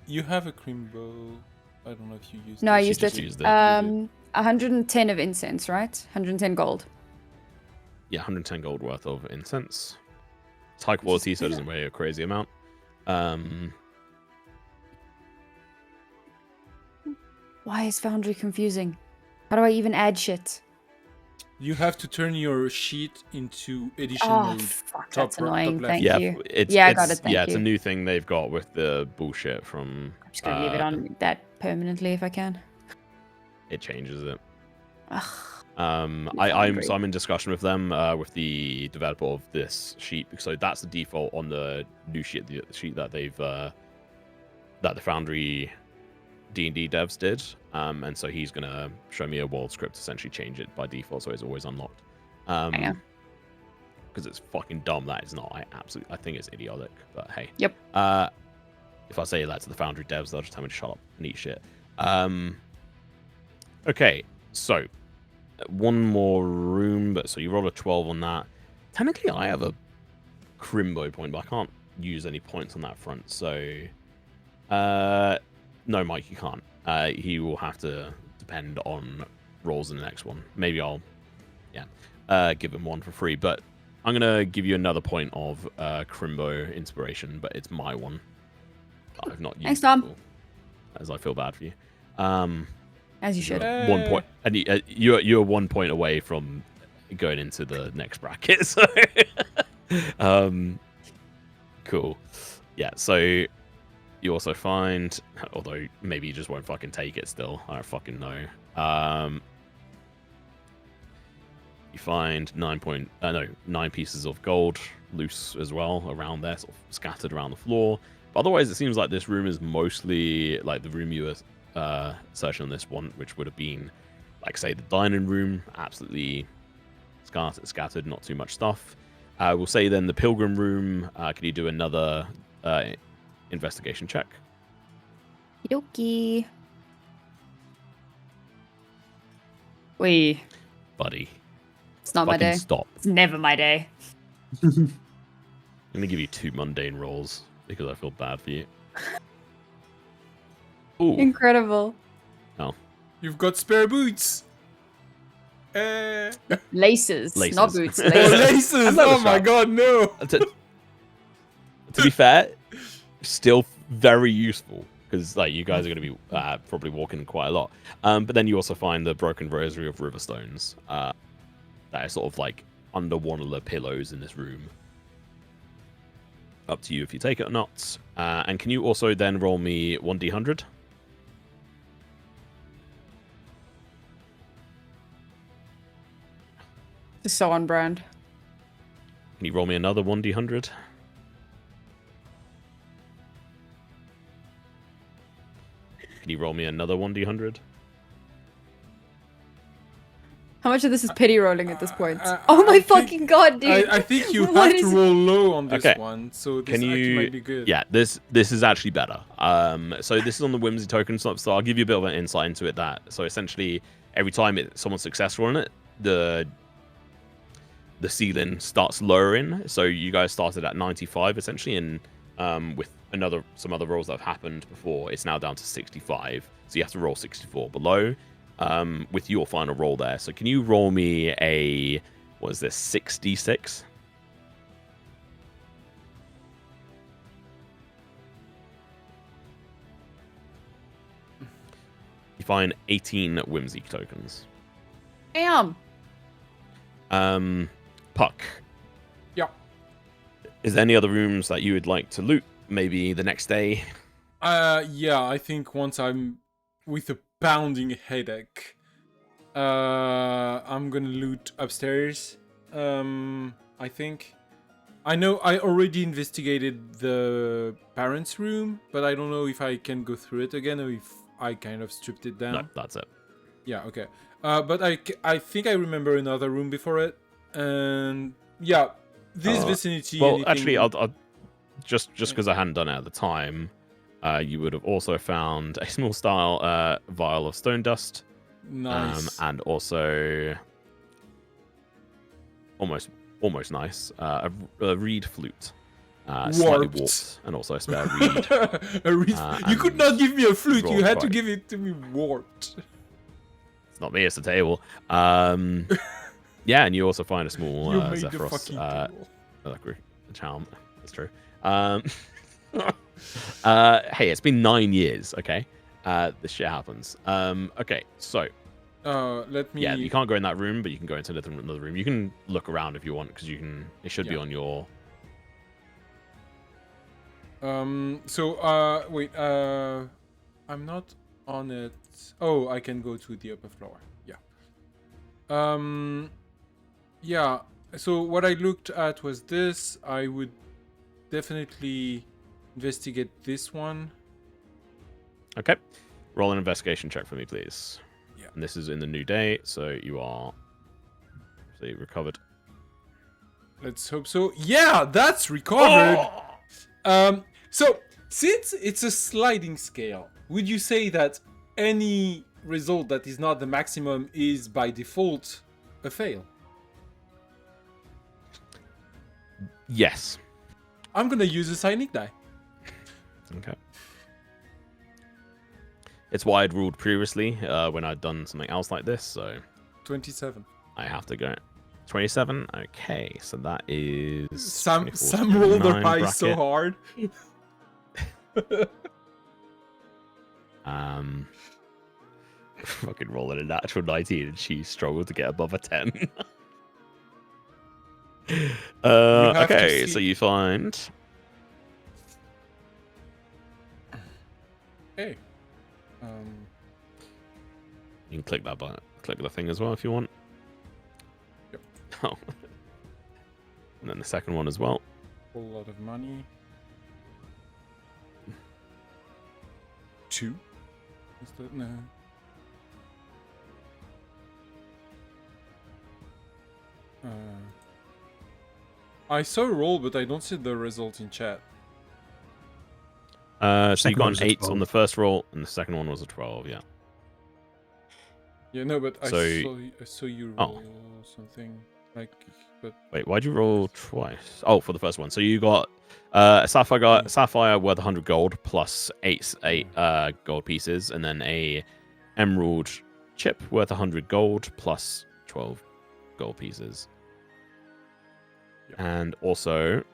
You have a Crimbo. I don't know if you used No, I it. used just it. used it. 110 of incense, right? 110 gold. Yeah, 110 gold worth of incense. It's high quality, so it doesn't weigh a crazy amount. Why is Foundry confusing? How do I even add shit? You have to turn your sheet into edition Oh, mode. fuck, Top that's ri- top annoying. left. Thank Yeah, you. it's Yeah, I got it, thank it's a you. new thing they've got with the bullshit from. I'm just gonna leave it on that permanently if I can. It changes it. Ugh. I'm in discussion with them with the developer of this sheet, so that's the default on the new sheet, the sheet that they've that the Foundry D&D devs did, and so he's gonna show me a world script to essentially change it by default, so it's always unlocked. Because it's fucking dumb. That is not. I think it's idiotic. But hey. Yep. If I say that to the Foundry devs, they'll just tell me to shut up and eat shit. Okay, so one more room, but so you roll a 12 on that. Technically, I have a Crimbo point, but I can't use any points on that front. So, no, Mike, you can't. He will have to depend on rolls in the next one. Maybe I'll, give him one for free. But I'm gonna give you another point of Crimbo inspiration, but it's my one. I've not used. Thanks, Tom. it before, as I feel bad for you. As you should. You're 1 point, and you're 1 point away from going into the next bracket. So, cool. Yeah. So you also find, although maybe you just won't fucking take it. Still, I don't fucking know. You find 9 pieces of gold loose as well around there, sort of scattered around the floor. But otherwise, it seems like this room is mostly like the room you were searching on this one, which would have been, like, say, the dining room, absolutely scattered, not too much stuff. We'll say then the pilgrim room. Can you do another investigation check? Okie. Wait. Buddy. It's not my Fucking day. stop. It's never my day. I'm gonna give you 2 mundane rolls because I feel bad for you. Ooh. Incredible. You've got spare boots. Laces, Laces. not boots. Oh, Laces. laces! leather Oh my strap. god, no! To be fair, still very useful because like you guys are going to be probably walking quite a lot. But then you also find the broken rosary of riverstones that are sort of like under one of the pillows in this room. Up to you if you take it or not. And can you also then roll me 1d100? It's so on brand. Can you roll me another 1d100? Can you roll me another 1d100? How much of this is pity rolling at this point? I Oh my think- fucking god, dude! I think you What have to is- roll low on this Okay. one, so this Can actually you? might be good. Yeah, this is actually better. So this is on the whimsy token stuff. So I'll give you a bit of an insight into it. That so essentially every time someone's successful on it, the ceiling starts lowering. So you guys started at 95 essentially, and with some other rolls that have happened before, it's now down to 65. So you have to roll 64 below. With your final roll there. So can you roll me a, what is this, 66? You find 18 whimsy tokens. Damn. Puck. Yeah. Is there any other rooms that you would like to loot? Maybe the next day? Yeah, I think once I'm with a pounding headache, I'm gonna loot upstairs. I think. I know I already investigated the parents' room, but I don't know if I can go through it again or if I kind of stripped it down. No, that's it. Yeah, okay. But I think I remember another room before it, and yeah, this vicinity. Well, anything- actually, I'll just because I hadn't done it at the time, you would have also found a small style vial of stone dust. nice. And also almost nice a reed flute, slightly Warped. warped, and also a spare reed. A reed- you could and not give me a flute. You roll had to right. give it to me warped. It's not me, it's the table. Yeah, and you also find a small You made the Zephyros fucking table. a charm. That's true. Hey, it's been 9 years. Okay, this shit happens. Okay, so Let me. yeah, you can't go in that room, but you can go into another room. You can look around if you want, because you can. It should be Yeah. on your. So wait. I'm not on it. Oh, I can go to the upper floor. Yeah. Yeah. So what I looked at was this. I would definitely investigate this one. Okay, roll an investigation check for me, please. Yeah. And this is in the new day, so you are. So you recovered. Let's hope so. Yeah, that's recovered. So since it's a sliding scale, would you say that any result that is not the maximum is by default a fail? Yes. I'm gonna use a Cynic die. Okay. It's what I'd ruled previously when I'd done something else like this, so 27. I have to go. 27. Okay, so that is Some 24, rolled their 29 eyes so bracket. hard. fucking rolling a natural 19 and she struggled to get above a 10. have to Okay, so see- you find Hey. you can click that button, click the thing as well if you want. Yep. Oh. And then the second one as well. Whole lot of money. 2? Is that no? I saw a roll, but I don't see the result in chat. So you Second got one an was a 8 on 12. the first roll, and the second one was a 12. Yeah. Yeah, no, but So- I saw you Oh. roll something like, but Wait, why'd you roll twice? Oh, for the first one. So you got a sapphire worth 100 gold plus eight gold pieces, and then a emerald chip worth 100 gold plus 12 gold pieces. Yep. And also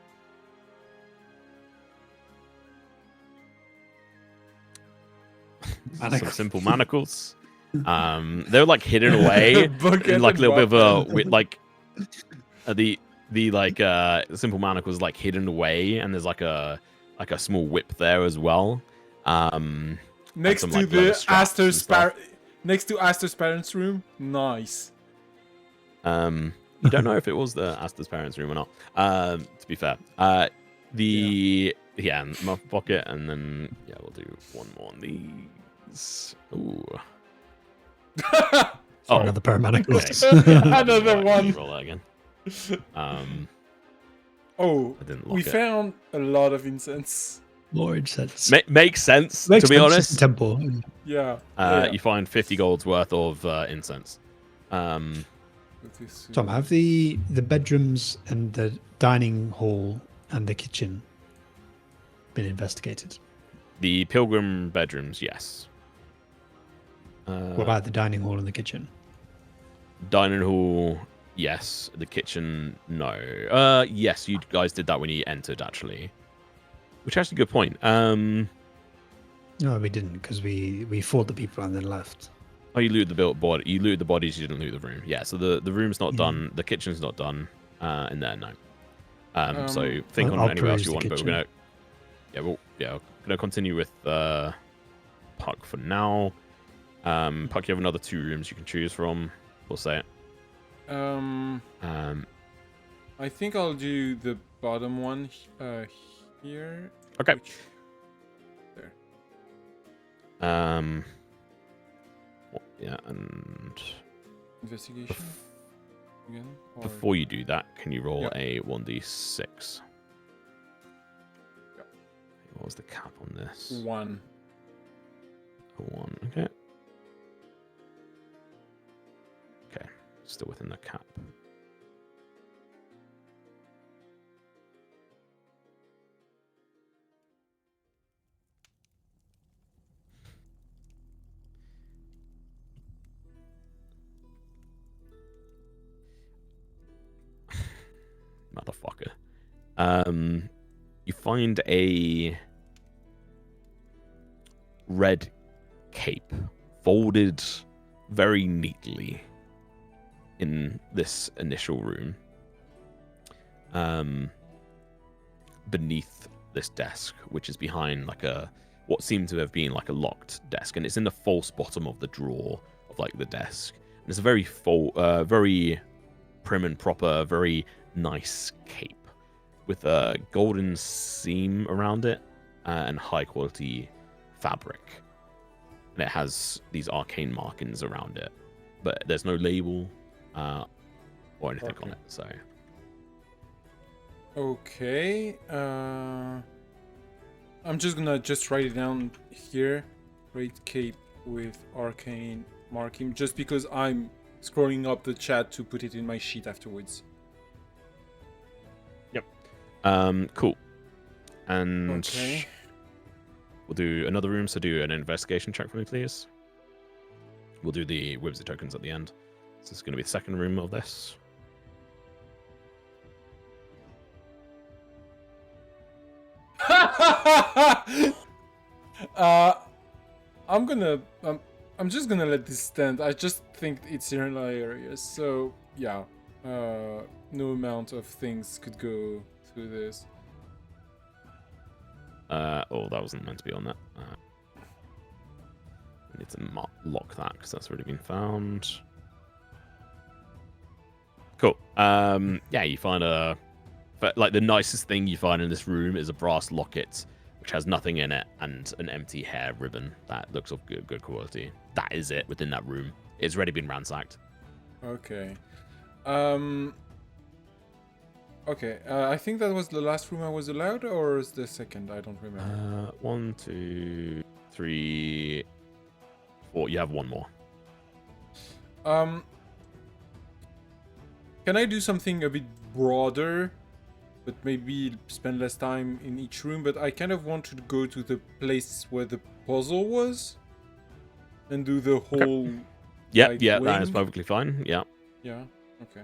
some Manacles. simple manacles. They're like hidden away Bucket in like a and little bit of a weapon. with like the simple manacles like hidden away, and there's like a small whip there as well. next some, to like, leather the straps and Astor's stuff. next to Astor's parents' room. Nice. You don't know if it was the Astor's parents' room or not. To be fair, and my pocket, and then we'll do one more on these. Ooh. Another pair of manacles. Okay. Another Right, one. roll that again. Oh, I didn't we lock it. found a lot of incense. Lord sense. Makes sense, Makes to be sense, honest. Temple. Yeah. You find 50 gold's worth of incense. Tom, have the bedrooms and the dining hall and the kitchen been investigated? The pilgrim bedrooms, yes. What about the dining hall and the kitchen? Dining hall, yes. The kitchen, no. Yes, you guys did that when you entered, actually. Which is actually a good point. No, we didn't, because we fought the people and then left. Oh, you looted the body. You looted the bodies. You didn't loot the room. Yeah. So the room's not Yeah. done. The kitchen's not done. In there, no. So think I'll on anywhere else peruse you the want, but kitchen. we're gonna continue with Puck for now. Puck, you have another 2 rooms you can choose from. We'll say it. I think I'll do the bottom one here. Okay. There. Yeah, and Investigation again. Or... before you do that, can you roll Yep. a 1d6? Yep. What was the cap on this? 1. A 1. Okay. Okay. Still within the cap. Motherfucker. You find a red cape folded very neatly in this initial room. Beneath this desk, which is behind like what seemed to have been like a locked desk, and it's in the false bottom of the drawer of like the desk. And it's a very very prim and proper, very nice cape with a golden seam around it and high quality fabric. And it has these arcane markings around it, but there's no label or anything on it. So Okay. I'm just gonna write it down here. Red cape with arcane marking, just because I'm scrolling up the chat to put it in my sheet afterwards. cool. And Okay. we'll do another room, so do an investigation check for me, please. We'll do the Whimsy tokens at the end. So this is going to be the second room of this. I'm I'm just gonna let this stand. I just think it's hilarious. So yeah, no amount of things could go through this. Oh, that wasn't meant to be on that. I need to lock that because that's already been found. Cool. Yeah, you find but like the nicest thing you find in this room is a brass locket, which has nothing in it, and an empty hair ribbon that looks of good quality. That is it within that room. It's already been ransacked. Okay. Okay. I think that was the last room I was allowed, or is the second? I don't remember. 1, 2, 3, 4. You have one more. Can I do something a bit broader, but maybe spend less time in each room? But I kind of want to go to the place where the puzzle was, and do the whole. Yeah, like, yeah, that is wing? perfectly fine. Yeah. Yeah. Okay.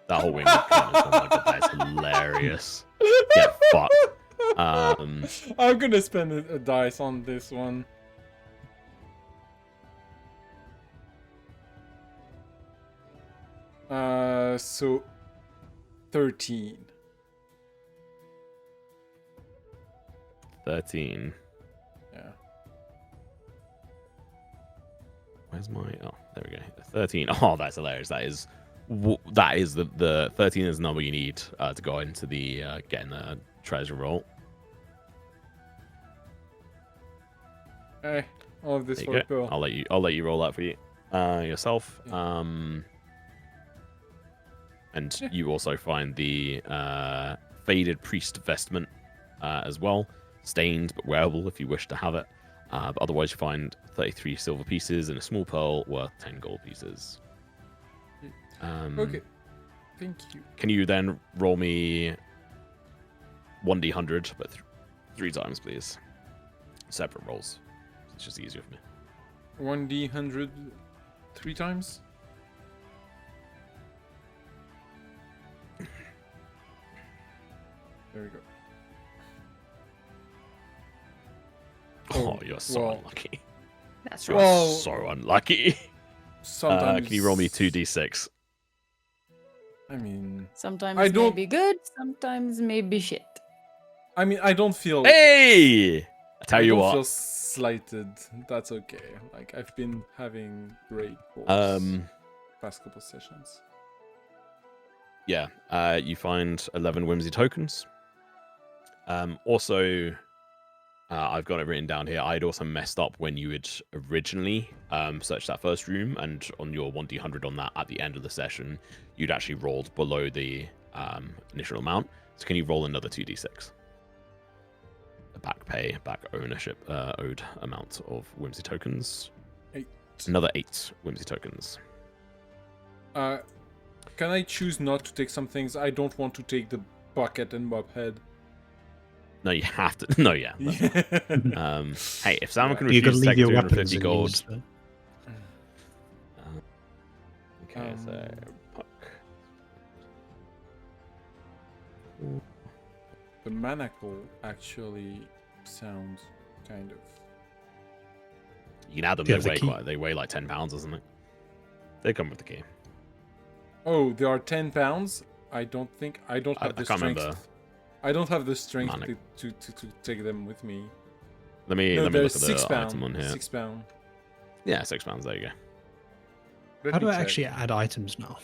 That whole wing. Oh my god, that is hilarious. Get fucked. I'm gonna spend a dice on this one. So 13. 13. Yeah. Where's my? Oh, there we go. 13. Oh, that's hilarious. That is the 13 is the number you need to go into the getting the treasure roll. Hey, all of this There for you a go. pill. I'll let you roll that for you yourself. Yeah. And you also find the faded priest vestment as well, stained but wearable if you wish to have it. But otherwise, you find 33 silver pieces and a small pearl worth 10 gold pieces. Okay. Thank you. Can you then roll me 1d100, but 3 times, please? Separate rolls. It's just easier for me. 1d100 3 times? There we go. Oh, you're so well, unlucky. That's You're right. Well, so unlucky. sometimes. Can you roll me 2d6? I mean, Sometimes I don't- may be good, sometimes may be shit. I mean, I don't feel. Hey! I tell I you don't what. feel slighted. That's okay. Like, I've been having great rolls past couple sessions. Yeah, you find 11 whimsy tokens. Also, I've got it written down here. I'd also messed up when you had originally searched that first room, and on your 1d100 on that at the end of the session, you'd actually rolled below the initial amount. So can you roll another 2d6? A back ownership owed amount of whimsy tokens. 8. Another 8 whimsy tokens. Can I choose not to take some things? I don't want to take the bucket and mop head. No, you have to. No, yeah. Hey, if someone can You could refuse leave to take your weapons 250 and gold. use them. Okay, so puck. The manacle actually sounds kind of. You can add them. Do you They have the weigh key? quite. They weigh like 10 pounds or something. They come with the key. Oh, they are 10 pounds. I don't think I don't have I the can't strength. remember. I don't have the strength Manic. to take them with me. Let me No, look they're at the 6 pound. item on here. 6 pound. Yeah, 6 pounds. There you go. Let How me do I check. actually add items now?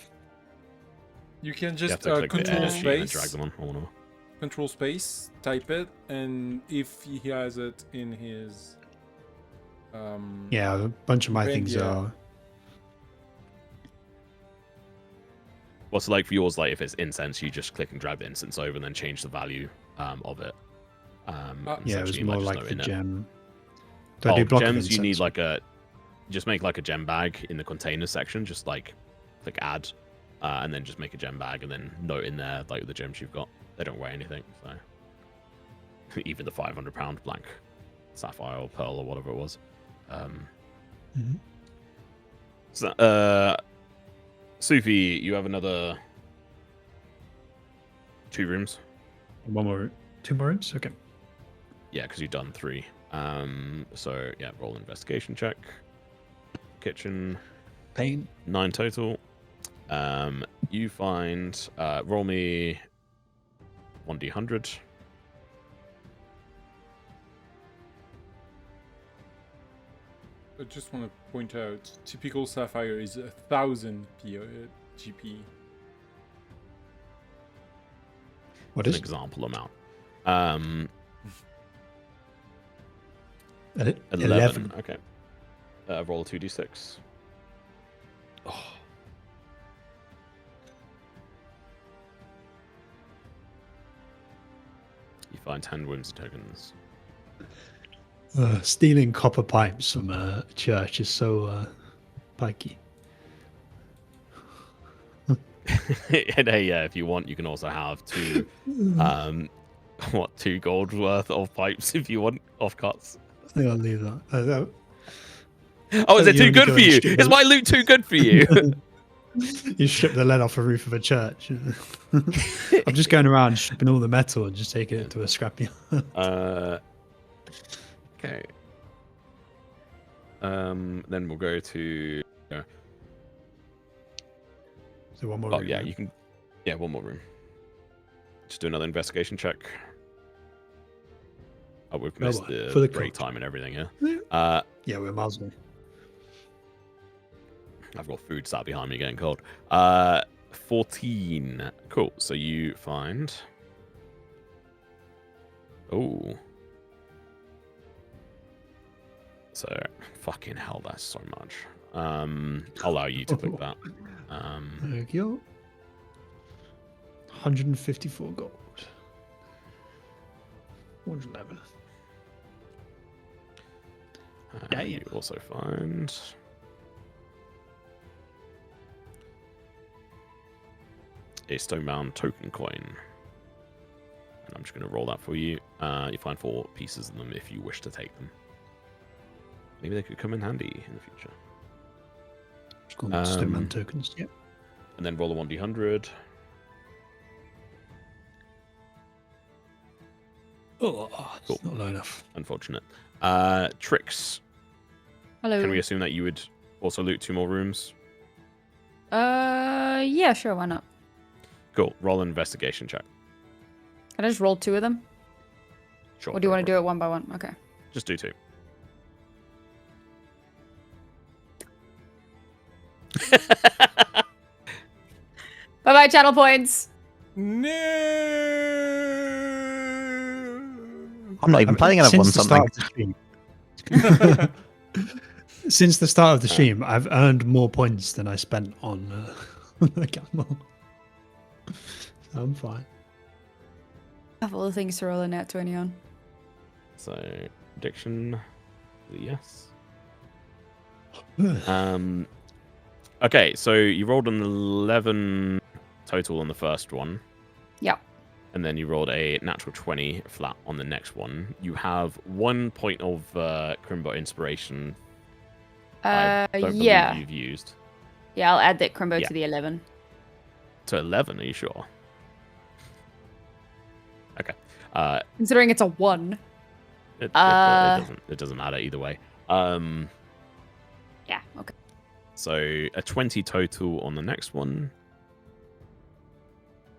You can You just have to click the control edge and then space. drag them on. Or whatever. Control space. Type it, and if he has it in his. Yeah, a bunch of my Then, things yeah. are. What's it like for yours? Like if it's incense, you just click and drag the incense over and then change the value of it. And Yeah, it was essentially, more just like note the in it. gem. Do I do Oh, block of gems, you need incense? like a. Just make like a gem bag in the container section. Just like click add, and then just make a gem bag and then note in there like the gems you've got. They don't weigh anything, so even the 500-pound blank sapphire or pearl or whatever it was. Mhm. So, Sufi, you have another 2 rooms. One more, 2 more rooms. Okay. Yeah, because you've done 3. So yeah, roll an investigation check. Kitchen, Pain. 9 total. You find roll me 1d100. I just want to point out, typical Sapphire is 1,000 GP. What It's is an example amount. 11. Okay. Roll 2d6. Oh. You find 10 wounds tokens. Stealing copper pipes from a church is so pikey. And hey, yeah, if you want, you can also have 2, 2 gold worth of pipes if you want off cuts. I think I'll leave that. Oh, is it you too only good go for and you? strip Is the- my loot too good for you? You strip the lead off the roof of a church. I'm just going around stripping all the metal and just taking it to a scrapyard. Okay. Then we'll go to. So one more. Oh room, yeah, you can. Yeah, one more room. Just do another investigation check. Oh, we've missed well, the for the break culture. time and everything. Yeah. Yeah, we're miles away. I've got food sat behind me getting cold. 14. Cool. So you find. Oh. So fucking hell, that's so much. I'll allow you to click that. There you go. 154 gold. 111. And you also find. A stonebound token coin. And I'm just going to roll that for you. You find 4 pieces of them if you wish to take them. Maybe they could come in handy in the future. Just call them Stoneman tokens. Yep. And then roll a 1d100. Oh, Cool. not low enough. Unfortunate. Tricks. Hello. Can we assume that you would also loot 2 more rooms? Yeah, sure, why not? Cool. Roll an investigation check. Can I just roll 2 of them? Sure. Or do you want to do it one by one? Okay. Just do 2. Bye-bye, channel points. No. I'm not even playing, and I've won Since the something. start of the stream, since the start of the stream, I've earned more points than I spent on the gamble. So I'm fine. I have all the things to roll a nat 20 on. So, prediction. Yes. Okay, so you rolled an 11 total on the first one. Yep. And then you rolled a natural 20 flat on the next one. You have 1 point of Crimbo inspiration. I don't believe Yeah. you've used. Yeah, I'll add that Crimbo Yeah. to the 11. So 11, are you sure? Okay. Considering it's a 1. It doesn't matter either way. Yeah, okay. So a 20 total on the next one.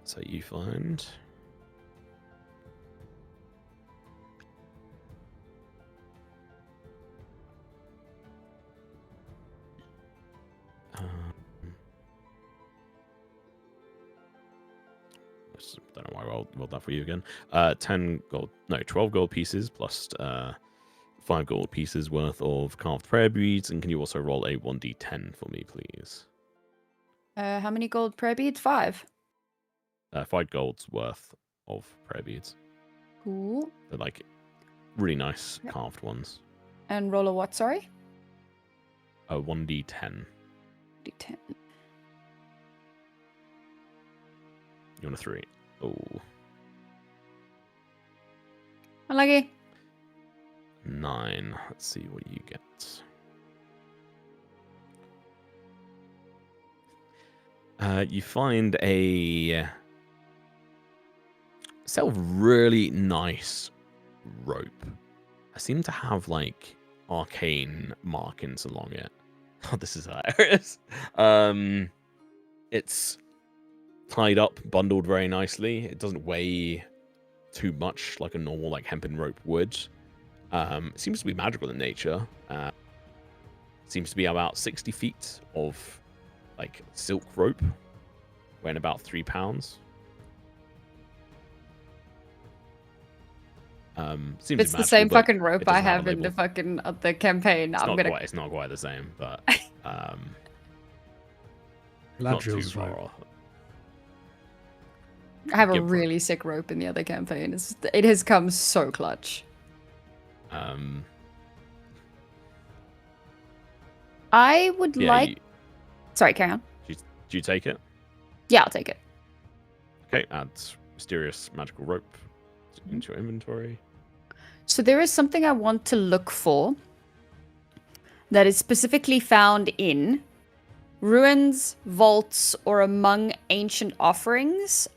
So you find. Don't know why I rolled that for you again. 10 gold, no, 12 gold pieces plus 5 gold pieces worth of carved prayer beads. And can you also roll a 1d10 for me, please? How many gold prayer beads? 5. 5 gold's worth of prayer beads. Cool. They're like really nice Yep. carved ones. And roll a what, sorry? A 1d10. D10. You want a 3? Oh. Unlucky. 9. Let's see what you get. You find a set of really nice rope. I seem to have like arcane markings along it. Oh, this is hilarious. It's tied up, bundled very nicely. It doesn't weigh too much like a normal like hempen rope would. It seems to be magical in nature. Seems to be about 60 feet of like silk rope, weighing about 3 pounds. Seems It's the magical, same but fucking it rope doesn't I have a have in the label. fucking other campaign. It's not quite the same, but not too Ladril's far rope. off. I have a Give rope. really sick rope in the other campaign. It has come so clutch. I would Yeah, like. Sorry, carry on. do you take it? Yeah, I'll take it. Okay, add mysterious magical rope into your inventory. So there is something I want to look for that is specifically found in ruins, vaults, or among ancient offerings.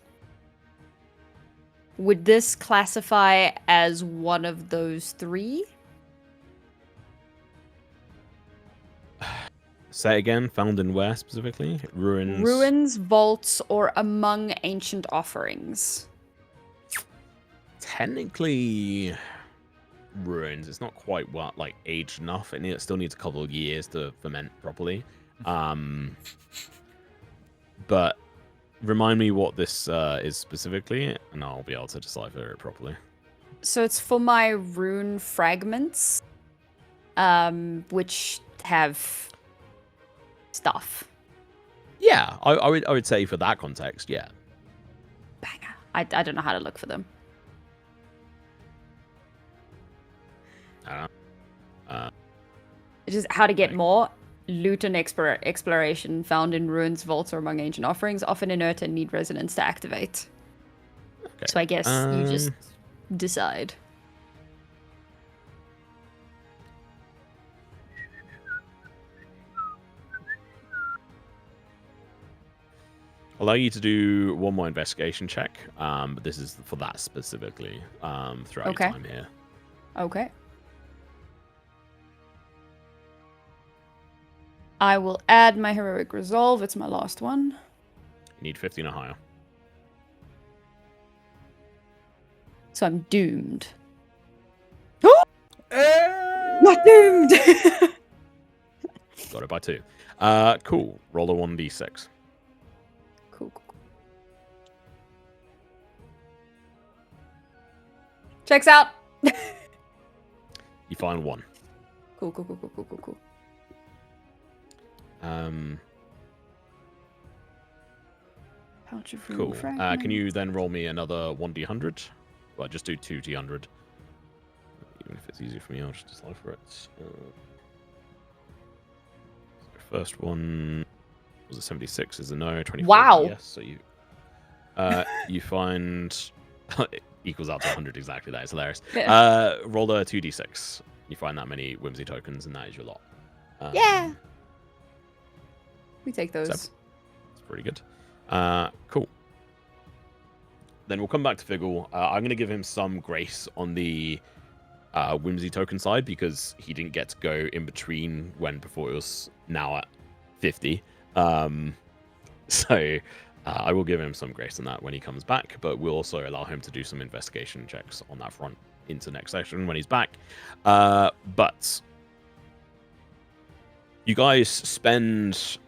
Would this classify as one of those three? Say again, found in where specifically? Ruins. Ruins, vaults, or among ancient offerings. Technically, ruins. It's not quite like aged enough. It still needs a couple of years to ferment properly. But remind me what this is specifically, and I'll be able to decipher it properly. So it's for my rune fragments, which have stuff. Yeah, I would say for that context, yeah. Banger. I don't know how to look for them. It's just how to get more. Loot and exploration found in ruins, vaults, or among ancient offerings, often inert and need resonance to activate. Okay. So I guess you just decide. Allow you to do one more investigation check, but this is for that specifically throughout your time here. Okay. I will add my heroic resolve. It's my last one. You need 15 or higher. So I'm doomed. Not doomed! Got it by 2. Cool. Roll a 1d6. Cool. Checks out. You find 1. Cool. Pouch of Cool. rune fragments. Can you then roll me another 1d100? Well, just do 2d100. Even if it's easier for me, I'll just decipher it. So first one was a 76 is a no, 24 Wow. yes. So you find it equals out to 100 exactly. That is hilarious. Yeah. Roll a 2d6. You find that many whimsy tokens, and that is your lot. Yeah. We take those. That's pretty good. Cool. Then we'll come back to Figgle. I'm going to give him some grace on the whimsy token side because he didn't get to go in between when before it was now at 50. So I will give him some grace on that when he comes back, but we'll also allow him to do some investigation checks on that front into next session when he's back. But you guys spend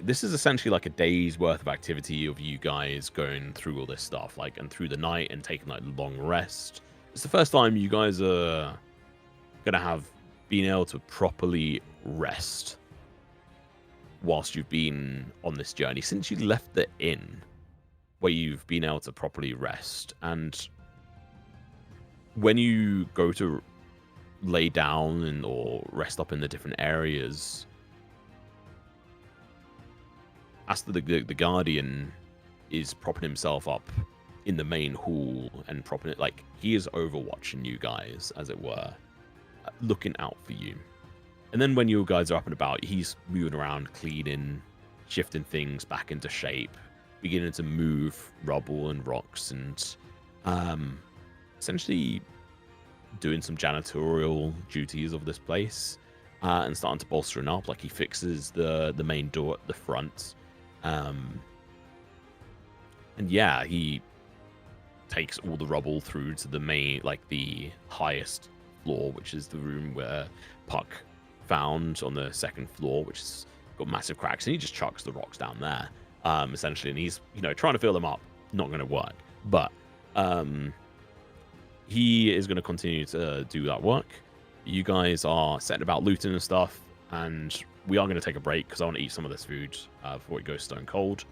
this is essentially like a day's worth of activity of you guys going through all this stuff, and through the night and taking long rest. It's the first time you guys are gonna have been able to properly rest whilst you've been on this journey since you left the inn, where you've been able to properly rest. And when you go to lay down or rest up in the different areas, Astor the Guardian is propping himself up in the main hall and propping it he is overwatching you guys, as it were, looking out for you. And then when you guys are up and about, he's moving around, cleaning, shifting things back into shape, beginning to move rubble and rocks and essentially doing some janitorial duties of this place and starting to bolster it up. Like he fixes the main door at the front, and yeah, he takes all the rubble through to the main, like the highest floor, which is the room where Puck found on the second floor, which has got massive cracks, and he just chucks the rocks down there, essentially, and he's trying to fill them up. Not going to work, but he is going to continue to do that work. You guys are setting about looting and stuff, and we are going to take a break because I want to eat some of this food before it goes stone cold,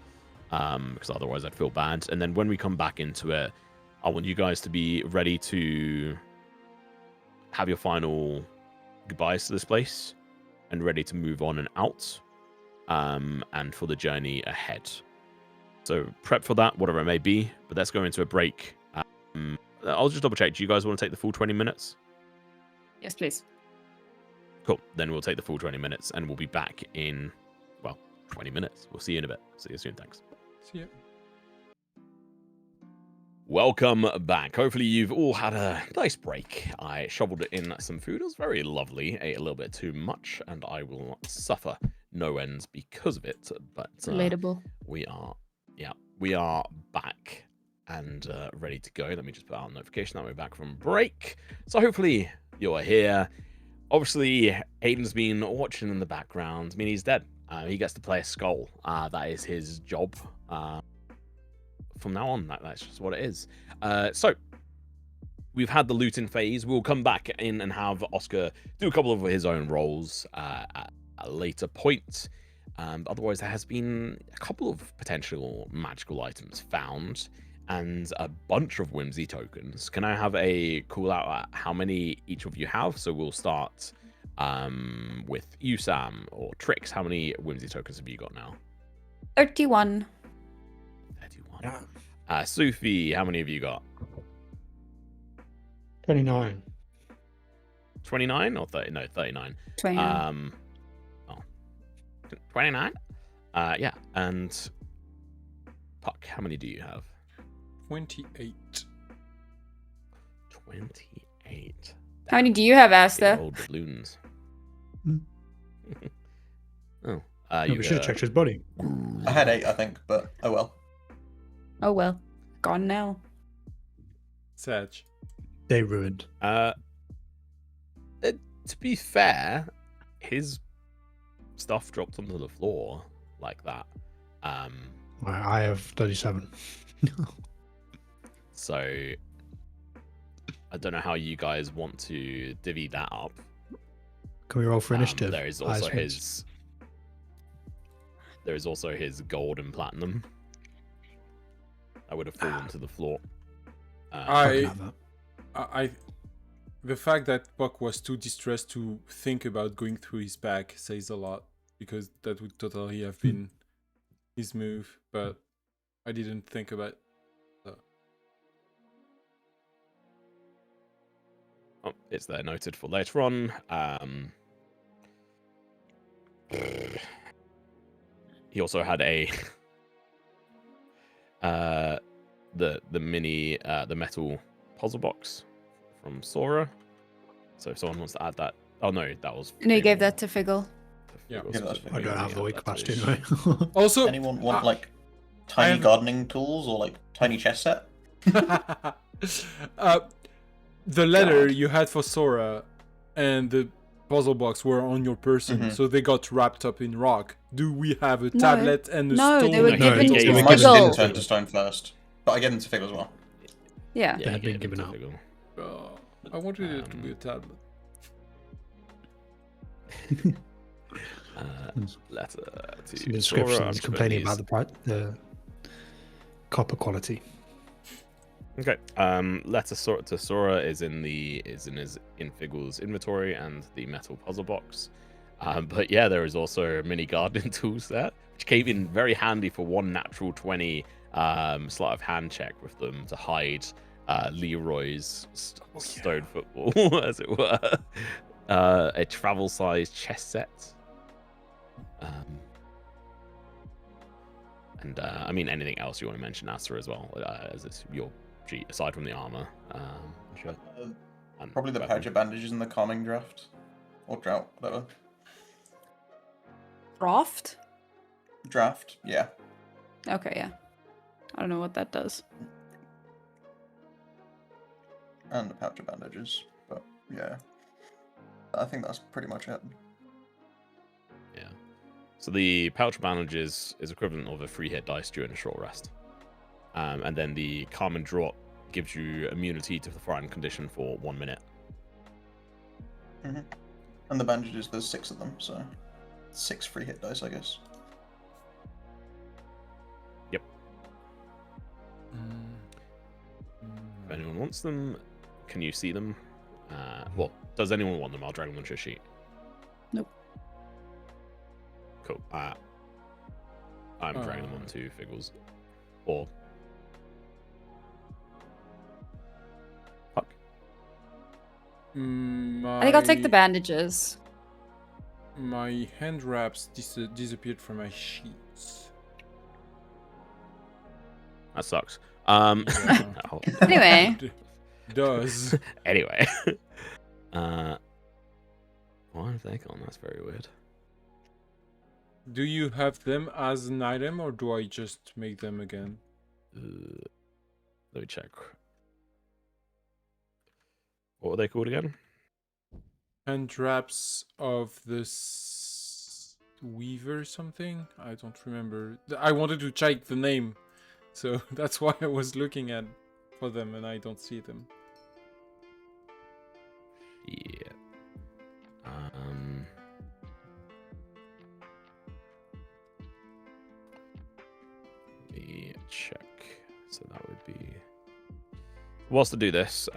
because otherwise I'd feel bad. And then when we come back into it, I want you guys to be ready to have your final goodbyes to this place and ready to move on and out, and for the journey ahead. So prep for that, whatever it may be, but let's go into a break. I'll just double check. Do you guys want to take the full 20 minutes? Yes, please. Cool. Then we'll take the full 20 minutes and we'll be back in, 20 minutes. We'll see you in a bit. See you soon. Thanks. See ya. Welcome back. Hopefully you've all had a nice break. I shoveled in some food. It was very lovely. Ate a little bit too much, and I will suffer no ends because of it. But Relatable. we are back and ready to go. Let me just put out a notification that we're back from break. So hopefully you're here. Obviously, Aiden's been watching in the background. I mean, he's dead. He gets to play a skull. That is his job. From now on, that's just what it is. So we've had the looting phase. We'll come back in and have Oscar do a couple of his own roles at a later point. Otherwise, there has been a couple of potential magical items found and a bunch of whimsy tokens. Can I have a call out at how many each of you have? So we'll start with you, Sam, or Trix. How many whimsy tokens have you got now? 31. 31. Yeah. Sufi, how many have you got? 29. 29 or 30? No, 39. 29. 29? Yeah. And Puck, how many do you have? 28. 28. How many do you have, Big Astor? old balloons. Hmm. Oh. No, You we should have checked his body. I had 8, I think, but oh well. Oh well. Gone now. Sag. They ruined. To be fair, his stuff dropped onto the floor like that. I have 37. So I don't know how you guys want to divvy that up. Can we roll for initiative? There is also his gold and platinum. That would have fallen to the floor. I can have that. The fact that Puck was too distressed to think about going through his bag says a lot, because that would totally have been his move, but I didn't think about it. Oh, it's there noted for later on. He also had a the mini the metal puzzle box from Sora. So if someone wants to add that, oh no, that was. No, you gave that to Figgle. Yeah. Yeah, that's I don't have the weight capacity anyway. Also, Anyone want like I tiny have- gardening tools or like tiny chess set? the letter you had for Sora and the puzzle box were on your person, Mhm. so they got wrapped up in rock. Do we have a tablet and a No, stone? they were No, given he to gave Mine it didn't Figgle. turn to stone first, but I gave them to Figgle as well. Yeah. They had he been gave it given to out. Figgle. I wanted it to be a tablet. Letter to Some descriptions Sora. I'm complaining putting about the copper quality. Okay. Letter to Sora is in Figgle's inventory and the metal puzzle box. But yeah, there is also a mini gardening tool set, which came in very handy for one natural 20 sleight of hand check with them to hide Leroy's stone football, as it were. A travel size chess set. And I mean, anything else you want to mention, Astor, as well, as it's your sheet aside from the armor. Sure. And Probably the weapon. pouch of bandages and the calming draft. Or drought, whatever. Raft? Draft, yeah. Okay, yeah. I don't know what that does. And a pouch of bandages. But yeah. I think that's pretty much it. Yeah. So the pouch bandages is equivalent of a 3 hit dice during a short rest. And then the calm and drop gives you immunity to the frightened condition for 1 minute. Mm-hmm. And the bandages, there's 6 of them, so 6 free hit dice, I guess. Yep. If anyone wants them, can you see them? Well, does anyone want them? I'll drag them onto your sheet. Nope. Cool. I'm dragging them onto Figgles. Or Puck. I think I'll take the bandages. My hand wraps disappeared from my sheets. That sucks. Yeah. Oh. Anyway. Does. Anyway. Why have they gone? That's very weird. Do you have them as an item, or do I just make them again? Let me check. What were they called again? Hand wraps of the Weaver something? I don't remember. I wanted to check the name, so that's why I was looking at for them, and I don't see them. Yeah. Let me check. So that would be. Whilst I do this,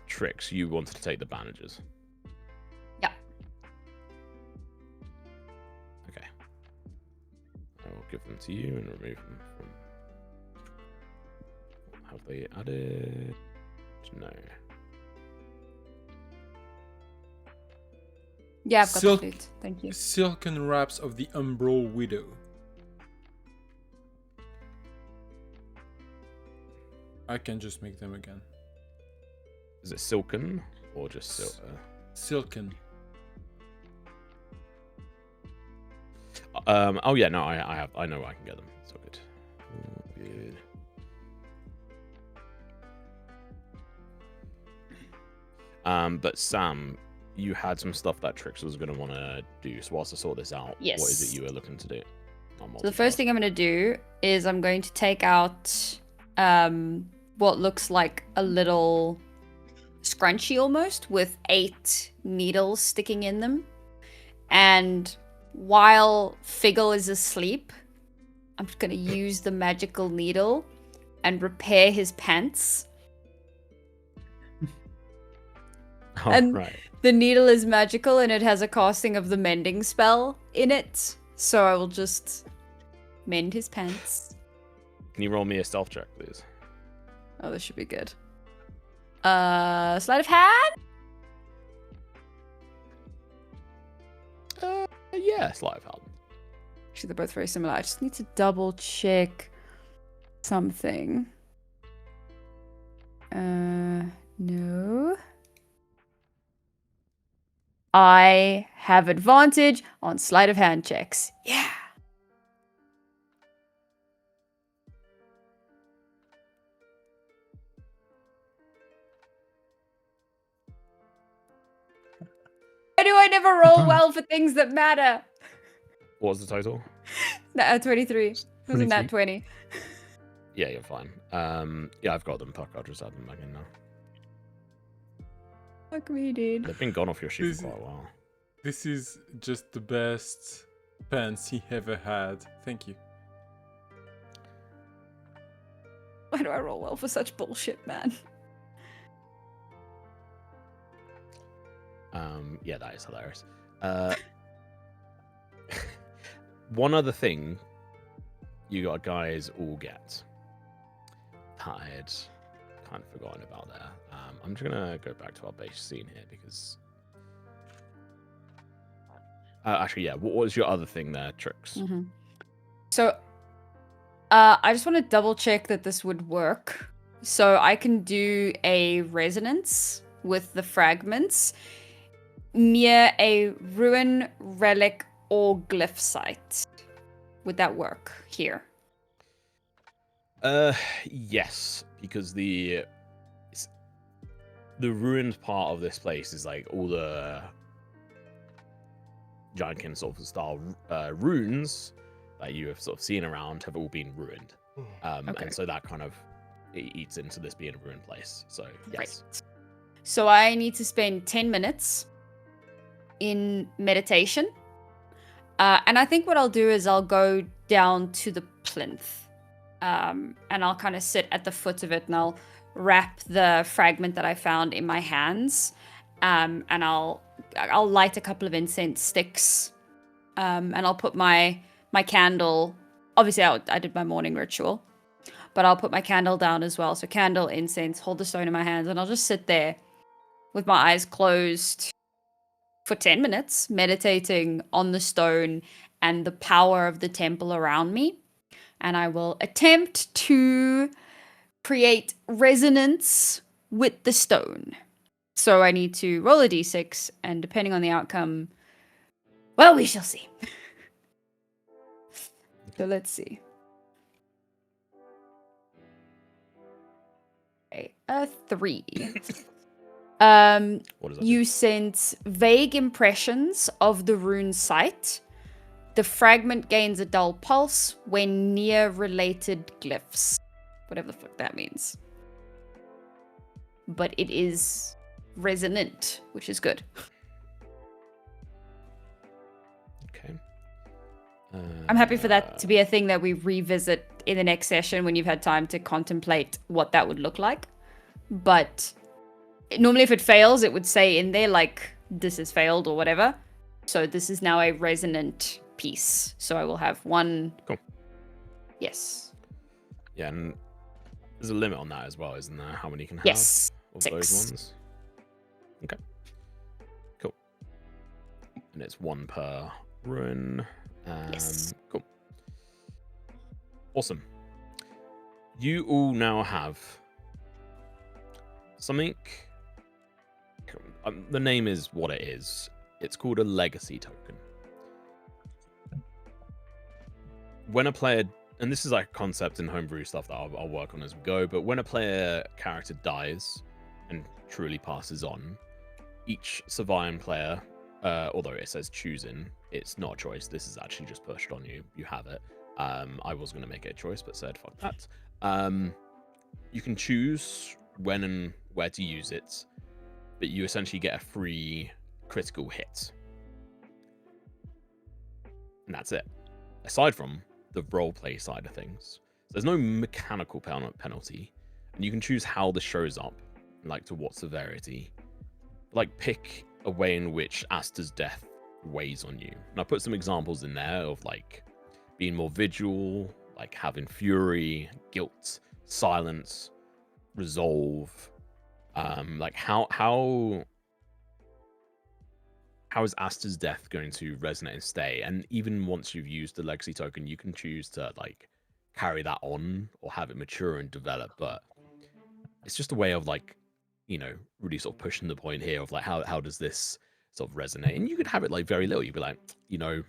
Trix, you wanted to take the bandages. Yeah. Okay. I will give them to you and remove them from. Have they added? No. Yeah, I've got Silk- the flute. Thank you. Silken wraps of the Umbral Widow. I can just make them again. Is it silken or just Silken. Oh yeah, no, I know where I can get them. So good. Good. But Sam, you had some stuff that Trix was going to want to do. So whilst I sort this out, Yes. what is it you were looking to do? So the first thing I'm going to do is I'm going to take out what looks like a little scrunchie almost with 8 needles sticking in them. And while Figgle is asleep, I'm just going to use the magical needle and repair his pants. Oh, and- right. The needle is magical and it has a casting of the mending spell in it. So I will just mend his pants. Can you roll me a stealth check, please? Oh, this should be good. Sleight of hand? Yeah, sleight of hand. Actually, they're both very similar. I just need to double check something. No. I have advantage on sleight of hand checks. Yeah. Why do I never roll Okay. well for things that matter? What was the total? 23. It was a nat 20. Yeah, you're fine. Yeah, I've got them, Puck. I'll just add them back in now. Fuck me, dude. They've been gone off your sheet This- for quite a while. This is just the best pants he ever had. Thank you. Why do I roll well for such bullshit, man? Yeah, that is hilarious. One other thing you guys all get that I had kind of forgotten about there. I'm just gonna go back to our base scene here because actually, yeah. What was your other thing there, Trix? So, I just want to double check that this would work. So I can do a resonance with the fragments near a ruin, relic, or glyph site. Would that work here? Yes, because the ruined part of this place is like all the Giantkin sort of style runes that you have sort of seen around have all been ruined. Okay. And so that kind of eats into this being a ruined place. So yes. Right. So I need to spend 10 minutes in meditation. And I think what I'll do is I'll go down to the plinth. And I'll kind of sit at the foot of it and I'll wrap the fragment that I found in my hands. And I'll light a couple of incense sticks. And I'll put my candle. Obviously, I did my morning ritual. But I'll put my candle down as well. So candle, incense, hold the stone in my hands. And I'll just sit there with my eyes closed for 10 minutes, meditating on the stone and the power of the temple around me. And I will attempt to create resonance with the stone. So I need to roll a d6, and depending on the outcome, well, we shall see. So let's see. Okay, a 3. What does that You do? sense vague impressions of the rune site. The fragment gains a dull pulse when near related glyphs. Whatever the fuck that means. But it is resonant, which is good. Okay. I'm happy for that to be a thing that we revisit in the next session when you've had time to contemplate what that would look like. But normally if it fails, it would say in there, like, this has failed or whatever. So this is now a resonant piece. So I will have one. Cool. Yes. Yeah, and there's a limit on that as well, isn't there? How many you can have Yes. of 6. those ones? Okay. Cool. And it's 1 per rune. Yes. Cool. Awesome. You all now have something. The name is what it is. It's called a legacy token. When a player, and this is like a concept in homebrew stuff that I'll work on as we go, but when a player character dies and truly passes on, each surviving player, although it says choosing, it's not a choice. This is actually just pushed on you. You have it. I was going to make it a choice, but said fuck that. You can choose when and where to use it, but you essentially get a free critical hit. And that's it. Aside from the roleplay side of things, there's no mechanical penalty, and you can choose how this shows up, like to what severity. Like pick a way in which Astor's death weighs on you. And I put some examples in there of like being more vigil, like having fury, guilt, silence, resolve. Like how is Astor's death going to resonate and stay? And even once you've used the legacy token, you can choose to like carry that on or have it mature and develop. But it's just a way of like, you know, really sort of pushing the point here of like how does this sort of resonate? And you could have it like very little. You'd be like, you know,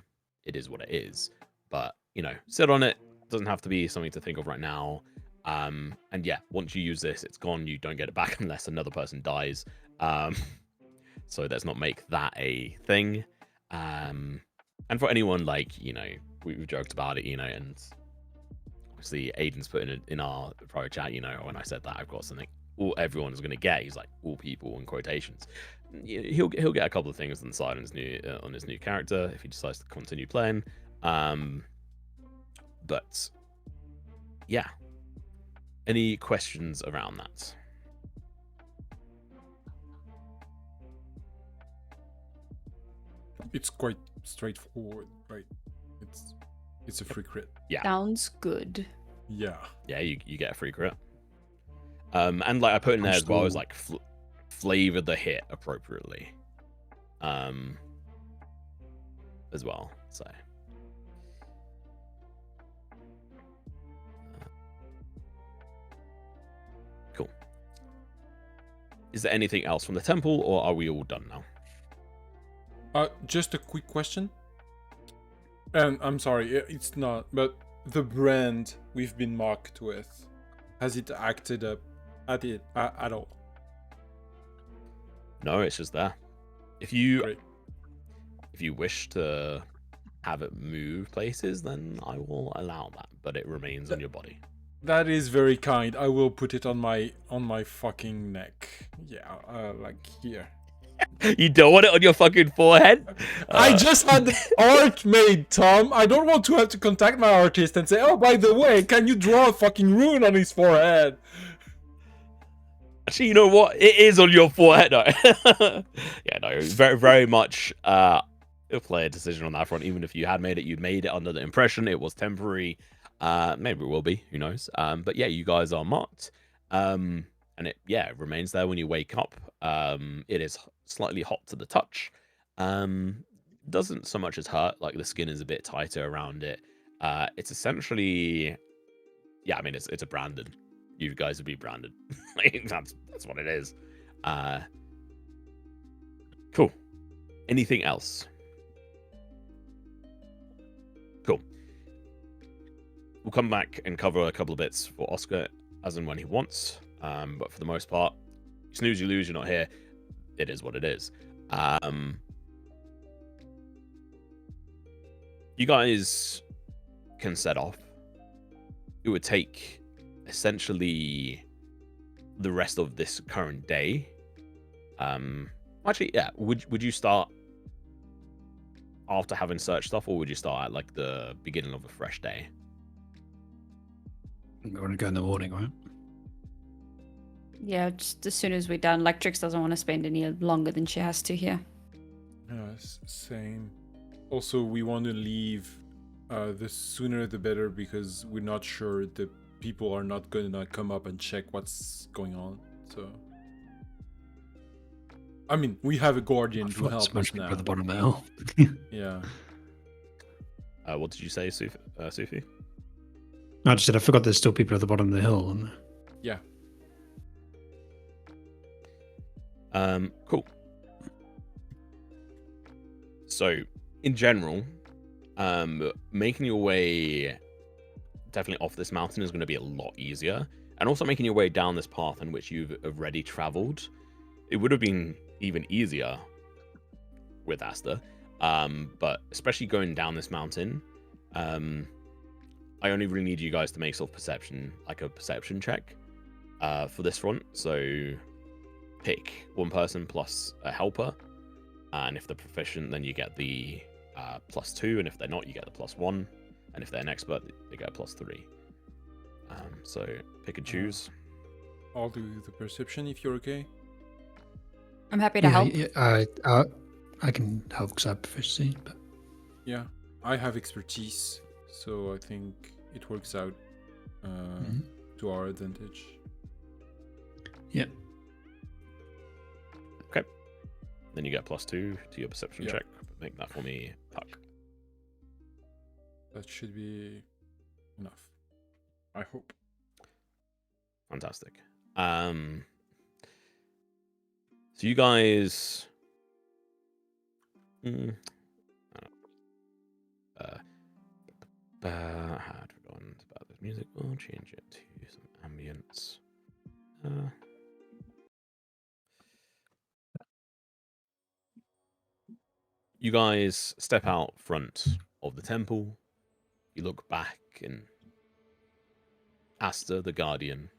it is what it is. But you know, sit on it. Doesn't have to be something to think of right now. And yeah, once you use this, it's gone. You don't get it back unless another person dies. So let's not make that a thing. And for anyone like, you know, we've joked about it, you know, and obviously Aiden's put in our private chat, you know, when I said that I've got something everyone is going to get. He's like all people in quotations. He'll get a couple of things on the side on his new character if he decides to continue playing. But yeah, any questions around that? It's quite straightforward, right? It's a free crit. Yeah. Sounds good. Yeah. Yeah, you get a free crit. And like I put in there as well as like flavor the hit appropriately. As well. So Is there anything else from the temple, or are we all done now? Just a quick question. And I'm sorry, it's not, but the brand we've been marked with, has it acted up at all? No, it's just there. If you Great. wish to have it move places, then I will allow that, but it remains on your body. That is very kind. I will put it on my fucking neck. Yeah, like here. You don't want it on your fucking forehead? I just had art made, Tom. I don't want to have to contact my artist and say, oh, by the way, can you draw a fucking rune on his forehead? Actually, you know what? It is on your forehead. No. Yeah, no, very, very much a player decision on that front. Even if you had made it, you'd made it under the impression it was temporary. Maybe it will be. Who knows? But yeah, you guys are marked. And it remains there when you wake up. It is slightly hot to the touch. Doesn't so much as hurt. Like the skin is a bit tighter around it. It's essentially, yeah, I mean, it's a branded. You guys would be branded. Like, that's what it is. Cool. Anything else? Cool. We'll come back and cover a couple of bits for Oscar as and when he wants. But for the most part, you snooze, you lose, you're not here. It is what it is. You guys can set off. It would take essentially the rest of this current day. Actually, yeah. Would you start after having searched stuff, or would you start at like the beginning of a fresh day? I'm going to go in the morning, right? Yeah, just as soon as we're done. Like, Trix doesn't want to spend any longer than she has to here. Same. Also, we want to leave the sooner the better, because we're not sure the people are not going to come up and check what's going on. So, I mean, we have a guardian to help us now. At the bottom of the hill. Yeah. What did you say, Sufi? I just said I forgot there's still people at the bottom of the hill. And... Yeah. Cool. So, in general, making your way definitely off this mountain is going to be a lot easier. And also making your way down this path in which you've already traveled, it would have been even easier with Astor. But especially going down this mountain, I only really need you guys to make sort of perception, like a perception check for this front. So pick one person plus a helper. And if they're proficient, then you get the +2. And if they're not, you get the +1. And if they're an expert, they get a +3. So pick and choose. I'll do the perception if you're okay. I'm happy to help. Yeah, I can help because I have proficiency. But... Yeah, I have expertise, so I think it works out to our advantage. Yeah. Okay. Then you get +2 to your perception Yeah. check. Make that for me, Puck. That should be enough, I hope. Fantastic. So you guys... how do we go on about this music? We'll change it to some ambience. You guys step out front of the temple. You look back, and Astor, the Guardian,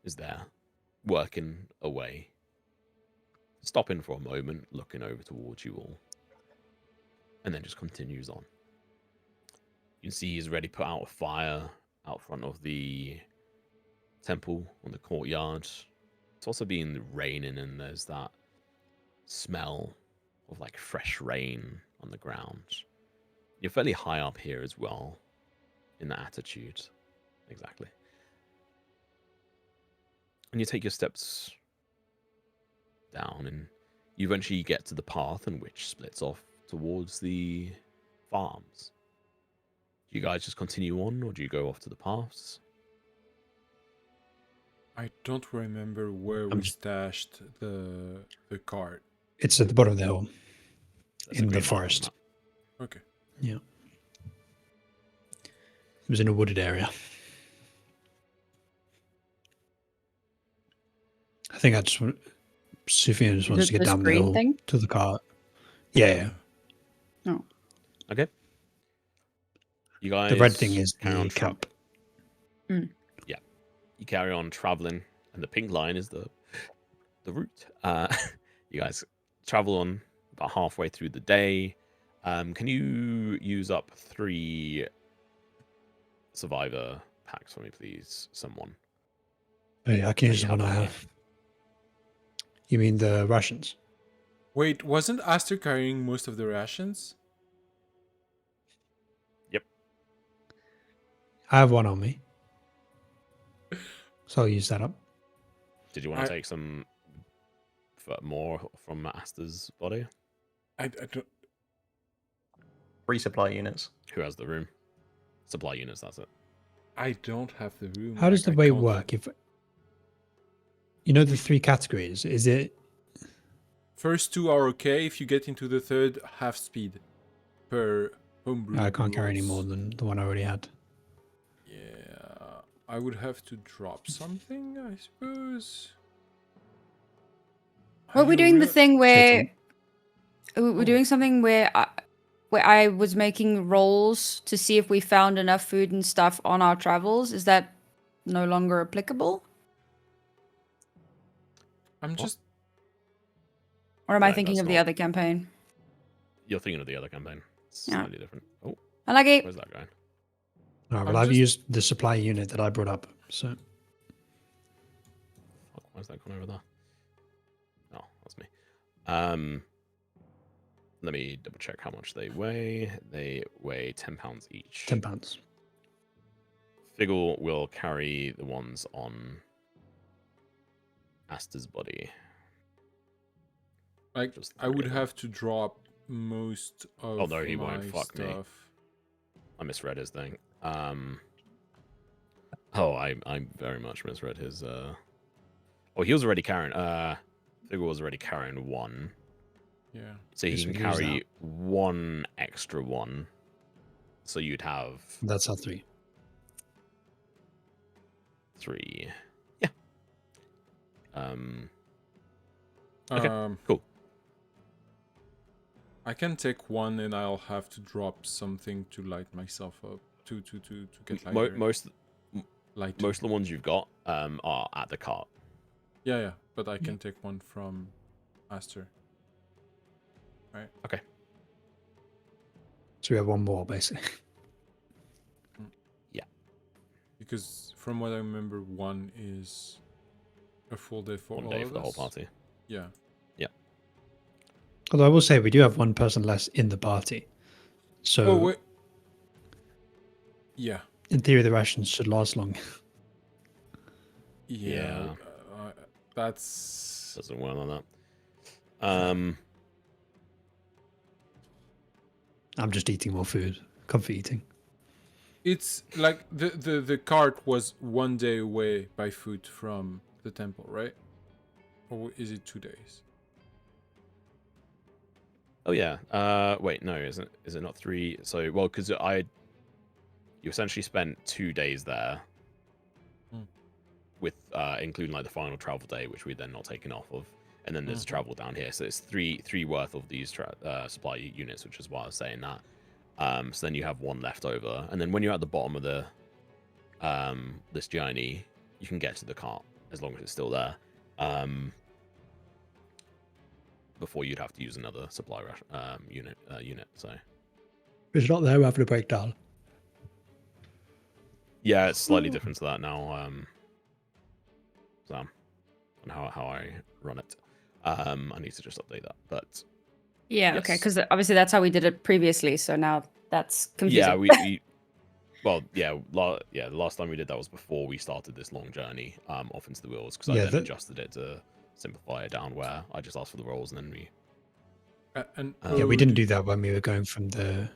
is there, working away. Stopping for a moment, looking over towards you all, and then just continues on. You can see he's already put out a fire out front of the temple on the courtyard. It's also been raining, and there's that smell of like fresh rain on the ground. You're fairly high up here as well, in that attitude. Exactly. And you take your steps down, and you eventually get to the path in which splits off towards the farms. Do you guys just continue on, or do you go off to the paths? I don't remember where we stashed the cart. It's at the bottom of the hill There's a in the green mark on forest. map. Okay. Yeah. It was in a wooded area. I think Sufyan just wants to get the down the screen hill thing? to the cart. Yeah. Okay. You guys. The red thing is carry on the cup. Yeah. You carry on traveling, and the pink line is the route. You guys travel on about halfway through the day. Can you use up 3 survivor packs for me, please? Someone. Oh, yeah, I can use You the one have I one, have. You mean the rations? Wait, wasn't Astor carrying most of the rations? Yep. I have one on me. So I'll use that up. Did you want to take some more from Astor's body? I don't. Resupply units. Who has the room? Supply units, that's it. I don't have the room. How does the I way can't- work? If you know the 3 categories, is it First 2 are okay. If you get into the third, half speed per homebrew. I can't carry any rules. more than the one I already had. Yeah, I would have to drop something, I suppose. Well, we're doing the thing where Shitting. we're doing something where I was making rolls to see if we found enough food and stuff on our travels. Is that no longer applicable? I'm just. Or am I No, thinking that's of the not- other campaign? You're thinking of the other campaign. It's Yeah. slightly different. Oh, I like it. where's that going? All right, I'm well, I've just- used the supply unit that I brought up. So Fuck, why's that gone over there? Oh, that's me. Let me double check how much they weigh. They weigh 10 pounds each. £10. Figgle will carry the ones on Astor's body. Like, Just I would 3 of them. have to drop most of Oh, no, he won't. my Fuck me. stuff. I misread his thing. I very much misread his. Oh, he was already carrying. Figgle was already carrying 1. Yeah. So he Yes, can we can use carry 1 extra 1. So you'd have That's our 3. 3. Yeah. Okay, cool. I can take 1 and I'll have to drop something to light myself up to get lighter. Most lighter. of the ones you've got are at the cart. Yeah, but I can take 1 from Astor. Right. Okay. So we have 1 more, basically. Because from what I remember, 1 is a full day for 1 all day of for the whole us. party. Yeah. Although I will say we do have 1 person less in the party. So Oh wait. Yeah. in theory, the rations should last long. Yeah. That's. Doesn't work like that. I'm just eating more food. Comfort eating. It's like the cart was 1 day away by foot from the temple, right? Or is it 2 days? Oh yeah. Wait, no, is it not 3? So well, because you essentially spent 2 days there, with including like the final travel day, which we're then not taken off of, and then there's travel down here. So it's three worth of these supply units, which is why I was saying that. So then you have 1 left over, and then when you're at the bottom of the this journey, you can get to the cart as long as it's still there. Before you'd have to use another supply unit. So If it's not there, we're having a breakdown. yeah, it's slightly different to that now. Sam, and how I run it. I need to just update that, but Yeah, okay, yes. because obviously that's how we did it previously. So now that's confusing. yeah, we well, the last time we did that was before we started this long journey off into the wheels, because I Yeah, then that- adjusted it to simplify it down where I just asked for the rolls and then we. Yeah, we didn't do that when we were going from the.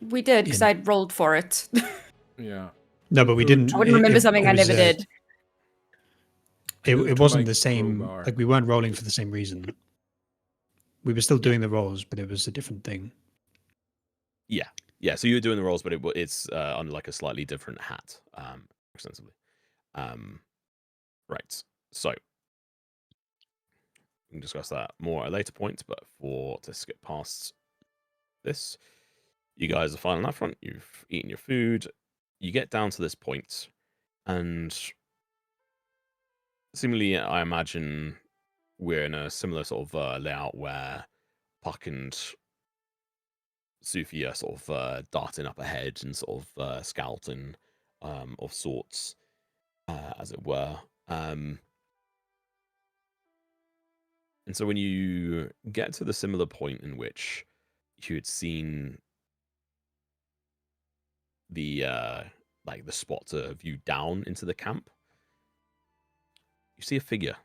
We did because In- I rolled for it. Yeah. No, but we didn't. I wouldn't remember something I was, never did. It to wasn't my the same. crowbar. Like we weren't rolling for the same reason. We were still doing the rolls, but it was a different thing. Yeah. So you were doing the rolls, but it's on like a slightly different hat, extensively. Right. So we can discuss that more at a later point. But to skip past this, you guys are fine on that front. You've eaten your food. You get down to this point, and similarly, I imagine we're in a similar sort of layout where Puck and Sufi are sort of darting up ahead and sort of scouting of sorts, as it were. And so when you get to the similar point in which you had seen the like the spot to view down into the camp, you see a figure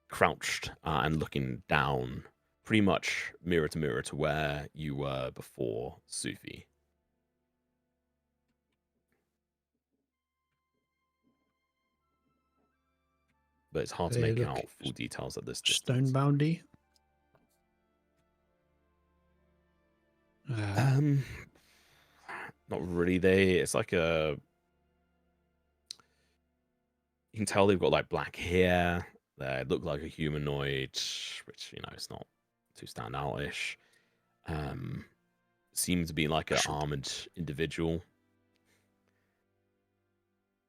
crouched and looking down, pretty much mirror to where you were before, Sufi. But it's hard to They make look out full details at this Stone distance. boundy. Not really. It's like a. You can tell they've got like black hair. They look like a humanoid, which it's not too standoutish. Seem to be like an armored individual,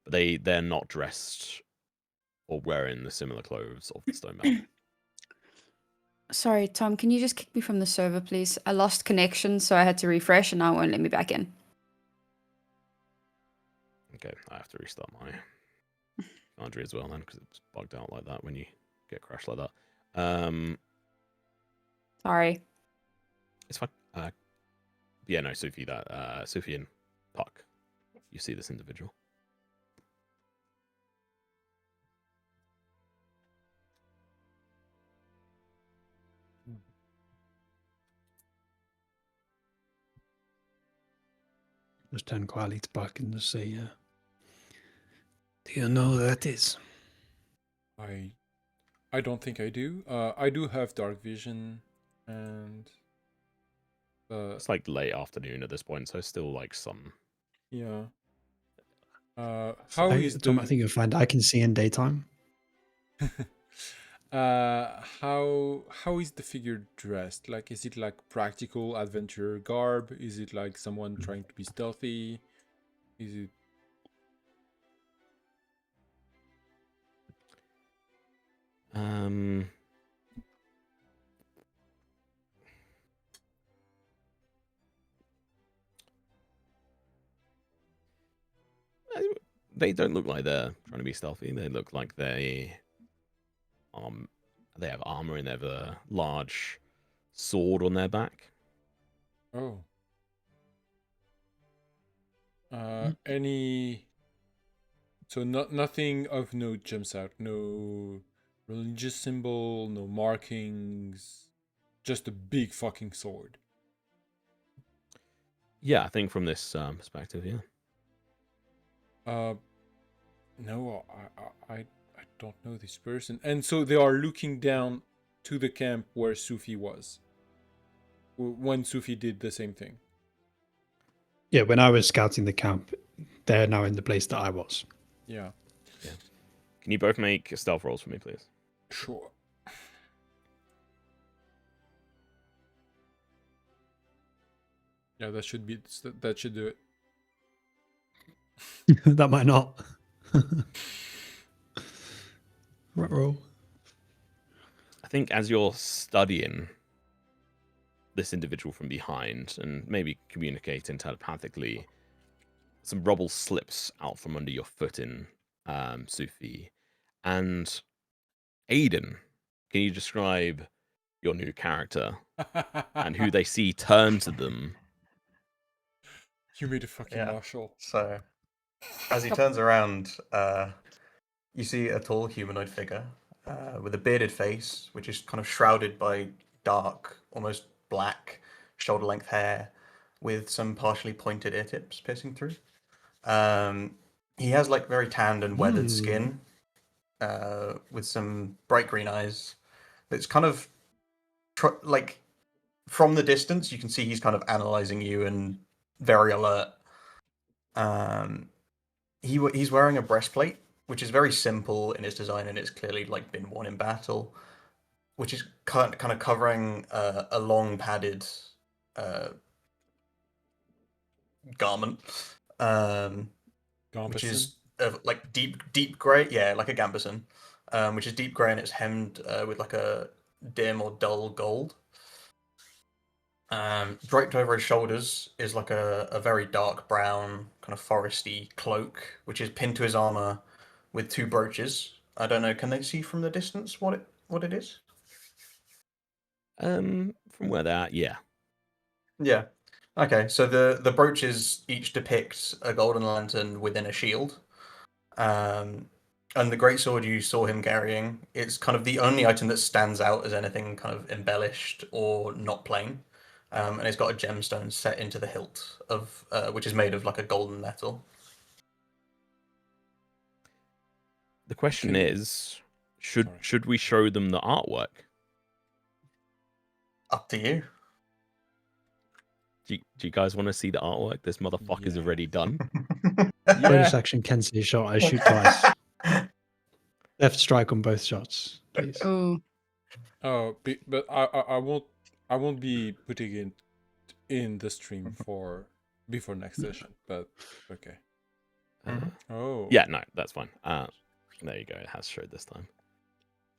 but they're not dressed or wearing the similar clothes of the Stoneman. Sorry, Tom, can you just kick me from the server, please? I lost connection, so I had to refresh, and now it won't let me back in. Okay, I have to restart my Foundry as well then, because it's bugged out like that when you get crashed like that. Sorry. It's fine. Yeah, no, Sufi and Puck. You see this individual. Just turn quietly to Buck and just say, do you know who that is? I don't think I do. I do have dark vision, and It's like late afternoon at this point, so still like sun. yeah. How I think you'll find I can see in daytime. How is the figure dressed? Like, is it like practical adventurer garb? Is it like someone trying to be stealthy? Is it? They don't look like they're trying to be stealthy. They look like they have armor and they have a large sword on their back. Oh. Any. So nothing of note jumps out. No religious symbol. No markings. Just a big fucking sword. Yeah, I think from this perspective, yeah. No, I don't know this person. And so they are looking down to the camp where Sufi was. When Sufi did the same thing. Yeah, when I was scouting the camp, they're now in the place that I was. Yeah. Yeah. Can you both make stealth rolls for me, please? Sure. Yeah, that should do it. That might not. Right roll. I think as you're studying this individual from behind and maybe communicating telepathically, some rubble slips out from under your foot in Sufi. And Aiden, can you describe your new character and who they see turn to them? You made a fucking marshal. So, as he turns around, you see a tall humanoid figure with a bearded face, which is kind of shrouded by dark, almost black, shoulder-length hair, with some partially pointed ear tips piercing through. He has like very tanned and weathered Hmm. skin, with some bright green eyes. It's kind of like from the distance, you can see he's kind of analyzing you and very alert. He's wearing a breastplate, which is very simple in its design, and it's clearly like been worn in battle, which is kind of covering a long padded garment, which Gomperson? is like deep gray, yeah, like a gambeson, which is deep gray and it's hemmed with like a dim or dull gold. Draped over his shoulders is like a very dark brown, kind of foresty cloak, which is pinned to his armor with two brooches. I don't know, can they see from the distance what it is? From where they're at, yeah. Yeah. Okay, so the brooches each depict a golden lantern within a shield. And the greatsword you saw him carrying, it's kind of the only item that stands out as anything kind of embellished or not plain. And it's got a gemstone set into the hilt of which is made of like a golden metal. The question Okay. is, should Sorry. should we show them the artwork? Up to you. Do you guys want to see the artwork? This motherfucker's Yeah. already done. Bonus Yeah. action, Kenzie shot. I shoot twice. Left strike on both shots, please. Ooh. Oh, but I won't be putting it in the stream before next session. But okay. Oh. Yeah, no, that's fine. There you go. It has showed this time.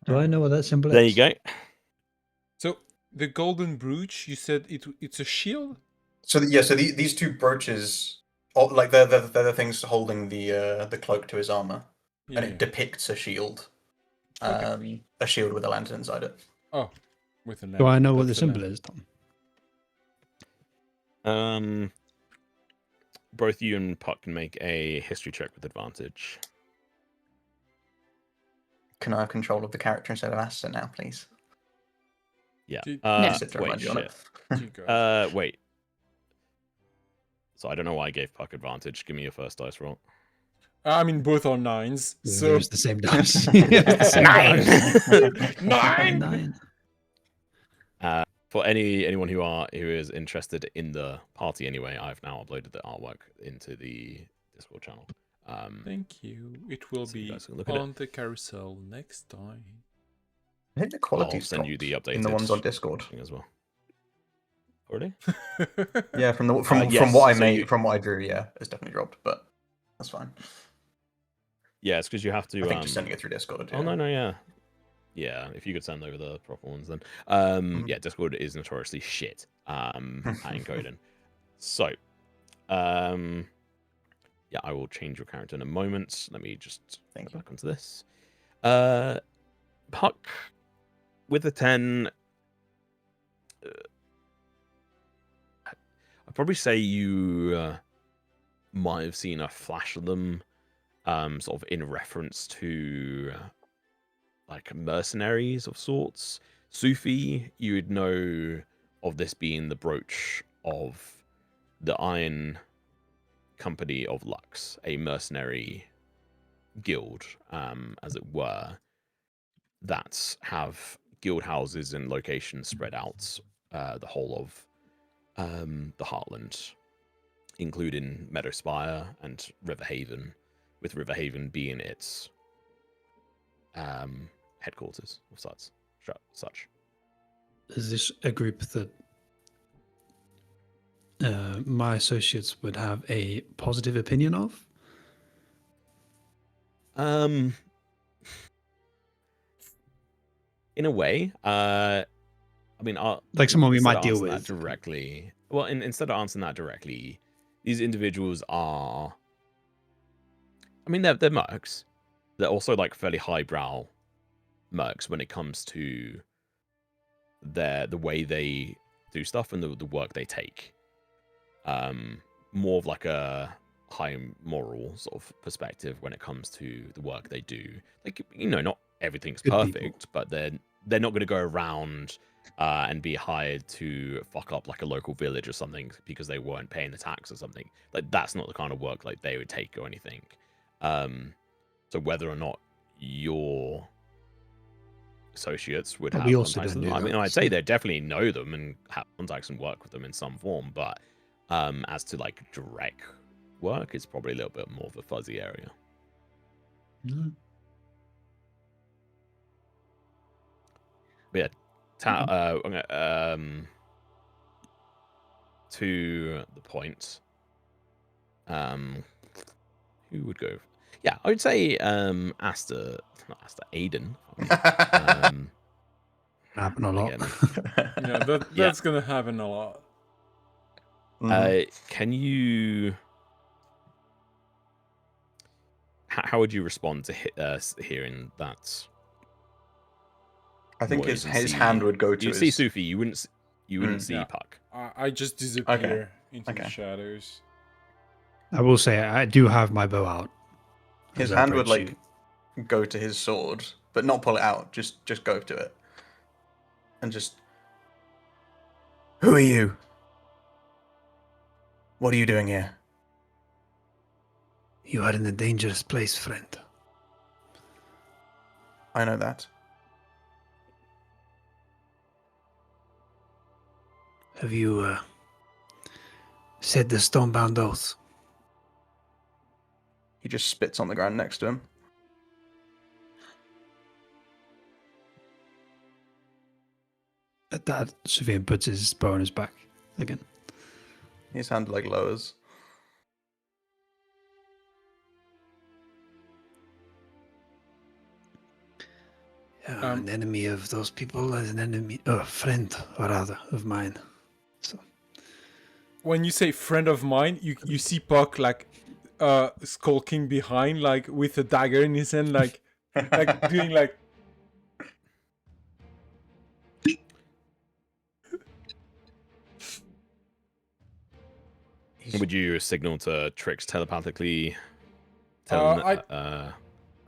Do I know what that symbol There is? you go. So the golden brooch, you said it's a shield? So these two brooches, like they're the things holding the cloak to his armor, Yeah. and it depicts a shield, Okay. a shield with a lantern inside it. Oh, with a Do I know what the that's symbol is, Tom? Both you and Puck can make a history check with advantage. Can I have control of the character instead of Astor now, please? Yeah. Do- Just to Wait, remind you on shit. it. You go. Wait. So I don't know why I gave Puck advantage. Give me your first dice roll. I mean, both are nines. It So was the same dice. It was the same dice. Nine. Nine. For anyone who is interested in the party anyway, I've now uploaded the artwork into the Discord channel. thank you. It will So you be guys can look at it. on the carousel next time. I think the I'll quality's send you the dropped updated in the ones on Discord. thing as well. Already? Yeah, from Yes, what I so made, you- from what I drew, yeah, it's definitely dropped, but that's fine. Yeah, it's because you have to. I think just sending it through Discord. Oh yeah. no, yeah. Yeah, if you could send over the proper ones, then yeah, Discord is notoriously shit at encoding. So, yeah, I will change your character in a moment. Let me just Thank go you. back onto this. Puck with a 10. I'd probably say you might have seen a flash of them, sort of in reference to like mercenaries of sorts. Sufi, you would know of this being the brooch of the Iron Company of Lux, a mercenary guild, as it were, that have guild houses and locations spread out the whole of the Heartland, including Meadowspire and Riverhaven, with Riverhaven being its headquarters of such. Is this a group that my associates would have a positive opinion of? In a way, I mean, Like someone we instead might of deal answering with. that directly. Well, instead of answering that directly, these individuals are. I mean, they're mercs. They're also like fairly highbrow mercs when it comes to the way they do stuff and the work they take. More of like a high moral sort of perspective when it comes to the work they do. Like, you know, not everything's Good perfect, people. but they're not going to go around and be hired to fuck up like a local village or something because they weren't paying the tax or something. Like, that's not the kind of work like they would take or anything. So whether or not your associates would But have we also contacts don't with them, do I mean, that, I'd say so- they definitely know them and have contacts and work with them in some form, but as to like direct work, it's probably a little bit more of a fuzzy area. No. But yeah, to the point, who would go? Yeah, I would say Astor, not Astor, Aiden. Happen a lot. Again. Yeah, that's gonna happen a lot. Can you? How would you respond to hearing that? I think noise and his see- hand would go to You his... see Sufi, you wouldn't see Yeah. Puck. I just disappear into the Okay. shadows. I will say I do have my bow out. His as I hand would approach like go to his sword, but not pull it out. Just go to it, and just. Who are you? What are you doing here? You are in a dangerous place, friend. I know that. Have you said the stonebound oath? He just spits on the ground next to him. At that, Sufyan puts his bow on his back again. His hand like lowers. An enemy of those people is an enemy, a friend, rather, of mine. So When you say friend of mine, you see Puck like skulking behind, like with a dagger in his hand, like doing like. Would you signal to Trix telepathically? Tell him,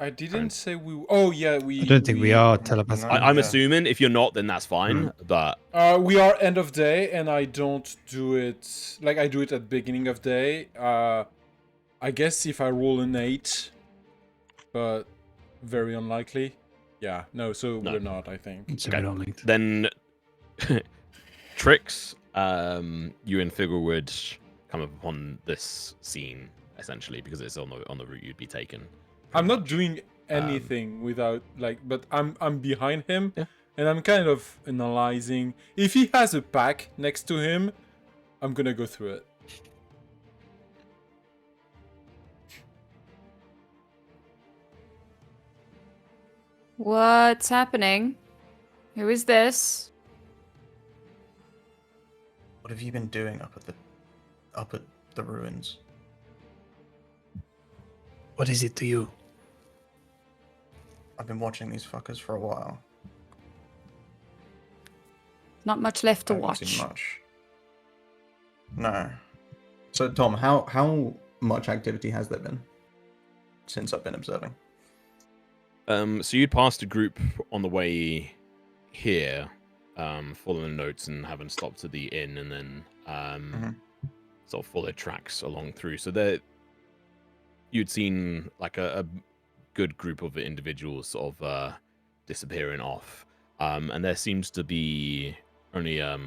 I didn't say we. Oh yeah, we. I don't think we are telepathic. I'm Yeah. assuming if you're not, then that's fine. But We are end of day, and I don't do it like I do it at beginning of day. I guess if I roll an 8, but very unlikely. Yeah, no. So No. we're not. I think. it's a Okay. bit linked. then Trix, you and Figure would come upon this scene essentially because it's on the route you'd be taking. I'm not doing anything without like, but I'm behind him, Yeah. and I'm kind of analyzing. If he has a pack next to him, I'm gonna go through it. What's happening? Who is this? What have you been doing up at the ruins? What is it to you? I've been watching these fuckers for a while. Not much left to I haven't seen watch. much. No. So Tom, how much activity has there been since I've been observing? So you'd passed a group on the way here, following notes and having stopped at the inn, and then sort of followed tracks along through. So there, you'd seen like a good group of individuals sort of disappearing off, and there seems to be only let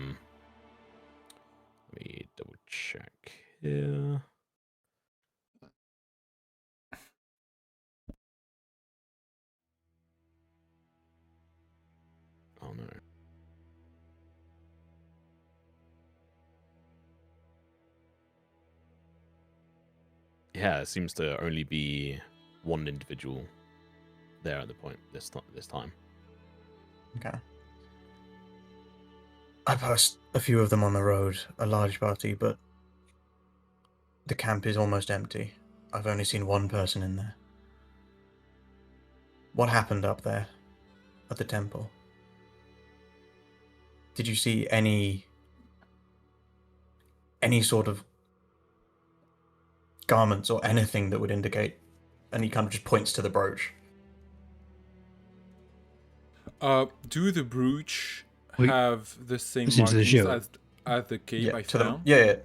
me double check here. Oh no. Yeah, it seems to only be one individual there at the point this time. Okay. I passed a few of them on the road, a large party, but the camp is almost empty. I've only seen one person in there. What happened up there at the temple? Did you see any sort of garments or anything that would indicate? And he kind of just points to the brooch. Do the brooch We- have the same Listen to the markings show. as the cape I to the found? Is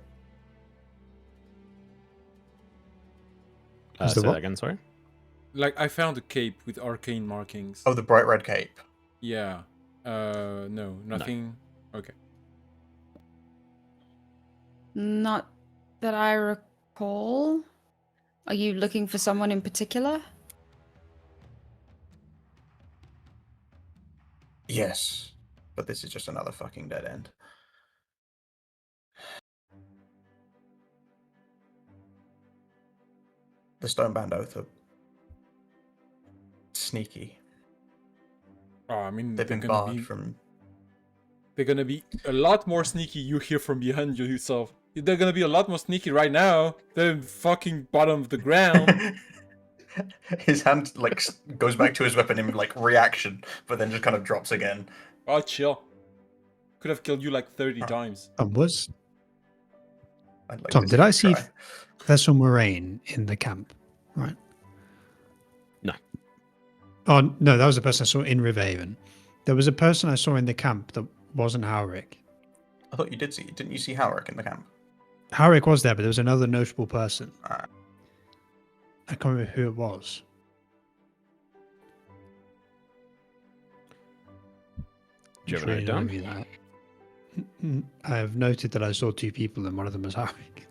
the Say what? that again, sorry. Like, I found a cape with arcane markings. Oh, the bright red cape. Yeah. No, nothing. Okay. Not that I recall. Are you looking for someone in particular? Yes, but this is just another fucking dead end. The Stonebound Oath are sneaky. Oh, I mean, They've been barred from. They're gonna be a lot more sneaky. You hear from behind yourself. They're gonna be a lot more sneaky right now. They're in fucking bottom of the ground. His hand like goes back to his weapon in like reaction, but then just kind of drops again. Oh, chill. Could have killed you like 30 times. Was I'd like Tom? to Did I see try. Vessel Moraine in the camp? Right. No. Oh no, that was the person I saw in Riverhaven. There was a person I saw in the camp that wasn't Howrick. I thought you did see. Didn't you see Howrick in the camp? Howrick was there, but there was another notable person. Ah. I can't remember who it was. Do you have It's it down? annoying me that I have noted that I saw two people, and one of them was Howrick.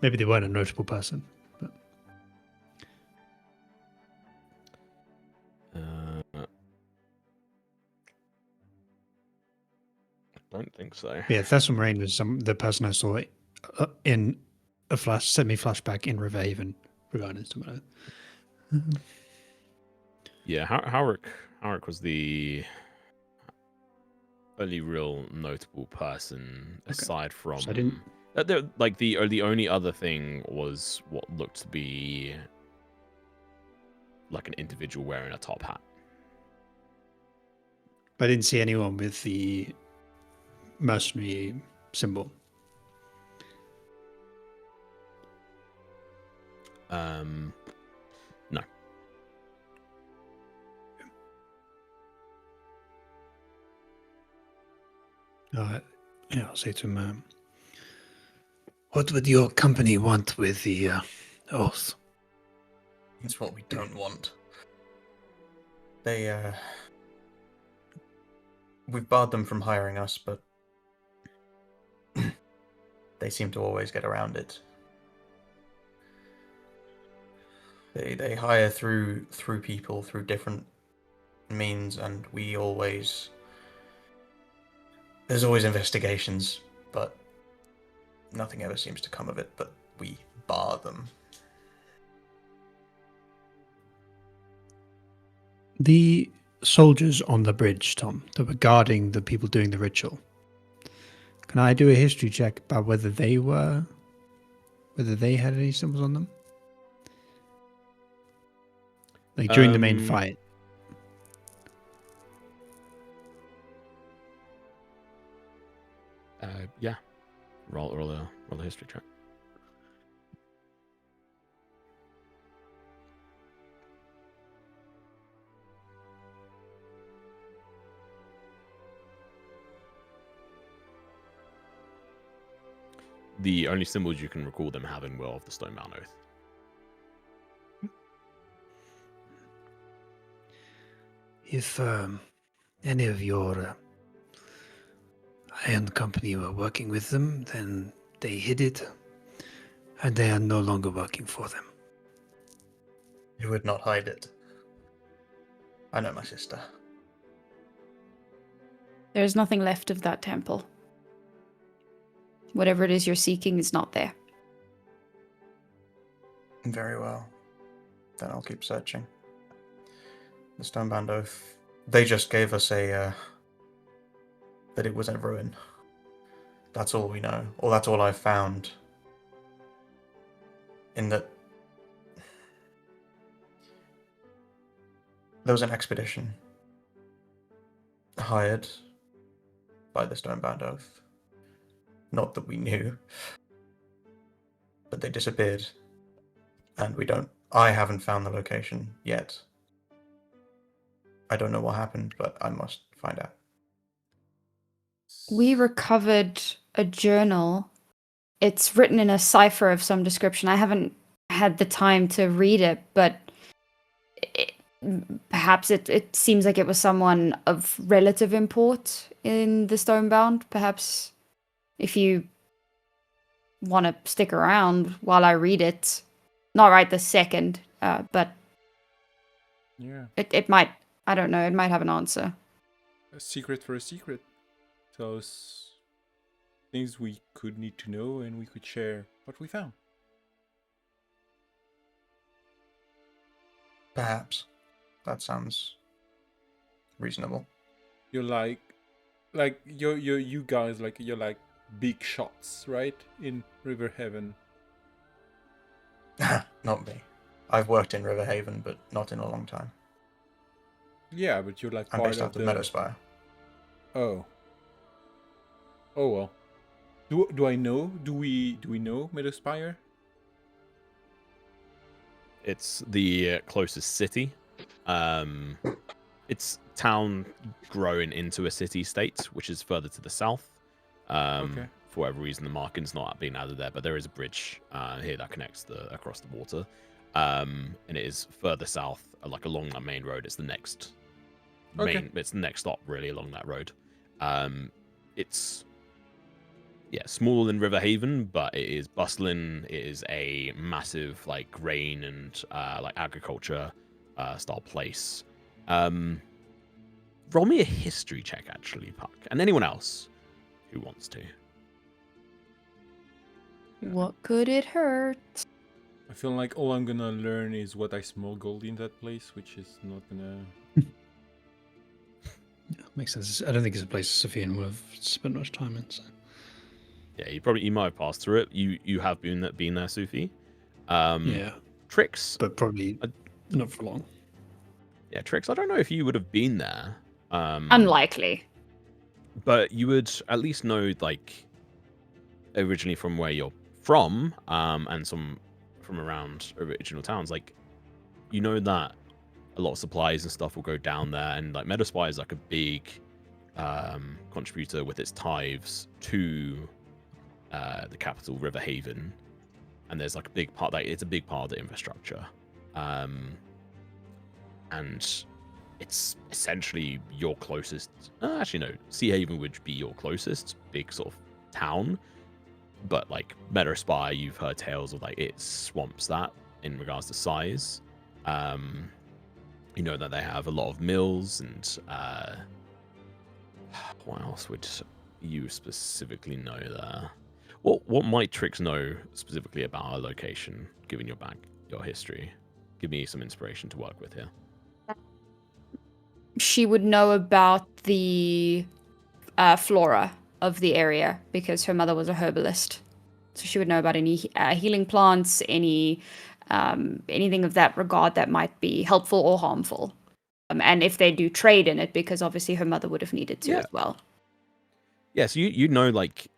Maybe they weren't a notable person. But... I don't think so. Yeah, Vessel Moraine was the person I saw in a semi-flashback in Riverhaven regarding someone. Yeah, Howrick was the only real notable person aside from. So I didn't. Like the only other thing was what looked to be like an individual wearing a top hat. I didn't see anyone with the mercenary symbol. No. Yeah, I'll say to him, what would your company want with the oath? It's what we don't want. They, we've barred them from hiring us, but they seem to always get around it. They hire through people, through different means, and we always... There's always investigations, but nothing ever seems to come of it, but we bar them. The soldiers on the bridge, Tom, that were guarding the people doing the ritual. Can I do a history check about whether they had any symbols on them? Like during the main fight. Yeah. Roll a history check. The only symbols you can recall them having were of the Stonebound Oath. If any of your Iron Company were working with them, then they hid it, and they are no longer working for them. You would not hide it. I know my sister. There's nothing left of that temple. Whatever it is you're seeking is not there. Very well. Then I'll keep searching. The Stonebound Oath, they just gave us that it was in ruin. That's all we know. Or that's all I've found. In that there was an expedition hired by the Stonebound Oath. Not that we knew, but they disappeared, and I haven't found the location yet. I don't know what happened, but I must find out. We recovered a journal. It's written in a cipher of some description. I haven't had the time to read it, but it, perhaps it seems like it was someone of relative import in the Stonebound. Perhaps if you want to stick around while I read it, not right this second, but Yeah. it might, I don't know, it might have an answer. A secret for a secret. Tell us things we could need to know, and we could share what we found. Perhaps. That sounds reasonable. You're like you guys, like, you're like big shots, right? In River Heaven. Not me. I've worked in Riverhaven, but not in a long time. Yeah, but you're like I'm part based of out of the. Meadowspire. Oh. Oh well. Do I know? Do we know Meadowspire? It's the closest city. It's town growing into a city state, which is further to the south. Okay. For whatever reason, the marking's not being added there, but there is a bridge here that connects across the water, and it is further south, like along that main road. It's the next It's the next stop really along that road. It's smaller than Riverhaven, but it is bustling. It is a massive like grain and like agriculture style place. Roll me a history check, actually, Puck, and anyone else who wants to. What could it hurt? I feel like all I'm gonna learn is what I smuggled in that place, which is not gonna. Yeah, makes sense. I don't think it's a place Sophian would have spent much time in. So. Yeah, you might have passed through it. You have been there, Sufi. Yeah, Trix, but probably not for long. Yeah, Trix. I don't know if you would have been there. Unlikely. But you would at least know, like, originally from where you're from, and some from around original towns. Like, you know that a lot of supplies and stuff will go down there, and like Meadowspire is like a big contributor with its tithes to the capital, Riverhaven, and there's like a big part it's a big part of the infrastructure, and it's essentially your closest. Actually, no, Sea Haven would be your closest big sort of town, but like Meadowspire, you've heard tales of like it swamps that in regards to size. You know that they have a lot of mills and what else would you specifically know there? What might Trix know specifically about our location, given your history? Give me some inspiration to work with here. She would know about the flora of the area because her mother was a herbalist. So she would know about any healing plants, anything of that regard that might be helpful or harmful. And if they do trade in it, because obviously her mother would have needed to as well. Yeah, so you know, like,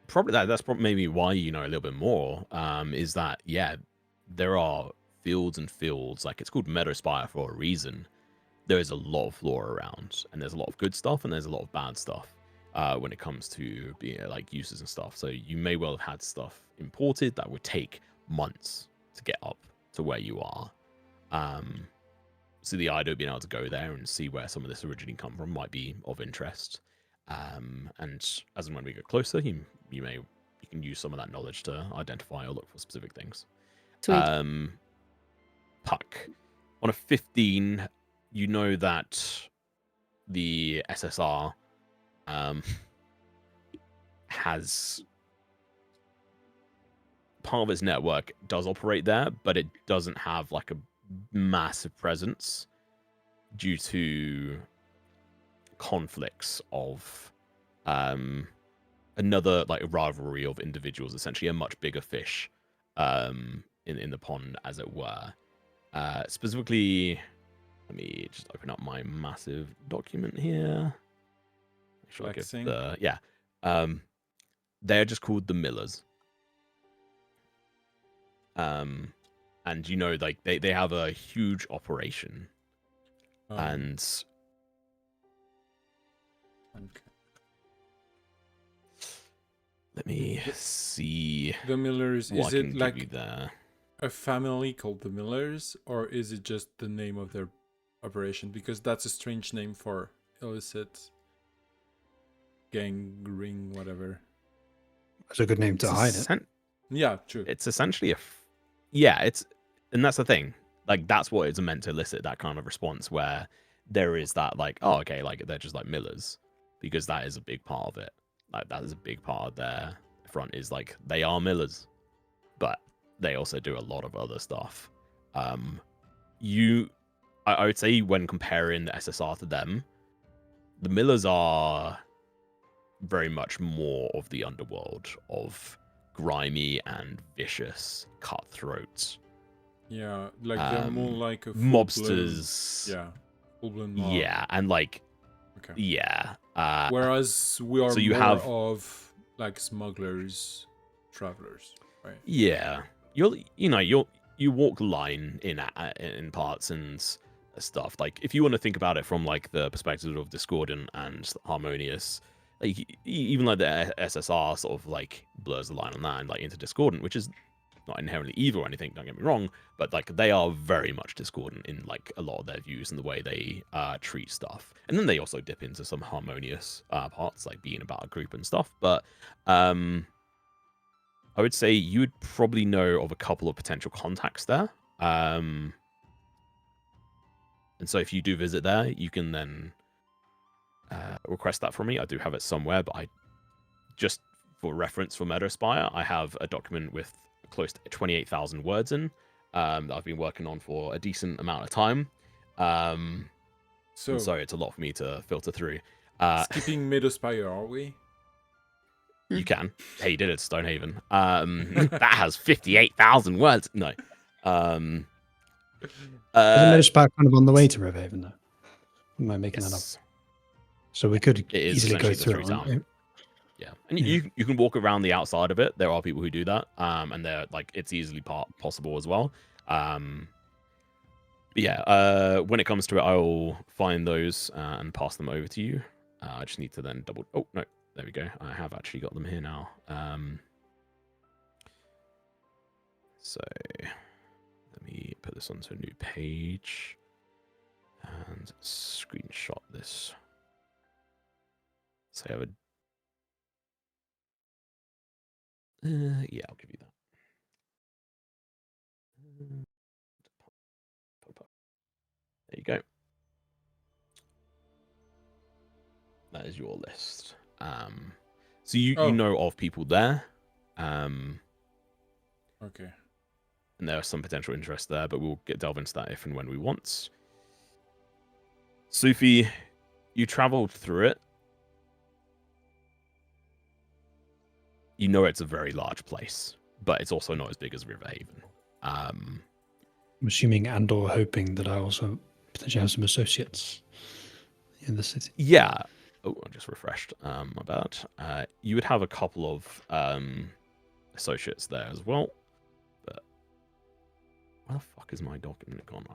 probably that's probably maybe why you know a little bit more, is that, yeah, there are fields and fields. Like, it's called Meadowspire for a reason. There is a lot of flora around, and there's a lot of good stuff, and there's a lot of bad stuff when it comes to being like uses and stuff. So you may well have had stuff imported that would take months to get up to where you are. So the idea of being able to go there and see where some of this originally come from might be of interest. And as and when we get closer, you can use some of that knowledge to identify or look for specific things. Sweet. Puck, on a 15, you know that the SSR has part of its network does operate there, but it doesn't have like a massive presence due to conflicts of another like a rivalry of individuals, essentially a much bigger fish in the pond, as it were. Specifically, let me just open up my massive document here. Make sure I give they're just called the Millers. And you know, like they have a huge operation, and Okay. let me see. The Millers, What is I it can give like you there. a family called the Millers, or is it just the name of their operation? Because that's a strange name for illicit gang ring, whatever. It's a good name to It's hide it. Yeah, true. It's essentially yeah, and that's the thing. Like that's what it's meant to elicit, that kind of response where there is that like, oh, okay, like they're just like millers, because that is a big part of it. Like that is a big part of their front, is like they are millers, but they also do a lot of other stuff. I would say when comparing the SSR to them, the millers are very much more of the underworld, of grimy and vicious cutthroats. Yeah, like they're more like a mobsters. Yeah, full-blown mob. Yeah, and like, Okay. yeah. Whereas we are so you more have, of like smugglers, travelers, right? Yeah, you walk the line in parts and stuff. Like if you want to think about it from like the perspective of discordant and harmonious, like even like the SSR sort of like blurs the line on that and like into discordant, which is not inherently evil or anything, don't get me wrong, but like they are very much discordant in like a lot of their views and the way they treat stuff. And then they also dip into some harmonious parts, like being about a group and stuff. But I would say you would probably know of a couple of potential contacts there. And so if you do visit there, you can then request that from me. I do have it somewhere, but I just for reference for Meadowspire, I have a document with close to 28,000 words in that I've been working on for a decent amount of time. So it's a lot for me to filter through. Skipping Meadowspire, are we? You can. Hey, you did it, Stonehaven. That has 58,000 words. No. Isn't Meadowspire kind of on the way to Riverhaven, though? Am I making that up? So we could easily go through it. Yeah, and you can walk around the outside of it. There are people who do that, and they're like it's easily possible as well. But yeah, when it comes to it, I will find those and pass them over to you. I just need to then double. Oh no, there we go. I have actually got them here now. So let me put this onto a new page and screenshot this. So I have a. Yeah, I'll give you that. There you go. That is your list. So you know of people there. Okay. And there are some potential interest there, but we'll delve into that if and when we want. Sufi, you traveled through it. You know it's a very large place, but it's also not as big as Riverhaven. I'm assuming and/or hoping that I also potentially have some associates in the city. Yeah. Oh, I just refreshed. My bad. You would have a couple of associates there as well. But where the fuck is my document gone?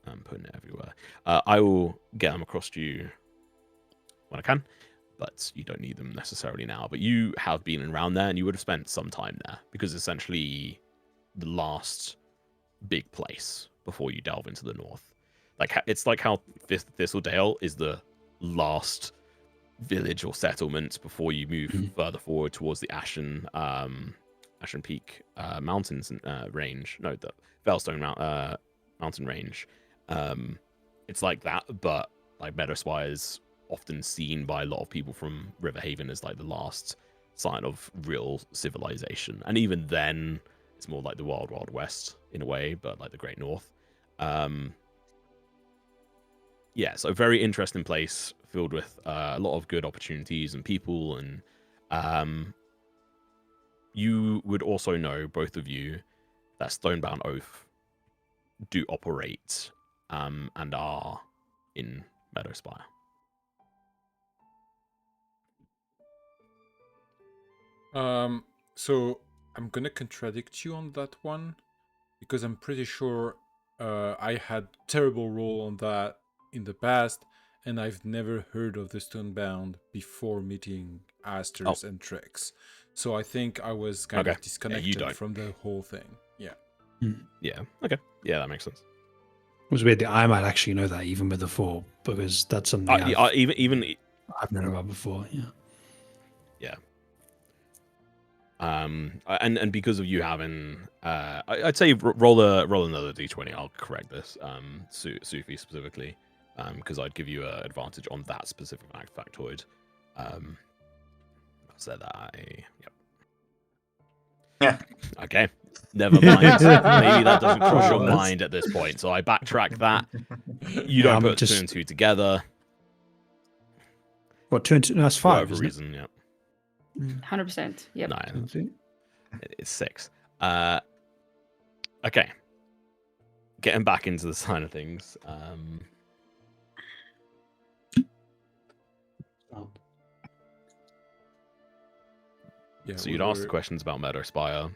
I'm putting it everywhere. I will get them across to you when I can, but you don't need them necessarily now. But you have been around there, and you would have spent some time there, because essentially the last big place before you delve into the north. Like it's like how Thistledale is the last village or settlement before you move further forward towards the Ashen Peak mountains range. No, the Veilstone mountain range. It's like that, but like Meadowspire is often seen by a lot of people from Riverhaven as like the last sign of real civilization, and even then it's more like the Wild Wild West in a way, but like the Great North. Yeah, so very interesting place filled with a lot of good opportunities and people, and you would also know, both of you, that Stonebound Oath do operate and are in Meadowspire. So I'm gonna contradict you on that one, because I'm pretty sure I had terrible role on that in the past, and I've never heard of the Stonebound before meeting Astors and Tricks. So I think I was kind of disconnected from the whole thing. Yeah. Yeah. Okay. Yeah, that makes sense. It was weird that I might actually know that even with the 4, because that's something Even I've known about before. Yeah. yeah. And because of you having, I'd say roll another d20. I'll correct this. Sufi specifically, because I'd give you an advantage on that specific factoid. I'll say that. Yep. Yeah. Okay. Never mind. Maybe that doesn't cross your Well, that's- mind at this point. So I backtrack that. You Yeah, don't I'm put 2 just- and 2 together. What, 2 and 2? No, that's For 5. whatever Isn't it? reason, yeah. 100%. Yep. 9. 2 and 2? It's 6. Okay. Getting back into the side of things. Oh. Yeah, So we you'd asked the were- questions about Meadow Spire.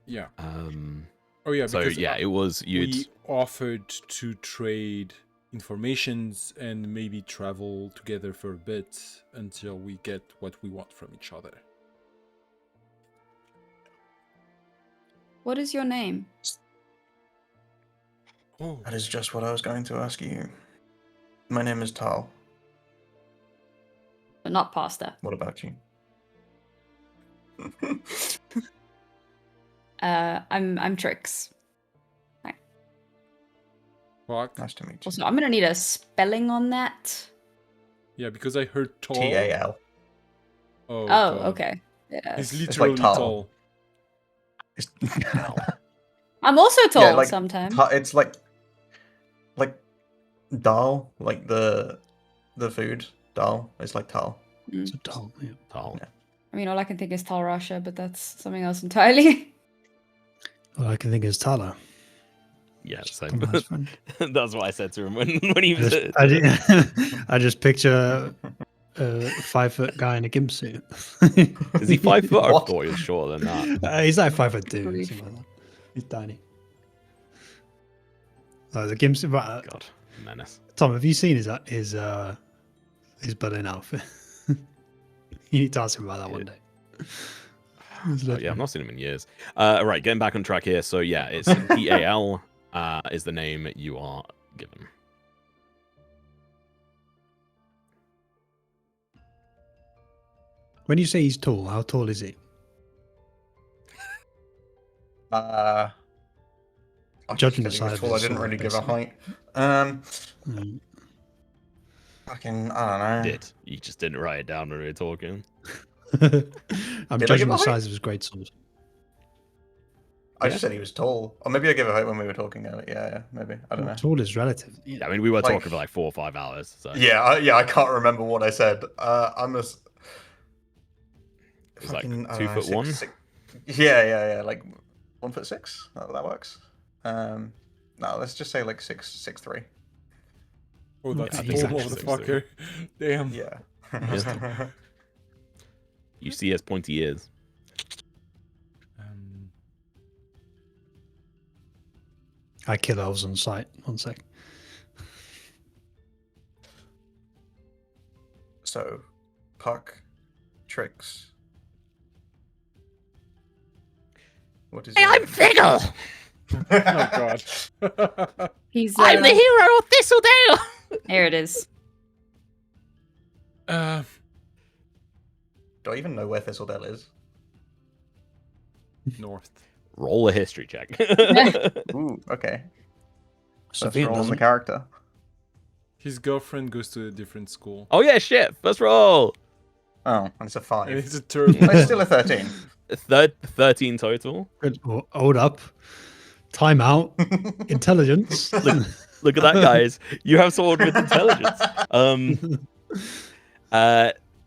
Yeah. Um, Oh yeah. so Because yeah, it was you'd. we offered to trade informations and maybe travel together for a bit until we get what we want from each other. What is your name? Oh, That is just what I was going to ask you. My name is Tal. Not pasta. What about you? I'm Trix. fuck. Nice to meet you. Also, I'm gonna need a spelling on that. Yeah, because I heard tall. Tal. Oh, Oh, God. okay. Yeah. He's like literally tall. tall. I'm also tall Yeah, like, sometimes. It's like dal, like the food dal. It's like tal. It's a doll. Yeah. Tall. Yeah. I mean, all I can think is Tall Russia, but that's something else entirely. All I can think is Tala. Yeah, Just same. a nice friend. That's what I said to him when he was. I just picture a 5-foot guy in a gimp suit. Is he 5 foot? I What? thought he was shorter than that. He's like 5'2", Grief. something like that. He's tiny. The gimp suit. God, menace. Tom, have you seen his Berlin outfit? You need to ask him about that one day. Oh, yeah, I've not seen him in years. Right, getting back on track here. So yeah, it's Tal is the name you are given. When you say he's tall, how tall is he? Judging the said he was size of tall, I his didn't sword, really give a basically. height. Mm. Fucking, I don't know. You just didn't write it down when we were talking. I'm Did I judging give the a height? size of his great sword. I just said he was tall. Or maybe I gave a height when we were talking earlier. Yeah, maybe. I don't know. Tall is relative. Yeah, I mean, we were Like- talking for like 4 or 5 hours. So Yeah, I can't remember what I said. I'm a. It was like fucking, I 2 don't know, foot 1. Yeah, like 1'6". That works. No, let's just say like 6'3". Oh, that's Okay, a he's tall actually motherfucker. Damn. Yeah. You see his pointy ears. I kill elves on sight. 1 sec. So, Puck, Trix. What is? Hey, I'm Figgle! Oh, God. He's. I'm the hero of Thistledale! Here it is. Uh, Do I even know where Thistledale is? north. Roll a history check. Ooh, okay. Let's Sophia roll on the doesn't. character. His girlfriend goes to a different school. Oh yeah, shit. First roll. Oh, and it's a 5. And it's a turtle. But it's still a 13. 13 total. Good. Hold up. Time out. Intelligence. Look at that, guys. You have someone with intelligence.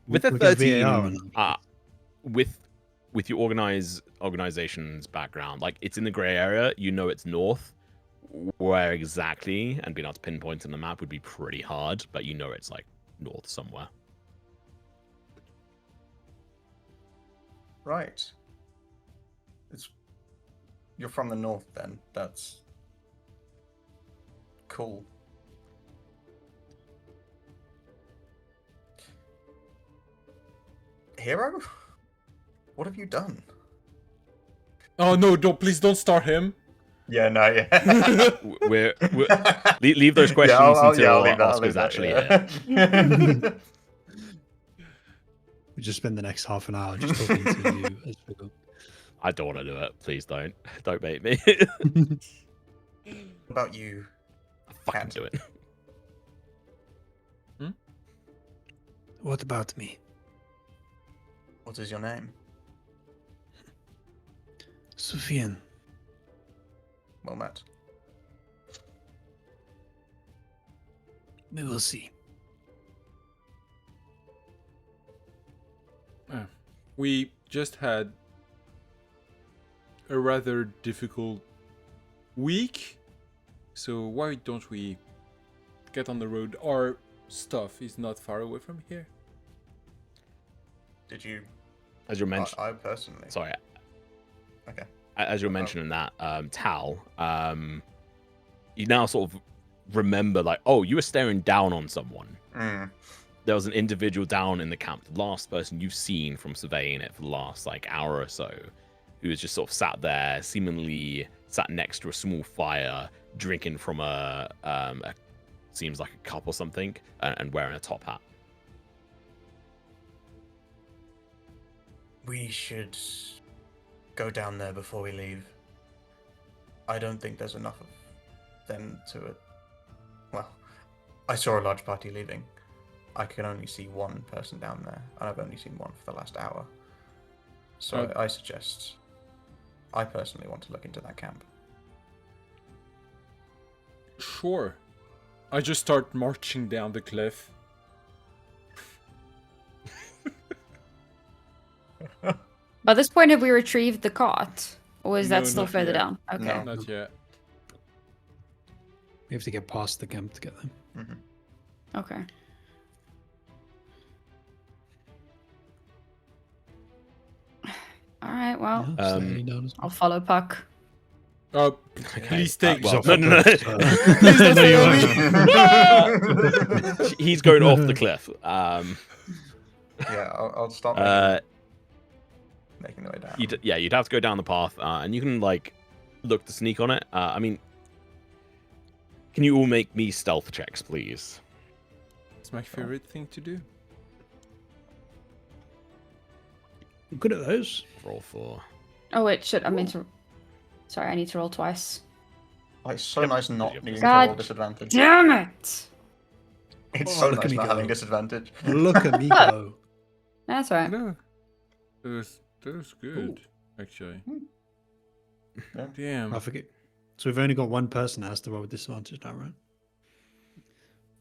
With the We'll get VAR 13, on with your organization's background, like it's in the gray area, you know it's north. Where exactly and being able to pinpoint on the map would be pretty hard, but you know it's like north somewhere. Right. You're from the north then. That's cool. Hero? What have you done? Oh no! Don't please don't start him. Yeah, no, yeah. We're leave those questions until Oscar's actually here. We just spend the next half an hour just talking to you as we go. I don't want to do it. Please don't. Don't bait me. What about you? Fucking Cat? do it. What about me? What is your name? Sufyan. Well met. We will see. We just had a rather difficult week, so why don't we get on the road? Our stuff is not far away from here. Did you? As you're mentioning, I personally. sorry. Okay. As you're mentioning that, Tal, you now sort of remember, like, oh, you were staring down on someone. Mm. There was an individual down in the camp, the last person you've seen from surveying it for the last like hour or so, who was just sort of sat there, seemingly sat next to a small fire, drinking from a seems like a cup or something, and wearing a top hat. We should go down there before we leave. I don't think there's enough of them to it. Well, I saw a large party leaving. I can only see one person down there, and I've only seen one for the last hour. So I suggest, I personally want to look into that camp. Sure. I just start marching down the cliff. By this point, have we retrieved the cart? Or is No, that still not further yet. down? Okay. No. Not yet. We have to get past the camp to get them. Mm-hmm. Okay. Alright, well, Yeah, slightly down as well. I'll follow Puck. Please take. Well, He's no. off the cliff, He's going off the cliff. Yeah, I'll stop making the way down. You'd have to go down the path, and you can like look to sneak on it. I mean, can you all make me stealth checks, please? It's my favorite thing to do. I'm good at those. Roll for. Oh, wait, shit. I meant to. Sorry, I need to roll twice. Oh, it's so nice not needing to God roll disadvantage. Damn it! It's Oh, so look at nice me not go. having disadvantage. Look at me go. That's alright. No. That was good, actually. Yeah. Damn. I forget. So we've only got one person that has to roll with disadvantage now, right?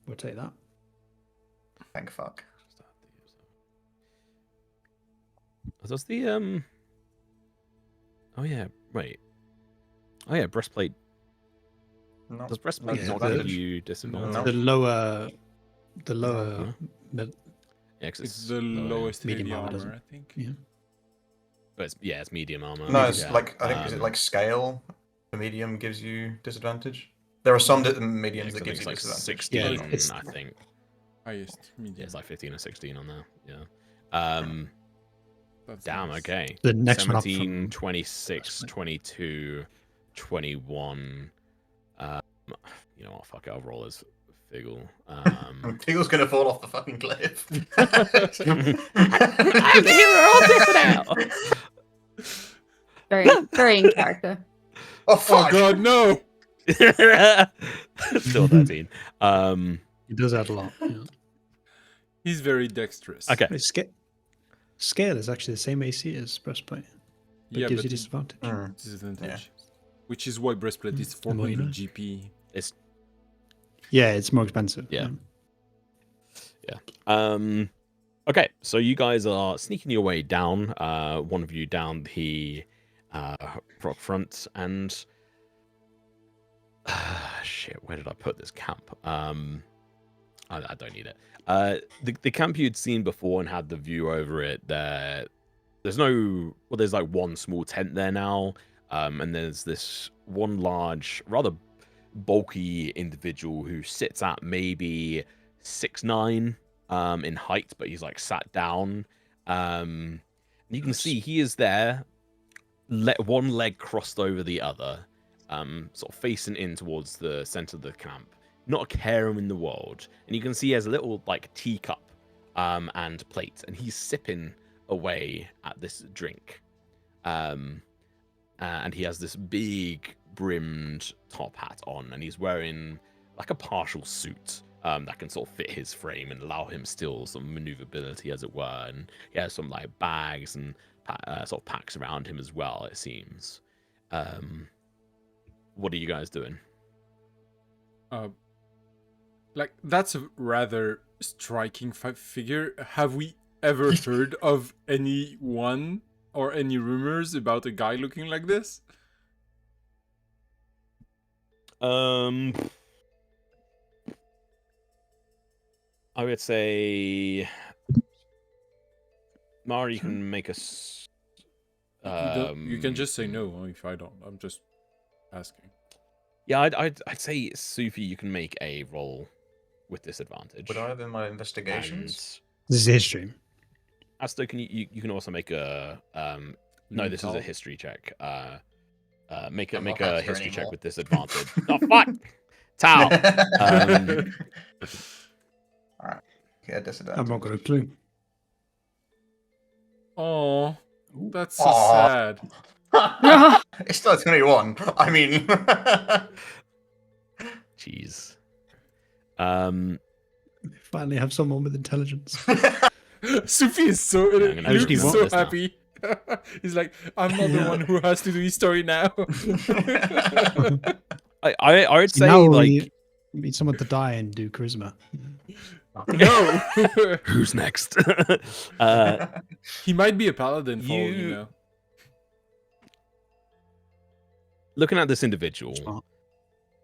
We'll take that. Thank fuck. Does the Oh yeah, wait. Oh yeah, breastplate. No. Does breastplate Yeah, not the- give you disadvantage? No. The lower Yeah, 'cause It's the lower, lowest Medium heavy armor, armor, doesn't it? I think. Yeah. But it's medium armor. No, it's Yeah. like I think is it like scale? The medium gives you disadvantage. There are some mediums Yeah, 'cause that I gives think you it's like disadvantage. 16, Yeah, it's- I think. Highest medium. Yeah, it's like 15 or 16 on there. Yeah. That's Damn, nice. okay. The next one up 17, from 26, 22, 21. You know what? Fuck it. I'll roll as Figgle. Piggle's gonna fall off the fucking cliff. I'm the hero of Thistledale. Very, very in character. Oh Oh fuck! god, no! Still 13. It does add a lot. Yeah. He's very dexterous. Okay. Wait, scale is actually the same AC as breastplate, but Yeah, gives but you disadvantage. Mm. disadvantage. Which is why breastplate is The more you 400 know. GP. Yeah, it's more expensive. Yeah. Okay, so you guys are sneaking your way down. One of you down the rock front, and shit, where did I put this camp? I don't need it. The camp you'd seen before and had the view over it. There's like one small tent there now, and there's this one large, rather bulky individual who sits at maybe 6'9" in height, but he's like sat down. You can see he is there one leg crossed over the other, sort of facing in towards the center of the camp. Not a care in the world, and you can see he has a little like teacup and plate, and he's sipping away at this drink. And he has this big brimmed top hat on, and he's wearing like a partial suit that can sort of fit his frame and allow him still some maneuverability, as it were. And he has some like bags and sort of packs around him as well, it seems. What are you guys doing? Like, that's a rather striking figure. Have we ever heard of anyone or any rumors about a guy looking like this? I would say, Mara, you can make us. You can just say no if I don't. I'm just asking. Yeah, I'd say, Sufi, you can make a roll with disadvantage. Would I have in my investigations? This is history. Astor, can you can also make a no, this is a history check. Make a history check with disadvantage. Oh fuck! Tau! Alright. Yeah, disadvantage. I've not got a clue. Oh, that's so Aw. sad. It's still 21. I mean... Jeez. Finally have someone with intelligence. Sophie is so, I'm gonna Luke just is keep so on this now. happy. He's like, I'm not the one who has to do his story now. I would say, Now like, we need someone to die and do charisma. No. who's next? He might be a paladin for all you know. Looking at this individual, Smart.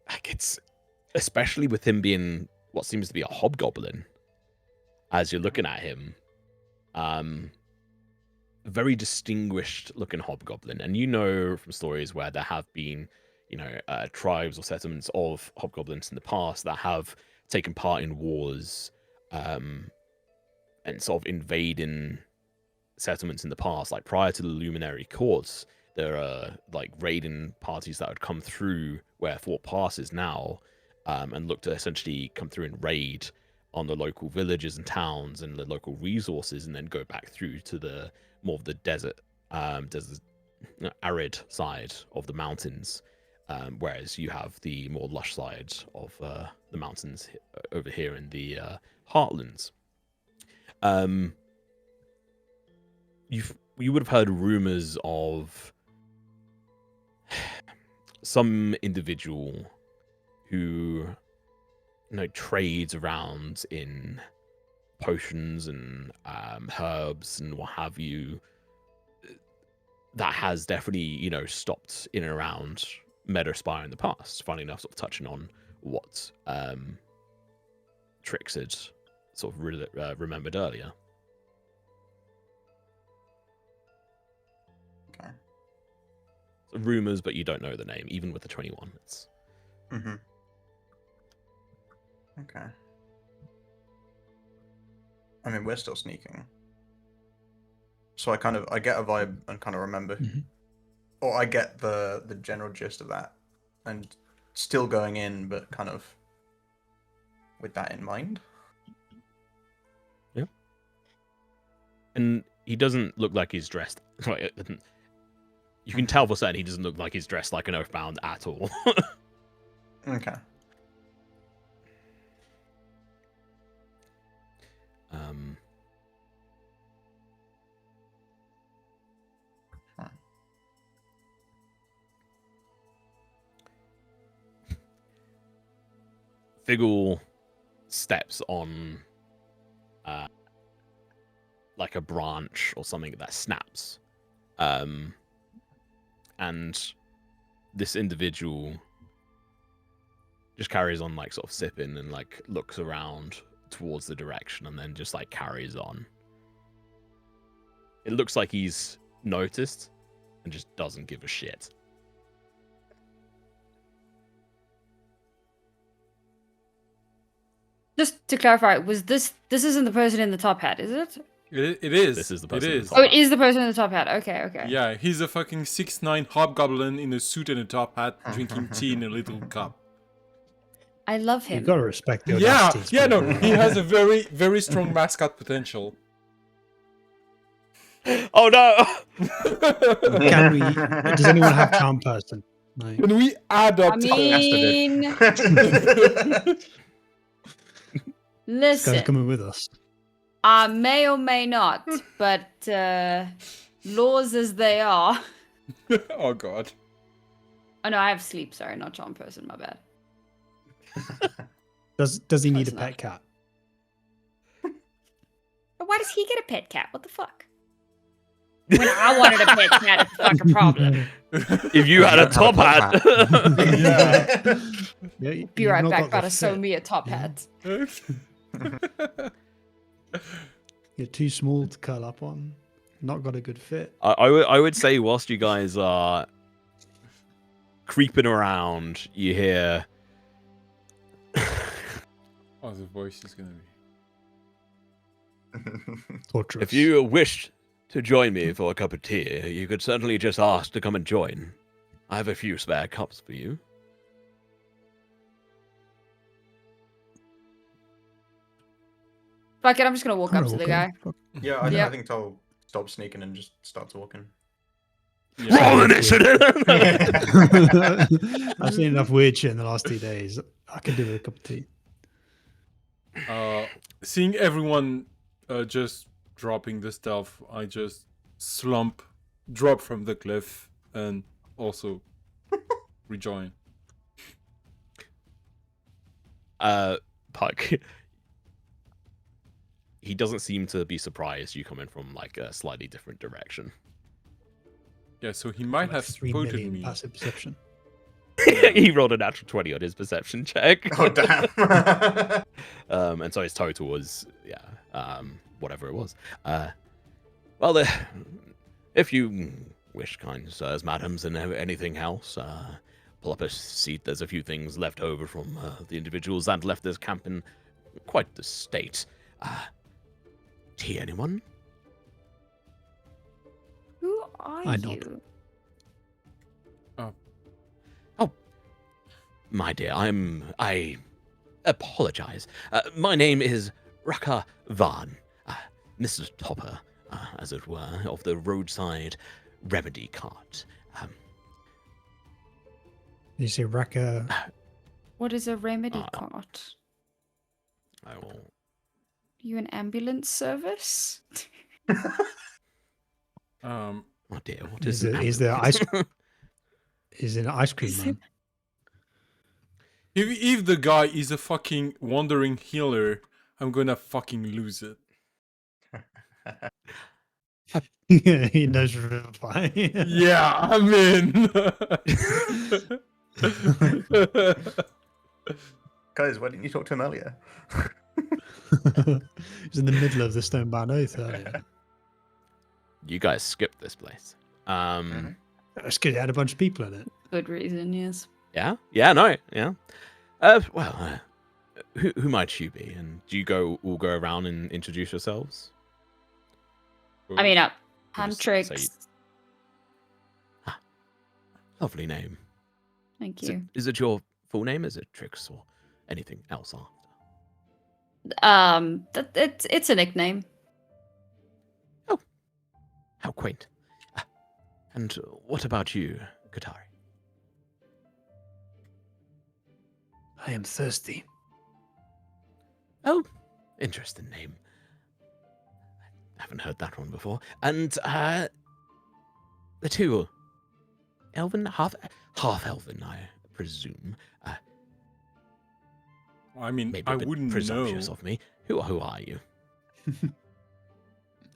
like, it's especially with him being what seems to be a hobgoblin. As you're looking at him, very distinguished looking hobgoblin, and you know from stories where there have been, tribes or settlements of hobgoblins in the past that have taken part in wars, and sort of invading settlements in the past. Like prior to the Luminary Courts, there are like raiding parties that would come through where Fort Pass is now, and look to essentially come through and raid on the local villages and towns and the local resources, and then go back through to the more of the desert, arid side of the mountains, whereas you have the more lush side of the mountains over here in the heartlands. You would have heard rumors of some individual who trades around in potions and herbs and what have you, that has definitely stopped in and around Meadowspire in the past. Funny enough, sort of touching on what Trix had sort of remembered earlier. Okay. Rumors, but you don't know the name, even with the 21. It's... Mm-hmm. Okay. I mean, we're still sneaking. So I get a vibe and kind of remember, or I get the general gist of that, and still going in, but kind of with that in mind. Yeah. And he doesn't look like he's dressed. You can tell for certain he doesn't look like he's dressed like an Oathbound at all. Okay. Figgle steps on like a branch or something that snaps, and this individual just carries on, like sort of sipping, and like looks around towards the direction, and then just like carries on. It looks like he's noticed and just doesn't give a shit. Just to clarify, was this isn't the person in the top hat, is it? It is. This is the It person in the is. top Oh, it is the person in the top hat. Okay, okay. Yeah, he's a fucking 6'9" hobgoblin in a suit and a top hat, drinking tea in a little cup. I love You've him. got to respect the Yeah, audacity. yeah, no, he has a very, very strong mascot potential. Oh no! Can we? Does anyone have charm person? No. Can we add up I to mean, This guy's listen, coming with us. I may or may not, but laws as they are. Oh god. Oh no, I have sleep. Sorry, not charm person. My bad. Does he need a Close pet cat? But why does he get a pet cat? What the fuck? When I wanted a pet cat, it's a fucking problem. If you had a top hat. Yeah, Be right back. Gotta sew me a top hat. You're too small to curl up on. Not got a good fit. I would say whilst you guys are creeping around, you hear Oh, the voice is gonna be. Torturous. if you wished to join me for a cup of tea, you could certainly just ask to come and join. I have a few spare cups for you. Fuck it, I'm just gonna walk I'm up gonna to the walk guy. in. Fuck. Yeah, I Yep. think I'll stop sneaking and just start walking. Roll initiative! I've seen enough weird shit in the last 2 days. I can do with a cup of tea. Seeing everyone just dropping the stuff, I just drop from the cliff, and also rejoin. Puck. He doesn't seem to be surprised you coming from like a slightly different direction. Yeah, so he might have 3 spotted million me. passive perception. He rolled a natural 20 on his perception check. Oh damn! And so his total was, whatever it was. Well, if you wish, kind sirs, madams, and anything else, pull up a seat. There's a few things left over from the individuals that left this camp in quite the state. Tea, anyone? Who are I you? nod. My dear, I apologize. My name is Raka Van, Mr. Topper, as it were, of the roadside remedy cart. You say Raka. What is a remedy Ah. cart? I will. Are you an ambulance service? Oh dear, what Is is it- an is there ambulance? Is an ice cream Is man. If the guy is a fucking wandering healer, I'm gonna fucking lose it. He knows Revivify. Yeah, I'm in. Guys, why didn't you talk to him earlier? He's in the middle of the Stonebound Oath earlier. You guys skipped this place. That's good. It had a bunch of people in it. Good reason, yes. Yeah, no, yeah. Who might you be? And do you all go around and introduce yourselves? I mean, just Huntrix. say- Lovely name. Thank Is you. it your full name? Is it Trix or anything else after? It's a nickname. How quaint. And what about you, Katari? I am thirsty. Oh, interesting name. I haven't heard that one before. And the two, elven, half elven, I presume. I mean, Maybe I a bit wouldn't know. presumptuous of me. Who are you?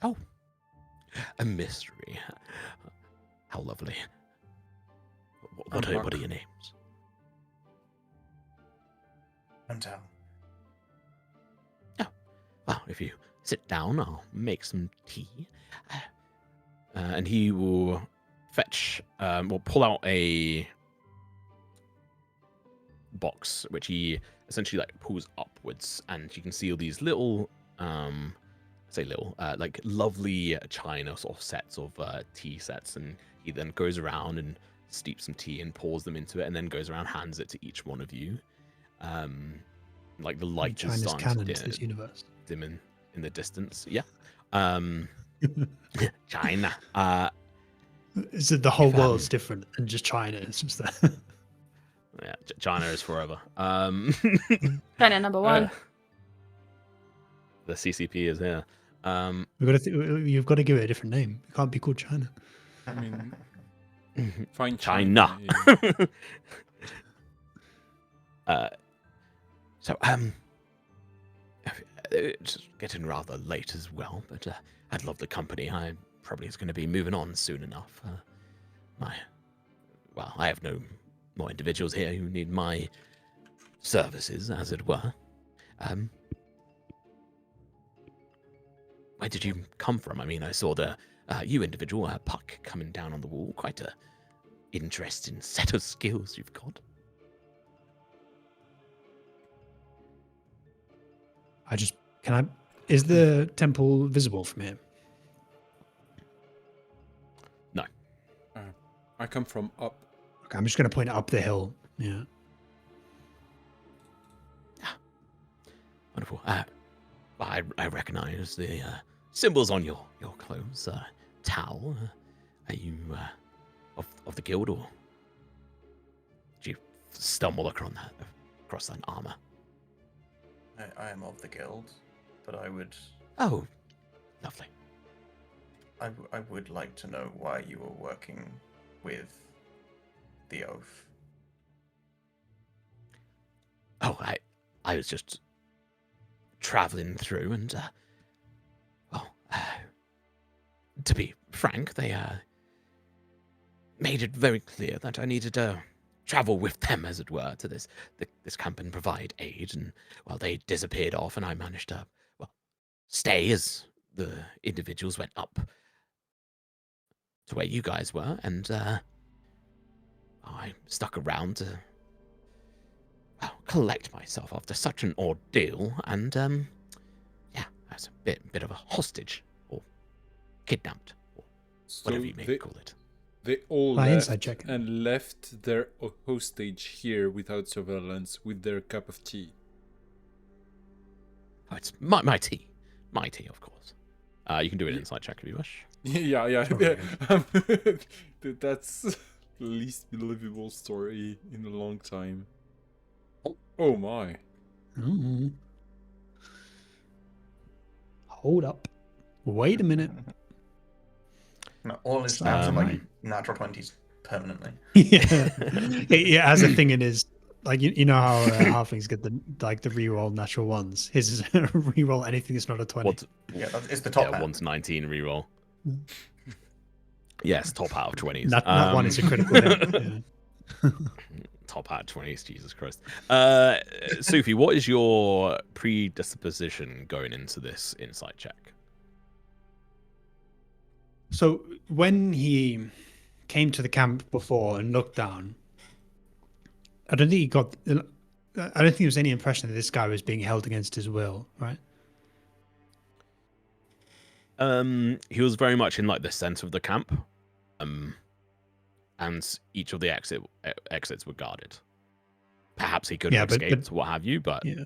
Oh, a mystery. How lovely. What I'm are Buck. your names? I'm down. Well, if you sit down, I'll make some tea. And he will pull out a box, which he essentially like pulls upwards, and you can see all these little say little, like lovely china sort of sets of tea sets, and he then goes around and steeps some tea and pours them into it, and then goes around, hands it to each one of you. Like the light is China's starting canon to to this universe. dim in the distance. Yeah. China. Is it the whole If, world's different and just China? It's just that. Yeah, China is forever. China number one. The CCP is here. You've got to give it a different name. It can't be called China. I mean, find China. yeah. So it's getting rather late as well, but I'd love the company. I probably is going to be moving on soon enough. I have no more individuals here who need my services, as it were. Where did you come from? I mean, I saw the you individual, Puck, coming down on the wall. Quite a interesting set of skills you've got. Is the temple visible from here? No. I come from up. Okay, I'm just going to point it up the hill. Yeah. Wonderful. I recognize the symbols on your clothes. Tau. Are you of the guild, or did you stumble across that armor? I am of the guild, but I would. Oh, lovely. I would like to know why you were working with the Oath. Oh, I was just traveling through, and to be frank, they made it very clear that I needed to travel with them, as it were, to this camp and provide aid. And well, they disappeared off, and I managed to stay as the individuals went up to where you guys were, and I stuck around to collect myself after such an ordeal, and I was a bit of a hostage, or kidnapped, or whatever you may call it. They all My left inside check. and left their hostage here without surveillance with their cup of tea. Oh, it's my tea. My tea, of course. You can do an inside check if you wish. Yeah. Sure. That's the least believable story in a long time. Oh my. Oh. Hold up. Wait a minute. No, all his stats are like natural 20s permanently. Yeah, as a thing it is. Like you know how halflings get the reroll natural ones. His is reroll anything that's not a 20. Yeah, it's the top. 1 to 19 reroll. Yes, top out of 20s. That one is a critical hit. Yeah. Top out 20s, Jesus Christ. Sufi, what is your predisposition going into this insight check? So when he came to the camp before and looked down, I don't think there was any impression that this guy was being held against his will, right? He was very much in like the center of the camp, and each of the exits were guarded. Perhaps he could have escaped, what have you, but yeah.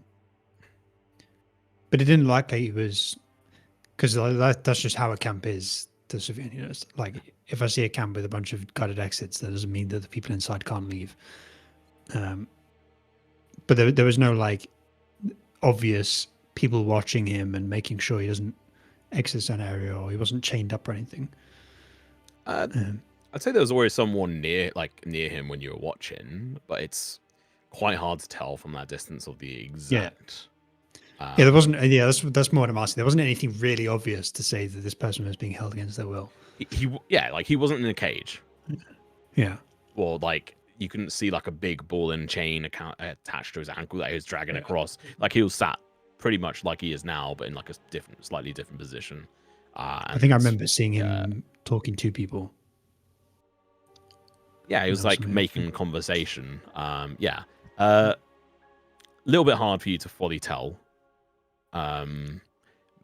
But it didn't like he was, because that's just how a camp is. To civilian, you know, it's like if I see a camp with a bunch of guarded exits, that doesn't mean that the people inside can't leave. But there was no like obvious people watching him and making sure he doesn't exit an area, or he wasn't chained up or anything. I'd say there was always someone near him when you were watching, but it's quite hard to tell from that distance of the exact. There wasn't. Yeah, that's more what I'm asking. There wasn't anything really obvious to say that this person was being held against their will. He wasn't in a cage. Yeah. Or like you couldn't see like a big ball and chain attached to his ankle that he was dragging across. Like he was sat pretty much like he is now, but in like a slightly different position. I think I remember seeing him talking to people. Yeah, he was like making conversation. Little bit hard for you to fully tell.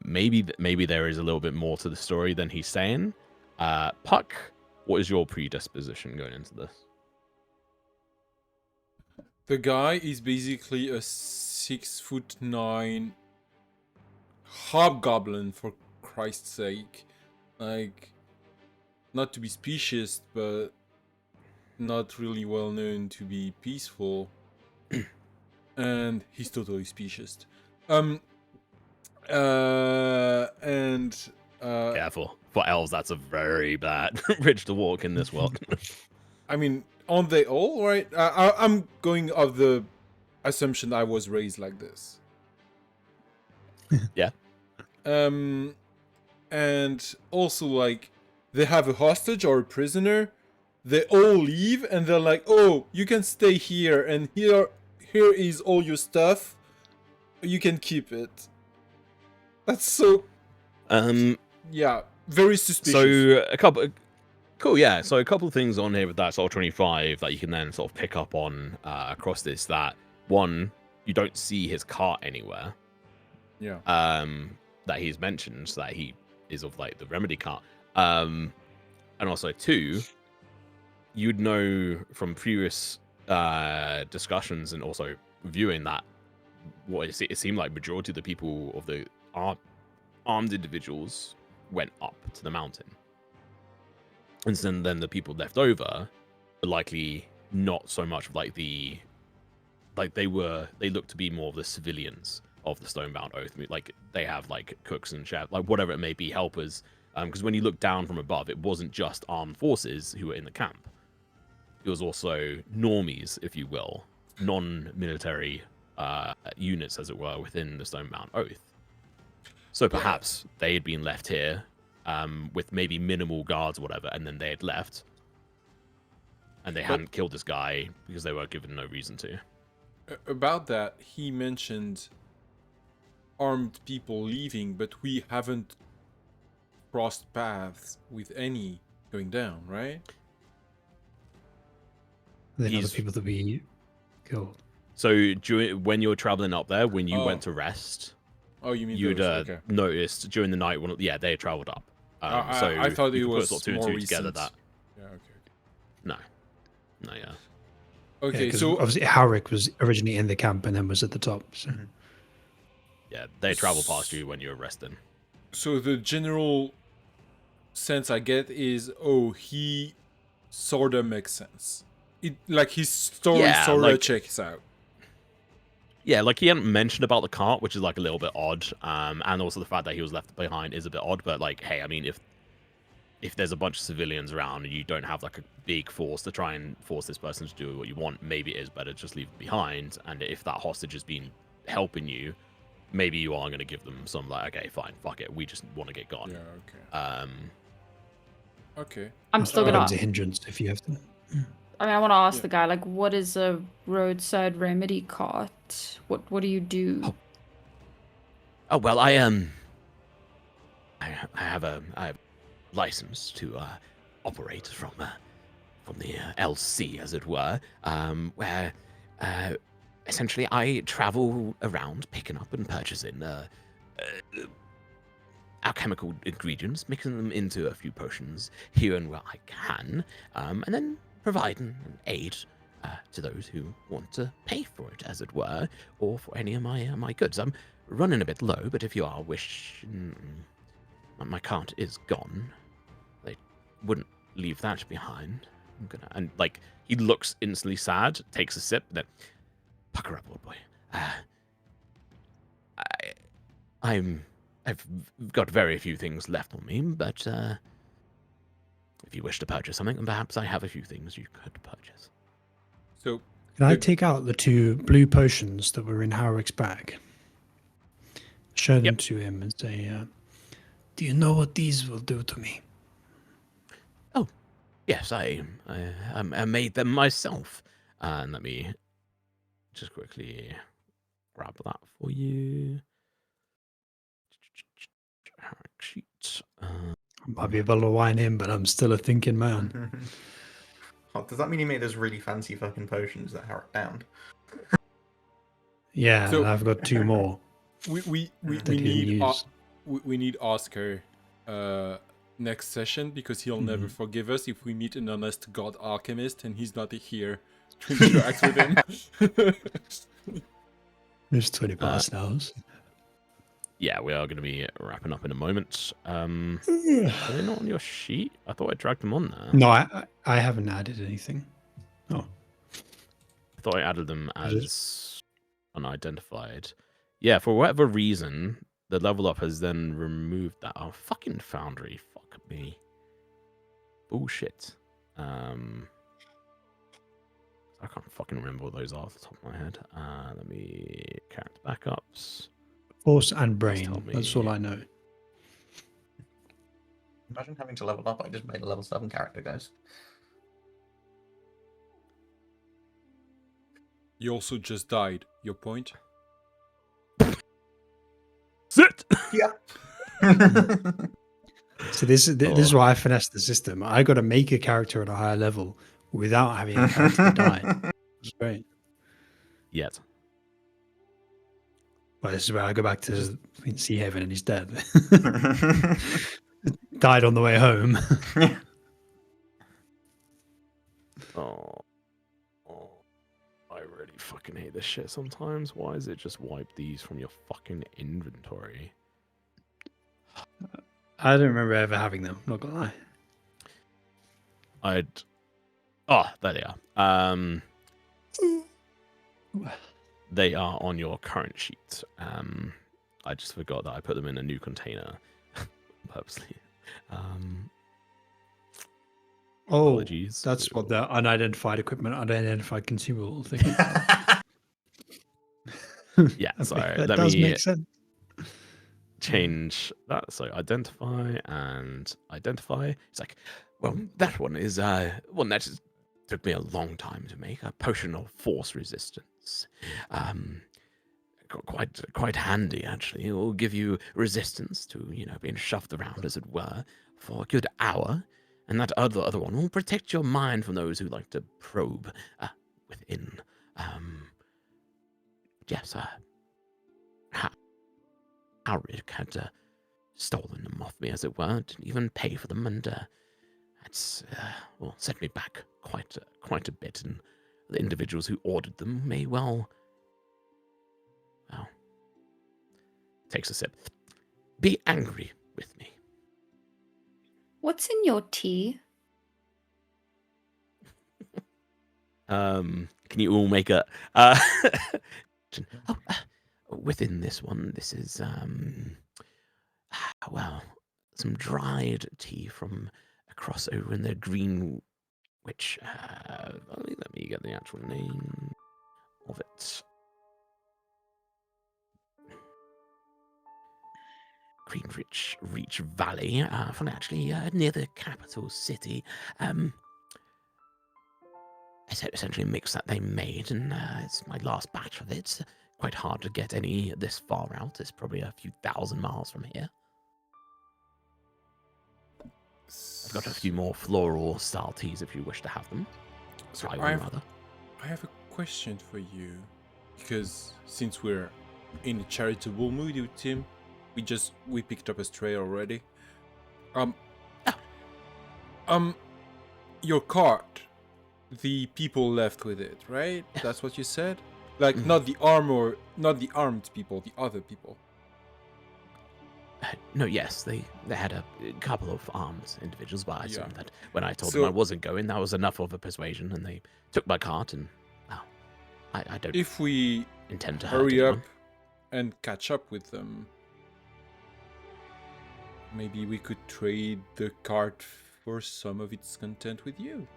maybe there is a little bit more to the story than he's saying. Puck, what is your predisposition going into this? The guy is basically a 6'9" hobgoblin, for Christ's sake. Like, not to be specious, but not really well known to be peaceful. And he's totally specious. Careful. For elves, that's a very bad bridge to walk in this world. I mean, aren't they all, right? I'm going of the assumption I was raised like this. Yeah. And also, like, they have a hostage or a prisoner. They all leave, and they're like, "Oh, you can stay here, and here is all your stuff. You can keep it." That's so. Yeah, very suspicious. So a couple. Cool, yeah. So a couple of things on here with that sort of 25 that you can then sort of pick up on across this. That one, you don't see his cart anywhere. Yeah. That he's mentioned, so that he is of like the remedy cart. And also two, you'd know from previous discussions and also viewing that it seemed like majority of the people of the armed individuals went up to the mountain. And then the people left over were likely not so much like they look to be more of the civilians of the Stonebound Oath. Like they have like cooks and chefs, like whatever it may be, helpers. Because when you look down from above, it wasn't just armed forces who were in the camp. It was also normies, if you will, non-military units, as it were, within the Stonebound Oath. So perhaps they had been left here with maybe minimal guards or whatever, and then they had left. And they hadn't killed this guy because they were given no reason to. About that, he mentioned armed people leaving, but we haven't crossed paths with any going down, right? They're not the people that we killed. So when you were traveling up there, when you went to rest, you mean you'd okay. noticed during the night when they had traveled up. So I thought you it could was put sort of two more and two together. recent. That Yeah. Okay. no, yeah. Okay. Yeah, so obviously Howrick was originally in the camp and then was at the top. So. Yeah, they traveled past you when you were resting. So the general sense I get is, he sorta makes sense. Like his story sorta checks out. Yeah, like he hadn't mentioned about the cart, which is like a little bit odd, and also the fact that he was left behind is a bit odd. But like, hey, I mean, if there's a bunch of civilians around and you don't have like a big force to try and force this person to do what you want, maybe it is better to just leave them behind. And if that hostage has been helping you, maybe you are going to give them some like, okay, fine, fuck it, we just want to get gone. Yeah. Okay. I'm That's still gonna. a hindrance if you have to. I mean, I want to ask the guy, like, what is a roadside remedy cart? What do you do? Oh well, I have a license to operate from the LC, as it were, where essentially I travel around picking up and purchasing alchemical ingredients, mixing them into a few potions here and where I can, and then providing an aid to those who want to pay for it, as it were, or for any of my goods. I'm running a bit low, but if you are my cart is gone. They wouldn't leave that behind. And like he looks instantly sad, takes a sip, then pucker up, old boy. I've got very few things left on me, but if you wish to purchase something, then perhaps I have a few things you could purchase. So Can I take out the 2 blue potions that were in Howrick's bag? Show them to him and say, do you know what these will do to me? Oh, yes, I made them myself. And let me just quickly grab that for you. Sheet. I might be able to whine him, but I'm still a thinking man. Does that mean he made those really fancy fucking potions that Harrick downed? Yeah, So- and I've got 2 more. we that he need use. we need Oscar next session because he'll never forgive us if we meet an honest god alchemist and he's not here to interact with him. It's 20 past now. Yeah, we are going to be wrapping up in a moment. Are they not on your sheet? I thought I dragged them on there. No, I haven't added anything. Oh. I thought I added them as unidentified. Yeah, for whatever reason, the level up has then removed that. Oh, fucking Foundry. Fuck me. Bullshit. I can't fucking remember what those are off the top of my head. Let me character backups. Force and brain. tell me. That's all I know. Imagine having to level up. I just made a level 7 character, guys. You also just died. Your point? Sit! So this is why I finessed the system. I got to make a character at a higher level without having a character die. It's great. Yet. But this is where I go back to Sea Haven and he's dead. Died on the way home. Oh, I really fucking hate this shit sometimes. Why is it just wipe these from your fucking inventory? I don't remember ever having them, not gonna lie. Oh, there they are. They are on your current sheet. I just forgot that I put them in a new container purposely. Apologies. That's what the unidentified equipment, unidentified consumable thing is. Yeah, sorry. That Let does me make sense. change that. So identify and identify. It's like, well, that one is one that just took me a long time to make. A potion of force resistance. Quite handy actually. It will give you resistance to, being shoved around, as it were, for a good hour. And that other one will protect your mind from those who like to probe within. Yes, Alric had stolen them off me, as it were. Didn't even pay for them, and that's set me back quite a bit. And the individuals who ordered them may well takes a sip. Be angry with me. What's in your tea? Can you all make a within this one, this is some dried tea from across over in the Green Witch. Let me get the actual name of it. Greenwich Reach Valley, from actually near the capital city. Essentially a mix that they made, and it's my last batch of it. It's quite hard to get any this far out. It's probably a few thousand miles from here. I've got a few more floral style teas if you wish to have them. So Try I one, have, rather. I have a question for you, because since we're in a charitable mood with Tim, we picked up a stray already. Your cart, the people left with it, right? That's what you said? Like, not the armed people, the other people. No, yes, they had a couple of armed individuals, but I assumed that when I told So- them I wasn't going, that was enough of a persuasion, and they took my cart, and I don't If we intend to hurt hurry anyone. up and catch up with them, maybe we could trade the cart for some of its content with you.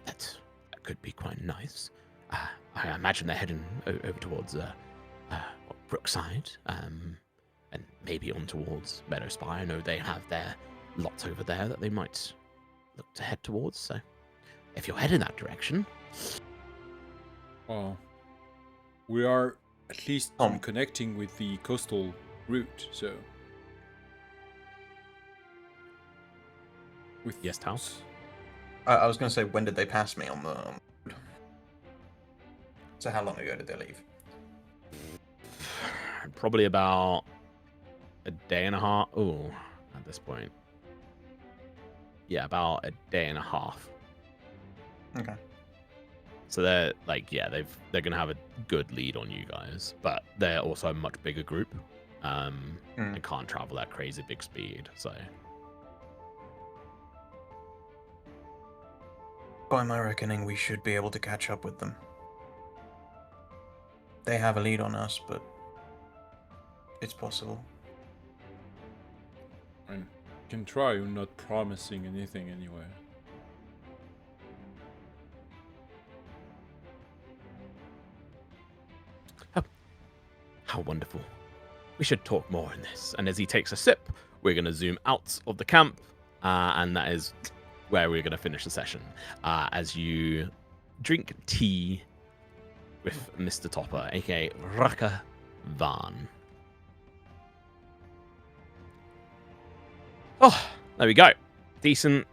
That could be quite nice. I imagine they're heading over towards Brookside, and maybe on towards Meadow Spire. I know they have their lots over there that they might look to head towards. So, if you're heading that direction, Well, we are at least connecting with the coastal route, so. With yes, Taos. I was going to say, when did they pass me on the road? So how long ago did they leave? probably about a day and a half. Oh, at this point. Yeah, about a day and a half. Okay. So they're like, yeah, they're gonna have a good lead on you guys, but they're also a much bigger group, and can't travel at crazy big speed. So By my reckoning, we should be able to catch up with them. They have a lead on us, but it's possible. I can try. I'm not promising anything anyway. how wonderful. We should talk more in this. And as he takes a sip, we're going to zoom out of the camp, and that is where we're going to finish the session. As you drink tea with Mr. Topper, aka Raka Van. Oh, there we go. Decent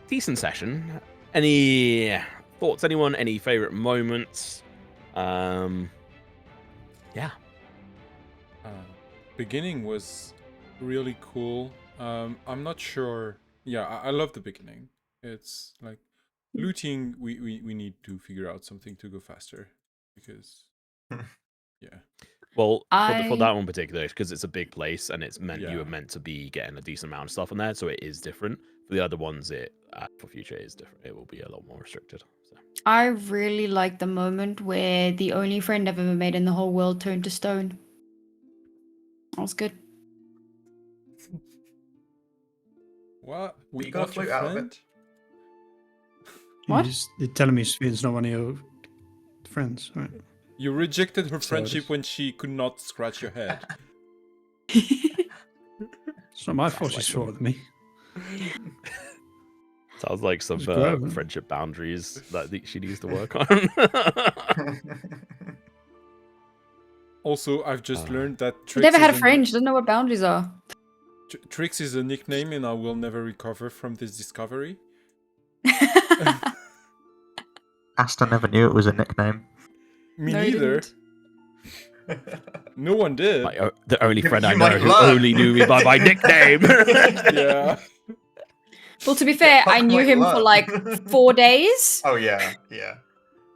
session. Any thoughts, anyone? Any favorite moments? Yeah. Beginning was really cool. I'm not sure. Yeah, I love the beginning. It's like looting. We need to figure out something to go faster because yeah. Well, for that one particular, because it's a big place and it's meant you were meant to be getting a decent amount of stuff in there, so it is different. For the other ones, it for future it is different. It will be a lot more restricted. So. I really like the moment where the only friend I've ever made in the whole world turned to stone. That was good. What? You got a flute out of it? What? You're telling me Sweden's not one of your friends, right? You rejected her So friendship it's- when she could not scratch your head. It's not my fault she's shorter than me. Sounds like some It's growing. friendship boundaries that she needs to work on. Also, I've just learned that I Trix never had a is friend. She doesn't know what boundaries are. Trix is a nickname, and I will never recover from this discovery. Astor never knew it was a nickname. Me No, he neither. didn't. No one did. Like, the only friend I You know might who learn. only knew me by my nickname. Yeah. Well, to be fair, I knew might him for learn. like 4 days. Oh yeah, yeah.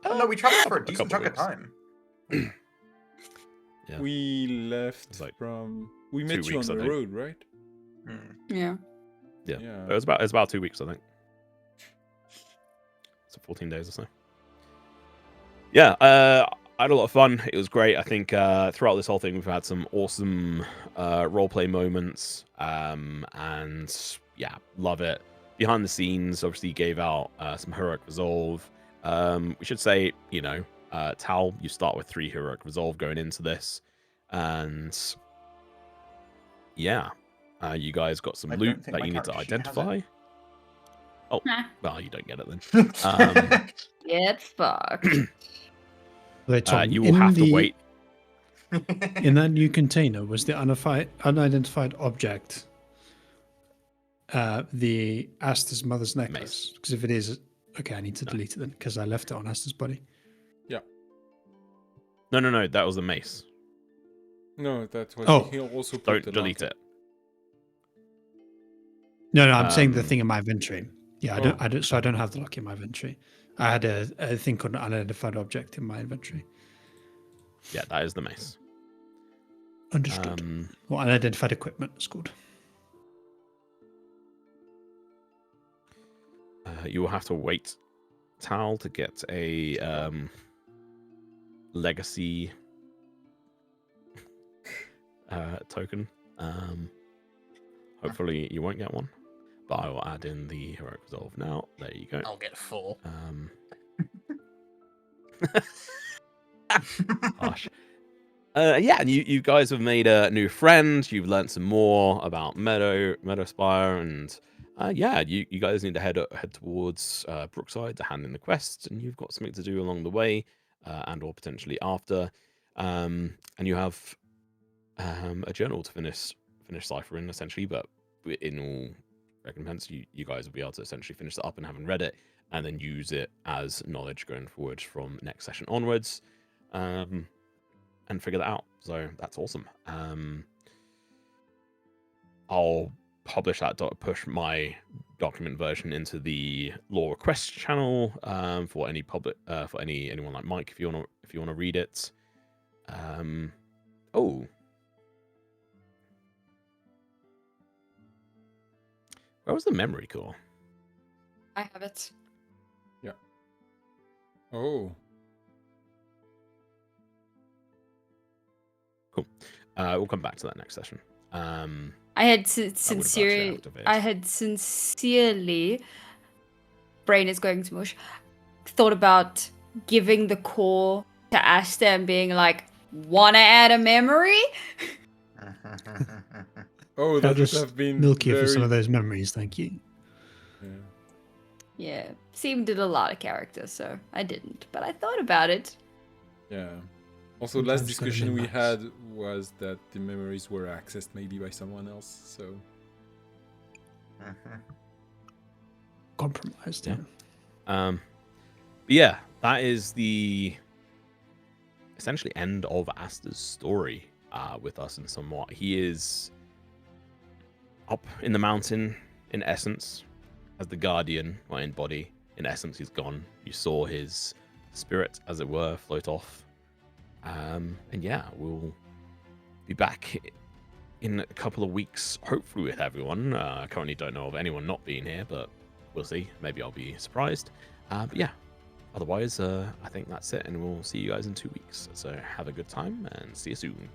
Oh, no, we traveled for a decent couple chunk of weeks. time. Yeah. We left It's like from. We 2 met you on weeks, I the think. road, right? Yeah. Yeah. Yeah. It was about 2 weeks, I think. So 14 days or so. Yeah, I had a lot of fun. It was great. I think throughout this whole thing, we've had some awesome roleplay moments. And yeah, love it. Behind the scenes, obviously gave out some heroic resolve. We should say, Tal, you start with 3 heroic resolve going into this. And yeah, you guys got some I loot don't think that my you need to character sheet has it. identify. Oh, Nah. well, you don't get it then. Get fucked. Wait, Tom, You will have to wait. In that new container, was the unidentified object the Astor's mother's necklace? Because if it is, okay, I need to delete it then, because I left it on Astor's body. No, that was the mace. No, that was. Oh. He also put Don't the delete locket. it. No, I'm saying the Um, thing in my inventory. Yeah, I don't. So I don't have the lock in my inventory. I had a thing called an unidentified object in my inventory. Yeah, that is the mace. Understood. Or unidentified equipment, it's called. You will have to wait, Tal, to get a legacy token. Hopefully you won't get one, but I will add in the heroic resolve now. There you go. I'll get 4. Gosh. Yeah, and you guys have made a new friend. You've learned some more about Meadowspire, and yeah, you guys need to head towards Brookside to hand in the quest, and you've got something to do along the way, and or potentially after. And you have a journal to finish ciphering essentially, but in all recompense, you guys will be able to essentially finish it up and having read it, and then use it as knowledge going forward from next session onwards. And and figure that out. So that's awesome. I'll publish that, push my document version into the lore request channel for any public for anyone like Mike if you wanna read it. Oh, where was the memory core? I have it. Oh. Cool. We'll come back to that next session. I had actually activated. I had sincerely, brain is going to mush, thought about giving the core to Astor and being like, wanna add a memory? Oh, I'll that would just have been milk you for some very- of those memories, thank you. Yeah. Yeah, seemed did a lot of characters, so I didn't. But I thought about it. Yeah. Also, last Sometimes gotta discussion we min-max. had was that the memories were accessed maybe by someone else, so... Compromised, Yeah. yeah. But yeah, that is the essentially end of Astor's story with us in somewhat. He is up in the mountain, in essence, as the guardian, well, in body. In essence, he's gone. You saw his spirit, as it were, float off. And yeah, we'll be back in a couple of weeks, hopefully with everyone. I currently don't know of anyone not being here, but we'll see. Maybe I'll be surprised. But yeah, otherwise, I think that's it, and we'll see you guys in 2 weeks. So have a good time, and see you soon.